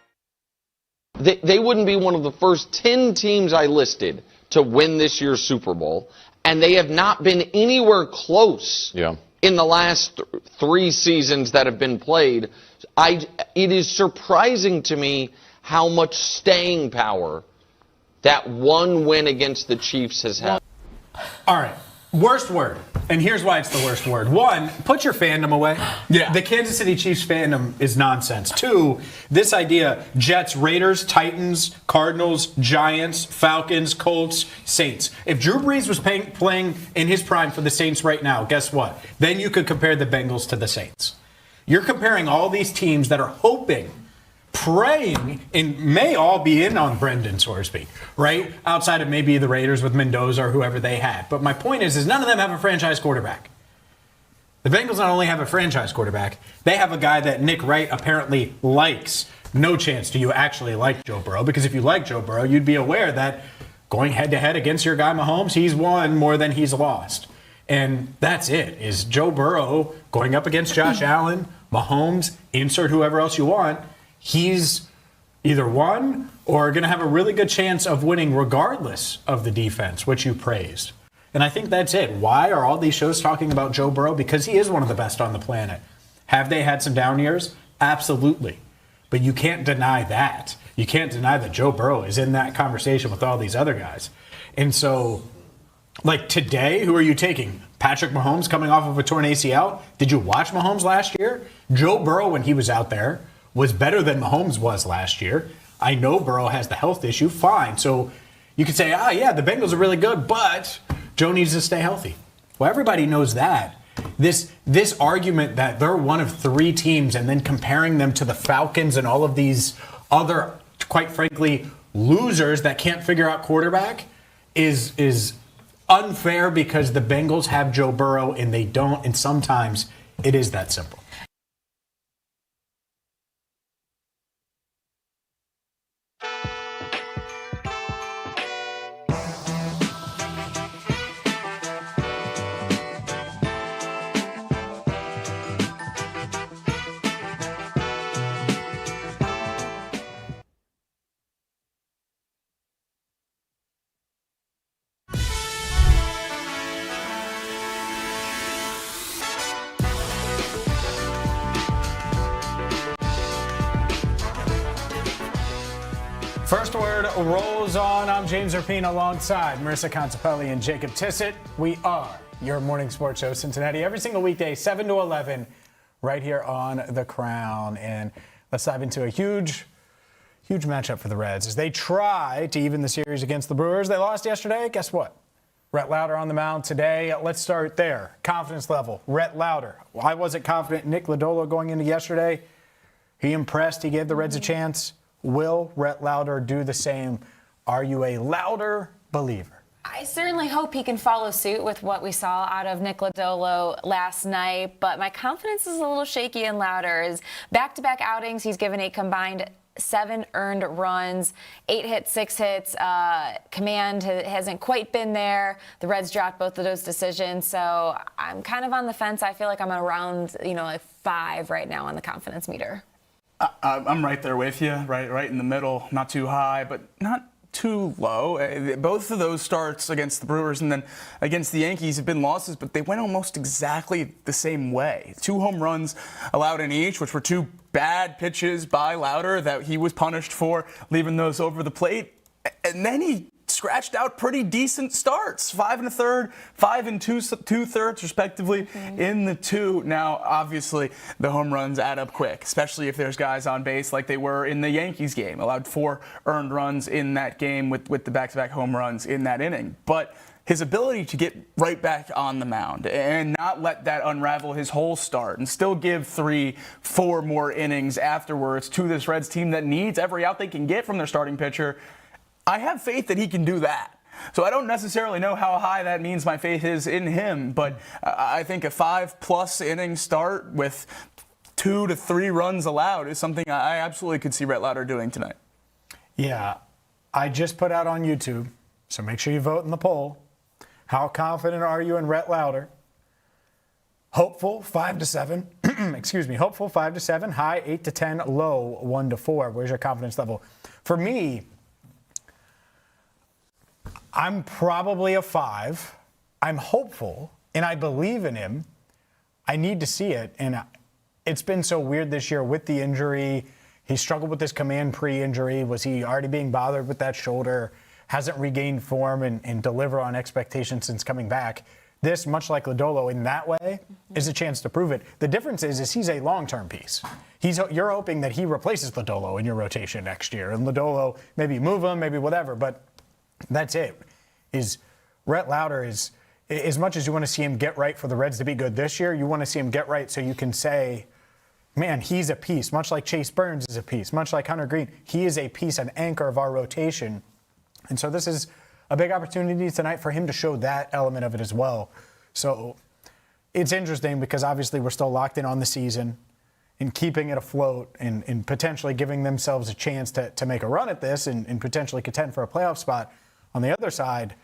They wouldn't be one of the first 10 teams I listed to win this year's Super Bowl, and they have not been anywhere close in the last 3 seasons that have been played. It is surprising to me how much staying power that one win against the Chiefs has had. All right, worst word. And here's why it's the worst word. 1, put your fandom away. Yeah. The Kansas City Chiefs fandom is nonsense. 2, this idea, Jets, Raiders, Titans, Cardinals, Giants, Falcons, Colts, Saints. If Drew Brees was playing in his prime for the Saints right now, guess what? Then you could compare the Bengals to the Saints. You're comparing all these teams that are hoping, praying, and may all be in on Brendan, so to speak, right? Outside of maybe the Raiders with Mendoza or whoever they had. But my point is none of them have a franchise quarterback. The Bengals not only have a franchise quarterback, they have a guy that Nick Wright apparently likes. No chance do you actually like Joe Burrow, because if you like Joe Burrow, you'd be aware that going head-to-head against your guy Mahomes, he's won more than he's lost. And that's it, is Joe Burrow going up against Josh Allen, Mahomes, insert whoever else you want. He's either won or going to have a really good chance of winning regardless of the defense, which you praised. And I think that's it. Why are all these shows talking about Joe Burrow? Because he is one of the best on the planet. Have they had some down years? Absolutely. But you can't deny that. You can't deny that Joe Burrow is in that conversation with all these other guys. And so, like today, who are you taking? Patrick Mahomes coming off of a torn ACL? Did you watch Mahomes last year? Joe Burrow, when he was out there, was better than Mahomes was last year. I know Burrow has the health issue. Fine. So you could say, yeah, the Bengals are really good, but Joe needs to stay healthy. Well, everybody knows that. This argument that they're one of 3 teams and then comparing them to the Falcons and all of these other, quite frankly, losers that can't figure out quarterback is unfair because the Bengals have Joe Burrow and they don't, and sometimes it is that simple. First Word rolls on. I'm James Rapien alongside Marisa Contipelli and Jacob Tissot. We are your morning sports show, Cincinnati, every single weekday, 7 to 11, right here on The Crown. And let's dive into a huge matchup for the Reds as they try to even the series against the Brewers. They lost yesterday. Guess what? Rhett Lowder on the mound today. Let's start there. Confidence level. Rhett Lowder. I wasn't confident in Nick Lodolo going into yesterday. He impressed. He gave the Reds a chance. Will Rhett Lowder do the same? Are you a Lowder believer? I certainly hope he can follow suit with what we saw out of Nick Lodolo last night, but my confidence is a little shaky in Lowder. His back-to-back outings, he's given a combined 7 earned runs, 8 hits, 6 hits. Command hasn't quite been there. The Reds dropped both of those decisions, so I'm kind of on the fence. I feel like I'm around, like 5 right now on the confidence meter. I'm right there with you, right in the middle, not too high, but not too low. Both of those starts against the Brewers and then against the Yankees have been losses, but they went almost exactly the same way. 2 home runs allowed in each, which were 2 bad pitches by Lowder that he was punished for, leaving those over the plate. And then he scratched out pretty decent starts, 5 1/3, 5 2/3 respectively in the 2. Now, obviously, the home runs add up quick, especially if there's guys on base like they were in the Yankees game. Allowed 4 earned runs in that game with the back-to-back home runs in that inning. But his ability to get right back on the mound and not let that unravel his whole start and still give 3-4 more innings afterwards to this Reds team that needs every out they can get from their starting pitcher, I have faith that he can do that. So I don't necessarily know how high that means my faith is in him, but I think a 5+ inning start with 2 to 3 runs allowed is something I absolutely could see Rhett Lowder doing tonight. Yeah, I just put out on YouTube, so make sure you vote in the poll. How confident are you in Rhett Lowder? Hopeful 5 to 7. Excuse me. Hopeful 5 to 7. High 8 to 10. Low 1 to 4. Where's your confidence level? For me, I'm probably a 5. I'm hopeful, and I believe in him. I need to see it, and it's been so weird this year with the injury. He struggled with his command pre-injury. Was he already being bothered with that shoulder? Hasn't regained form and deliver on expectations since coming back. This, much like Lodolo in that way, is a chance to prove it. The difference is he's a long-term piece. You're hoping that he replaces Lodolo in your rotation next year, and Lodolo, maybe move him, maybe whatever, but that's it. Rhett Lowder is, as much as you want to see him get right for the Reds to be good this year, you want to see him get right so you can say, man, he's a piece, much like Chase Burns is a piece, much like Hunter Green. He is a piece, an anchor of our rotation. And so this is a big opportunity tonight for him to show that element of it as well. So it's interesting because obviously we're still locked in on the season and keeping it afloat and potentially giving themselves a chance to make a run at this and potentially contend for a playoff spot. On the other side,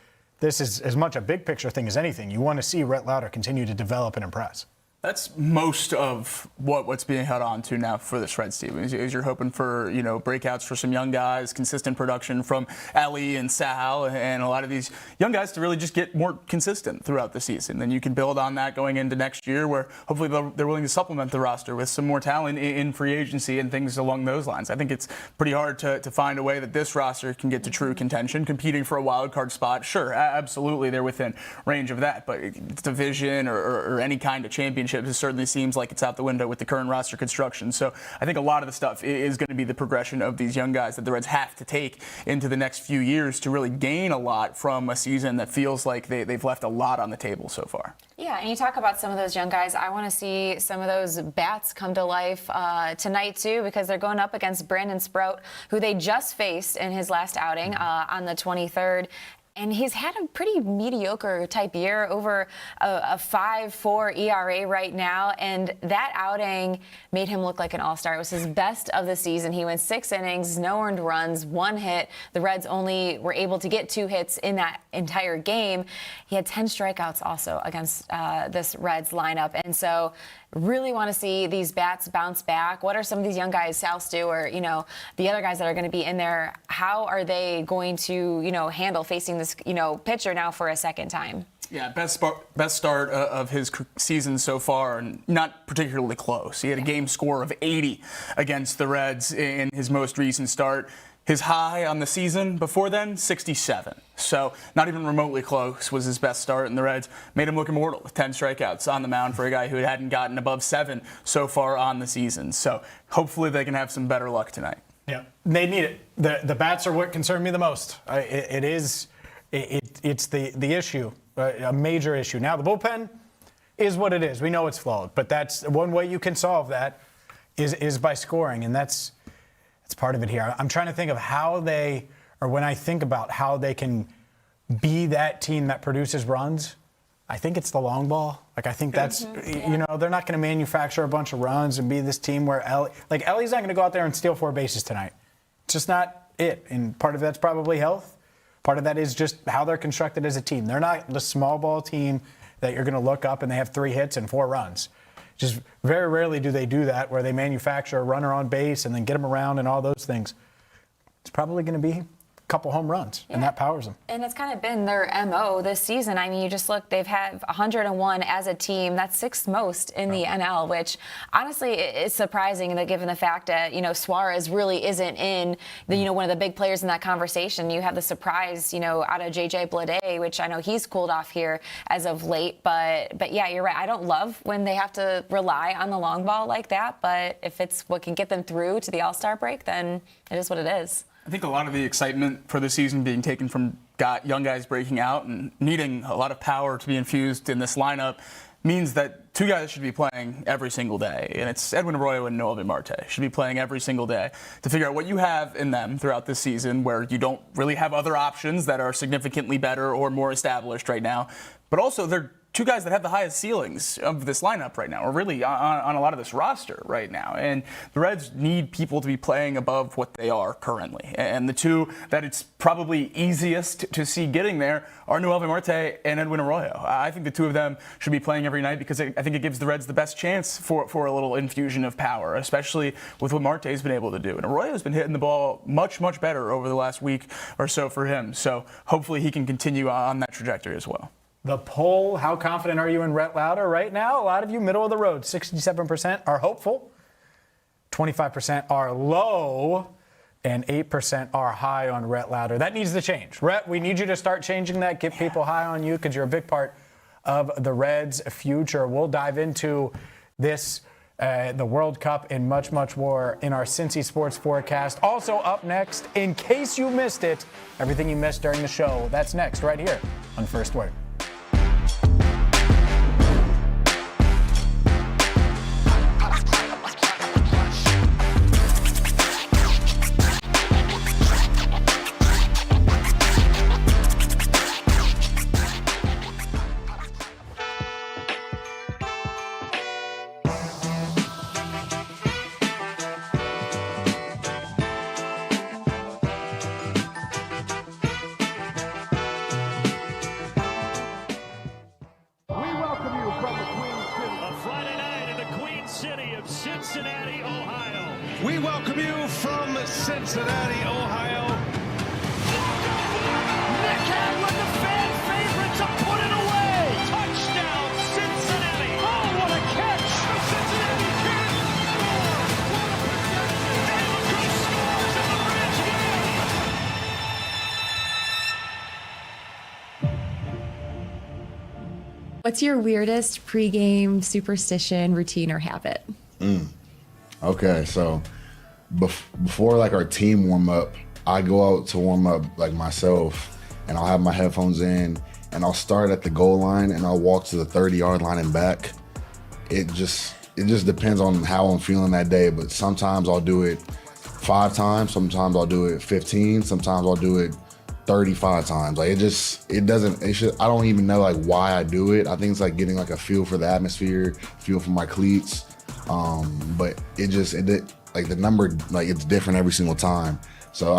this is as much a big picture thing as anything. You want to see Rhett Lowder continue to develop and impress. That's most of what's being held on to now for this Reds team. Is you're hoping for, breakouts for some young guys, consistent production from Elly and Sal, and a lot of these young guys to really just get more consistent throughout the season. Then you can build on that going into next year, where hopefully they're willing to supplement the roster with some more talent in free agency and things along those lines. I think it's pretty hard to find a way that this roster can get to true contention, competing for a wild card spot. Sure, absolutely, they're within range of that, but division or any kind of championship, it certainly seems like it's out the window with the current roster construction. So I think a lot of the stuff is going to be the progression of these young guys that the Reds have to take into the next few years to really gain a lot from a season that feels like they've left a lot on the table so far. Yeah, and you talk about some of those young guys. I want to see some of those bats come to life tonight, too, because they're going up against Brandon Sprout, who they just faced in his last outing on the 23rd. And he's had a pretty mediocre type year, over a 5.4 ERA right now. And that outing made him look like an all-star. It was his best of the season. He went 6 innings, no earned runs, 1 hit. The Reds only were able to get 2 hits in that entire game. He had 10 strikeouts also against this Reds lineup. And so really want to see these bats bounce back. What are some of these young guys, Sal Stewart, the other guys that are going to be in there? How are they going to, handle facing this, pitcher now for a second time? Yeah, best start of his season so far, and not particularly close. He had a game score of 80 against the Reds in his most recent start. His high on the season before then, 67. So not even remotely close was his best start, and the Reds made him look immortal with 10 strikeouts on the mound for a guy who hadn't gotten above 7 so far on the season. So hopefully they can have some better luck tonight. Yeah, they need it. The bats are what concern me the most. It's the issue, a major issue. Now the bullpen is what it is. We know it's flawed, but that's one way you can solve that is by scoring, and that's part of it here. I'm trying to think of when I think about how they can be that team that produces runs, I think it's the long ball. I think that's, they're not going to manufacture a bunch of runs and be this team where Elly's not going to go out there and steal 4 bases tonight. It's just not it. And part of that's probably health. Part of that is just how they're constructed as a team. They're not the small ball team that you're going to look up and they have 3 hits and 4 runs. Just very rarely do they do that, where they manufacture a runner on base and then get them around and all those things. It's probably going to be a couple home runs, and that powers them. And it's kind of been their MO this season. I mean, you just look, they've had 101 as a team. That's 6th most in the NL, which honestly is surprising, that given the fact that, Suarez really isn't in the, one of the big players in that conversation. You have the surprise, out of JJ Bleday, which I know he's cooled off here as of late. But yeah, you're right. I don't love when they have to rely on the long ball like that. But if it's what can get them through to the All-Star break, then it is what it is. I think a lot of the excitement for the season being taken from young guys breaking out and needing a lot of power to be infused in this lineup means that 2 guys should be playing every single day. And it's Edwin Arroyo and Noelvi Marte should be playing every single day to figure out what you have in them throughout this season, where you don't really have other options that are significantly better or more established right now. But also they're 2 guys that have the highest ceilings of this lineup right now, or really on a lot of this roster right now. And the Reds need people to be playing above what they are currently. And the 2 that it's probably easiest to see getting there are Noelvi Marte and Edwin Arroyo. I think the 2 of them should be playing every night because I think it gives the Reds the best chance for a little infusion of power, especially with what Marte's been able to do. And Arroyo's been hitting the ball much, much better over the last week or so for him. So hopefully he can continue on that trajectory as well. The poll, how confident are you in Rhett Lauder right now? A lot of you, middle of the road. 67% are hopeful, 25% are low, and 8% are high on Rhett Lauder. That needs to change. Rhett, we need you to start changing that. Get people high on you because you're a big part of the Reds' future. We'll dive into this, the World Cup, and much, much more in our Cincy Sports Forecast. Also up next, in case you missed it, everything you missed during the show, that's next right here on First Word. Cincinnati, Ohio. We welcome you from Cincinnati, Ohio. Nick Hadlin, the fan favorite, to put it away. Touchdown, Cincinnati. Oh, what a catch. The Cincinnati Reds scores in the Reds game. What's your weirdest pregame superstition, routine, or habit? Okay, so before like our team warm up, I go out to warm up like myself, and I'll have my headphones in, and I'll start at the goal line, and I'll walk to the 30-yard line and back. It just depends on how I'm feeling that day, but sometimes I'll do it 5 times, sometimes I'll do it 15, sometimes I'll do it 35 times. Like I don't even know like why I do it. I think it's like getting like a feel for the atmosphere, feel for my cleats. But like the number, like it's different every single time. So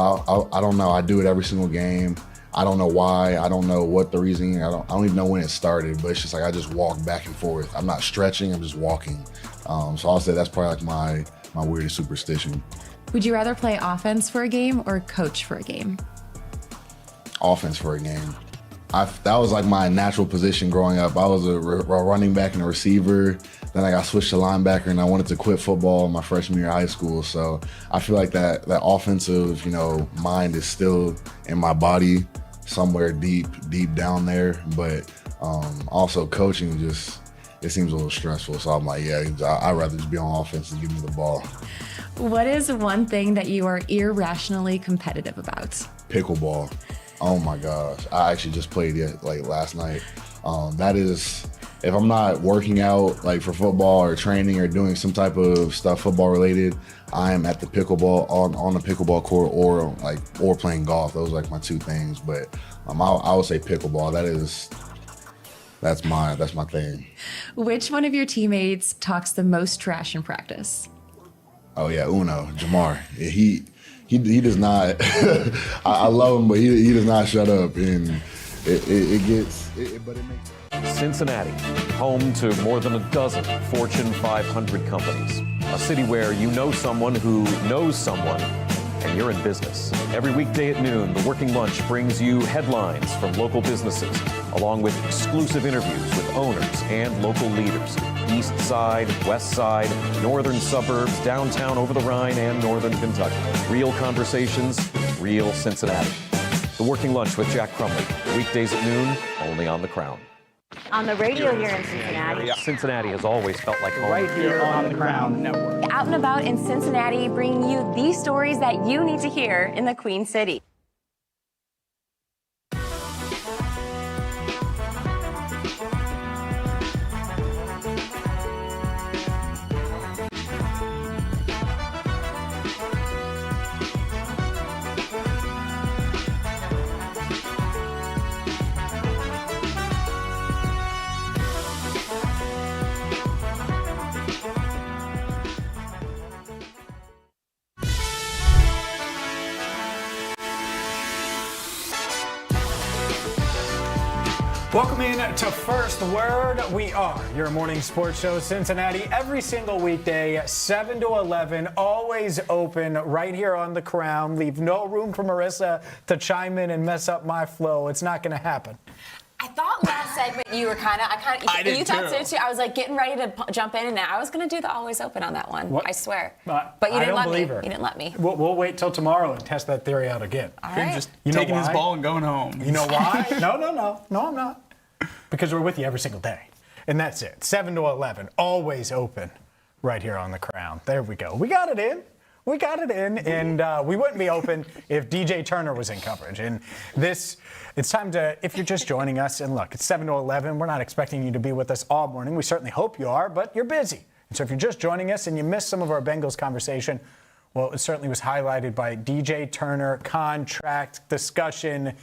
I don't know. I do it every single game. I don't know why. I don't know what the reason. I don't even know when it started. But it's just like I just walk back and forth. I'm not stretching. I'm just walking. So I'll say that's probably like my weirdest superstition. Would you rather play offense for a game or coach for a game? Offense for a game. That was like my natural position growing up. I was a running back and a receiver. Then I got switched to linebacker, and I wanted to quit football my freshman year of high school. So I feel like that offensive, mind is still in my body somewhere deep down there. But also coaching it seems a little stressful. So I'm like, yeah, I'd rather just be on offense and give me the ball. What is one thing that you are irrationally competitive about? Pickleball. Oh my gosh. I actually just played it like last night. That is, if I'm not working out like for football or training or doing some type of stuff football related, I am at the pickleball on the pickleball court or playing golf. Those are like my 2 things. But I would say pickleball. That's my thing. Which one of your teammates talks the most trash in practice? Oh yeah, Uno, Jamar. Yeah, he does not. I love him, but he does not shut up, and but it makes. Cincinnati, home to more than a dozen Fortune 500 companies. A city where you know someone who knows someone, and you're in business. Every weekday at noon, The Working Lunch brings you headlines from local businesses, along with exclusive interviews with owners and local leaders. East Side, West Side, northern suburbs, downtown over the Rhine, and northern Kentucky. Real conversations, real Cincinnati. The Working Lunch with Jack Crumley. Weekdays at noon, only on The Crown. On the radio here in Cincinnati. Cincinnati has always felt like home. Right here on the Crown Network. Out and about in Cincinnati, bringing you these stories that you need to hear in the Queen City. Welcome in to First Word. We are your morning sports show, Cincinnati, every single weekday, 7 to 11, always open right here on The Crown. Leave no room for Marisa to chime in and mess up my flow. It's not going to happen. I thought last segment you were you thought so too. I was like getting ready to jump in, and I was going to do the always open on that one. What? I swear. But you didn't let me. Her. You didn't let me. We'll wait till tomorrow and test that theory out again. All right. Just taking his ball and going home. You know why? No, I'm not. Because we're with you every single day. And that's it. 7 to 11, always open right here on The Crown. There we go. We got it in. And we wouldn't be open if DJ Turner was in coverage. And it's time to, if you're just joining us, and look, it's 7 to 11. We're not expecting you to be with us all morning. We certainly hope you are, but you're busy. And so if you're just joining us and you missed some of our Bengals conversation, well, it certainly was highlighted by DJ Turner contract discussion.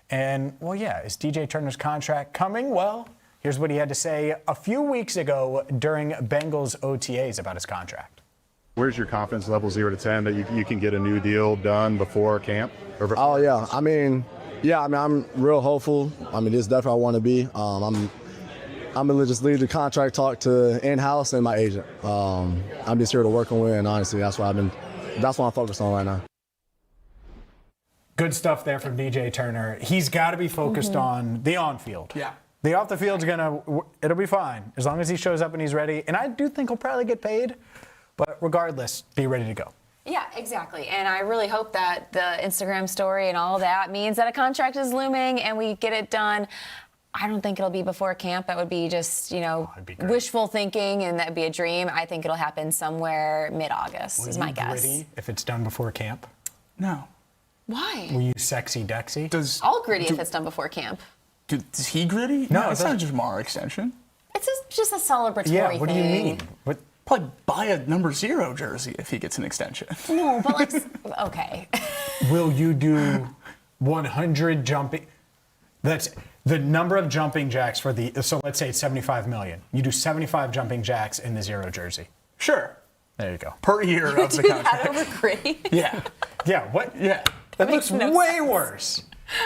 And, well, yeah, is DJ Turner's contract coming? Well, here's what he had to say a few weeks ago during Bengals OTAs about his contract. Where's your confidence level 0 to 10 that you can get a new deal done before camp? Oh, yeah. I'm real hopeful. This is definitely where I want to be. I'm gonna just leave the contract talk to in-house and my agent. I'm just here to work and win, and honestly, that's what I'm focused on right now. Good stuff there from DJ Turner. He's got to be focused on the on-field. Yeah. The off the field's it'll be fine as long as he shows up and he's ready. And I do think he'll probably get paid, but regardless, be ready to go. Yeah, exactly. And I really hope that the Instagram story and all that means that a contract is looming and we get it done. I don't think it'll be before camp. That would be just, wishful thinking, and that'd be a dream. I think it'll happen somewhere mid-August, is my guess. Gritty if it's done before camp? No. Why? Will you sexy Dexy? All gritty if it's done before camp. Is he gritty? No, it's not a Jamar extension. It's just a celebratory thing. Yeah, what do you mean? Probably buy a number 0 jersey if he gets an extension. No, but okay. Will you do 100 jumping? That's the number of jumping jacks for so let's say it's 75 million. You do 75 jumping jacks in the 0 jersey. Sure. There you go. Per year of the contract. That over gritty? Yeah. Yeah, what? Yeah. That looks way worse.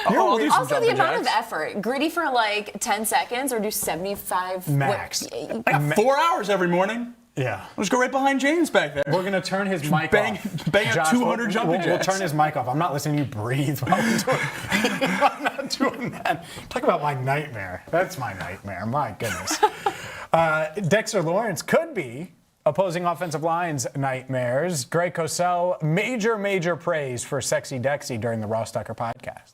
Also, the amount of effort. Gritty for like 10 seconds or do 75 max. I got 4 hours every morning. Yeah. Let's go right behind James back there. We're going to turn his mic off. Bang Josh, out 200 jumping We'll jacks. turn his mic off. I'm not listening to you breathe while we do it. I'm not doing that. Talk about my nightmare. That's my nightmare. My goodness. Dexter Lawrence could be opposing offensive line's nightmares. Greg Cosell, major praise for Sexy Dexy during the Ross Tucker podcast.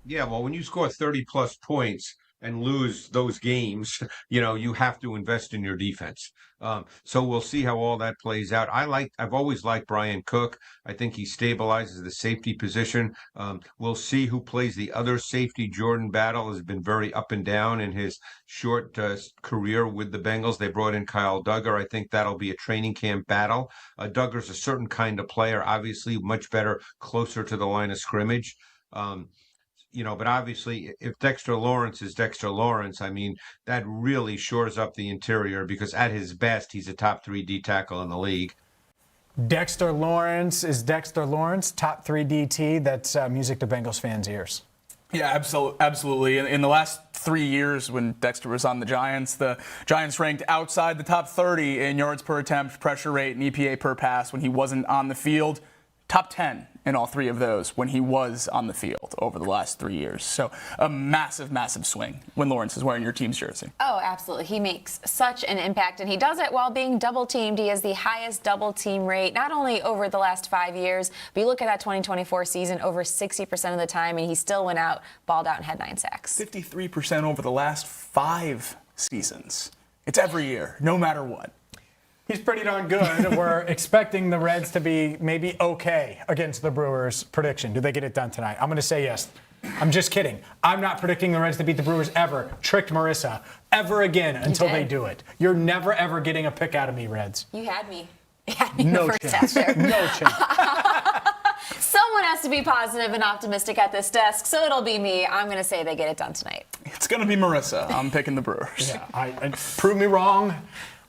Yeah, well, when you score 30-plus points and lose those games, you have to invest in your defense. So we'll see how all that plays out. I've always liked Brian Cook. I think he stabilizes the safety position. We'll see who plays the other safety. Jordan Battle has been very up and down in his short career with the Bengals. They brought in Kyle Duggar. I think that'll be a training camp battle. Duggar's a certain kind of player, obviously much better closer to the line of scrimmage. But obviously, if Dexter Lawrence is Dexter Lawrence, I mean, that really shores up the interior because at his best, he's a top 3 D tackle in the league. Dexter Lawrence is Dexter Lawrence, top 3 DT. That's music to Bengals fans' ears. Yeah, absolutely. In the last 3 years when Dexter was on the Giants ranked outside the top 30 in yards per attempt, pressure rate, and EPA per pass when he wasn't on the field. Top 10 in all 3 of those when he was on the field over the last 3 years. So a massive swing when Lawrence is wearing your team's jersey. Oh, absolutely. He makes such an impact, and he does it while being double-teamed. He has the highest double-team rate, not only over the last 5 years, but you look at that 2024 season, over 60% of the time, and he still went out, balled out, and had 9 sacks. 53% over the last 5 seasons. It's every year, no matter what. He's pretty darn good. We're expecting the Reds to be maybe okay against the Brewers. Prediction, do they get it done tonight? I'm going to say yes. I'm just kidding. I'm not predicting the Reds to beat the Brewers ever. Tricked Marisa. Ever again until they do it. You're never, ever getting a pick out of me, Reds. You had me. No chance. No chance. Someone has to be positive and optimistic at this desk, so it'll be me. I'm going to say they get it done tonight. It's going to be Marisa. I'm picking the Brewers. Yeah, I prove me wrong.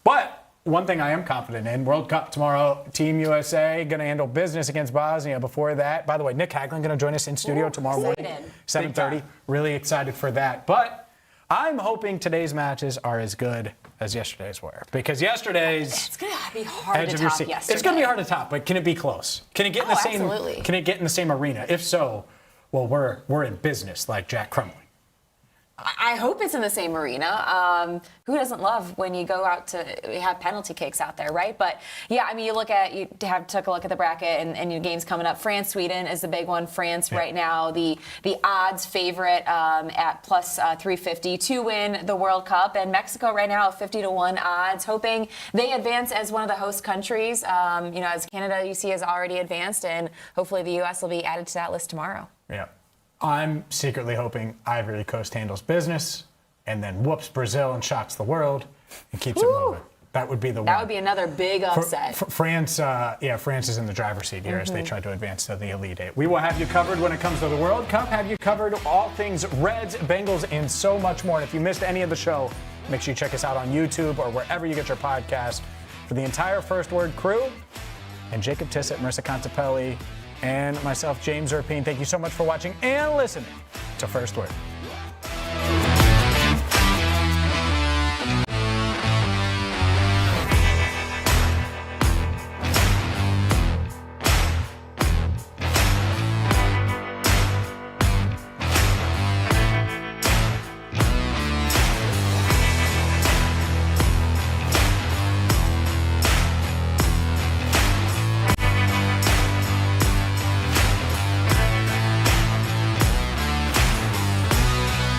But one thing I am confident in, World Cup tomorrow, Team USA going to handle business against Bosnia. Before that, by the way, Nick Hagglund going to join us in studio tomorrow morning, 7:30. Really excited for that. But I'm hoping today's matches are as good as yesterday's were. Because yesterday's it's going to be hard to top yesterday. It's going to be hard to top, but can it be close? Can it get in the same absolutely. Can it get in the same arena? If so, well, we're in business like Jack Crumley. I hope it's in the same arena. Who doesn't love when you go out to have penalty kicks out there, right? But yeah, I mean, you took a look at the bracket and your games coming up. France, Sweden is the big one. France right now, the odds favorite at plus 350 to win the World Cup, and Mexico right now 50-1 odds, hoping they advance as one of the host countries. As Canada, you see, has already advanced, and hopefully the U.S. will be added to that list tomorrow. Yeah. I'm secretly hoping Ivory Coast handles business and then whoops Brazil and shocks the world and keeps it moving. That would be the one. That would be another big upset. France is in the driver's seat here as they try to advance to the Elite Eight. We will have you covered when it comes to the World Cup, have you covered all things Reds, Bengals, and so much more. And if you missed any of the show, make sure you check us out on YouTube or wherever you get your podcast. For the entire First Word crew and Jacob Tissot, Marisa Contipelli, and myself, James Rapien, thank you so much for watching and listening to First Word.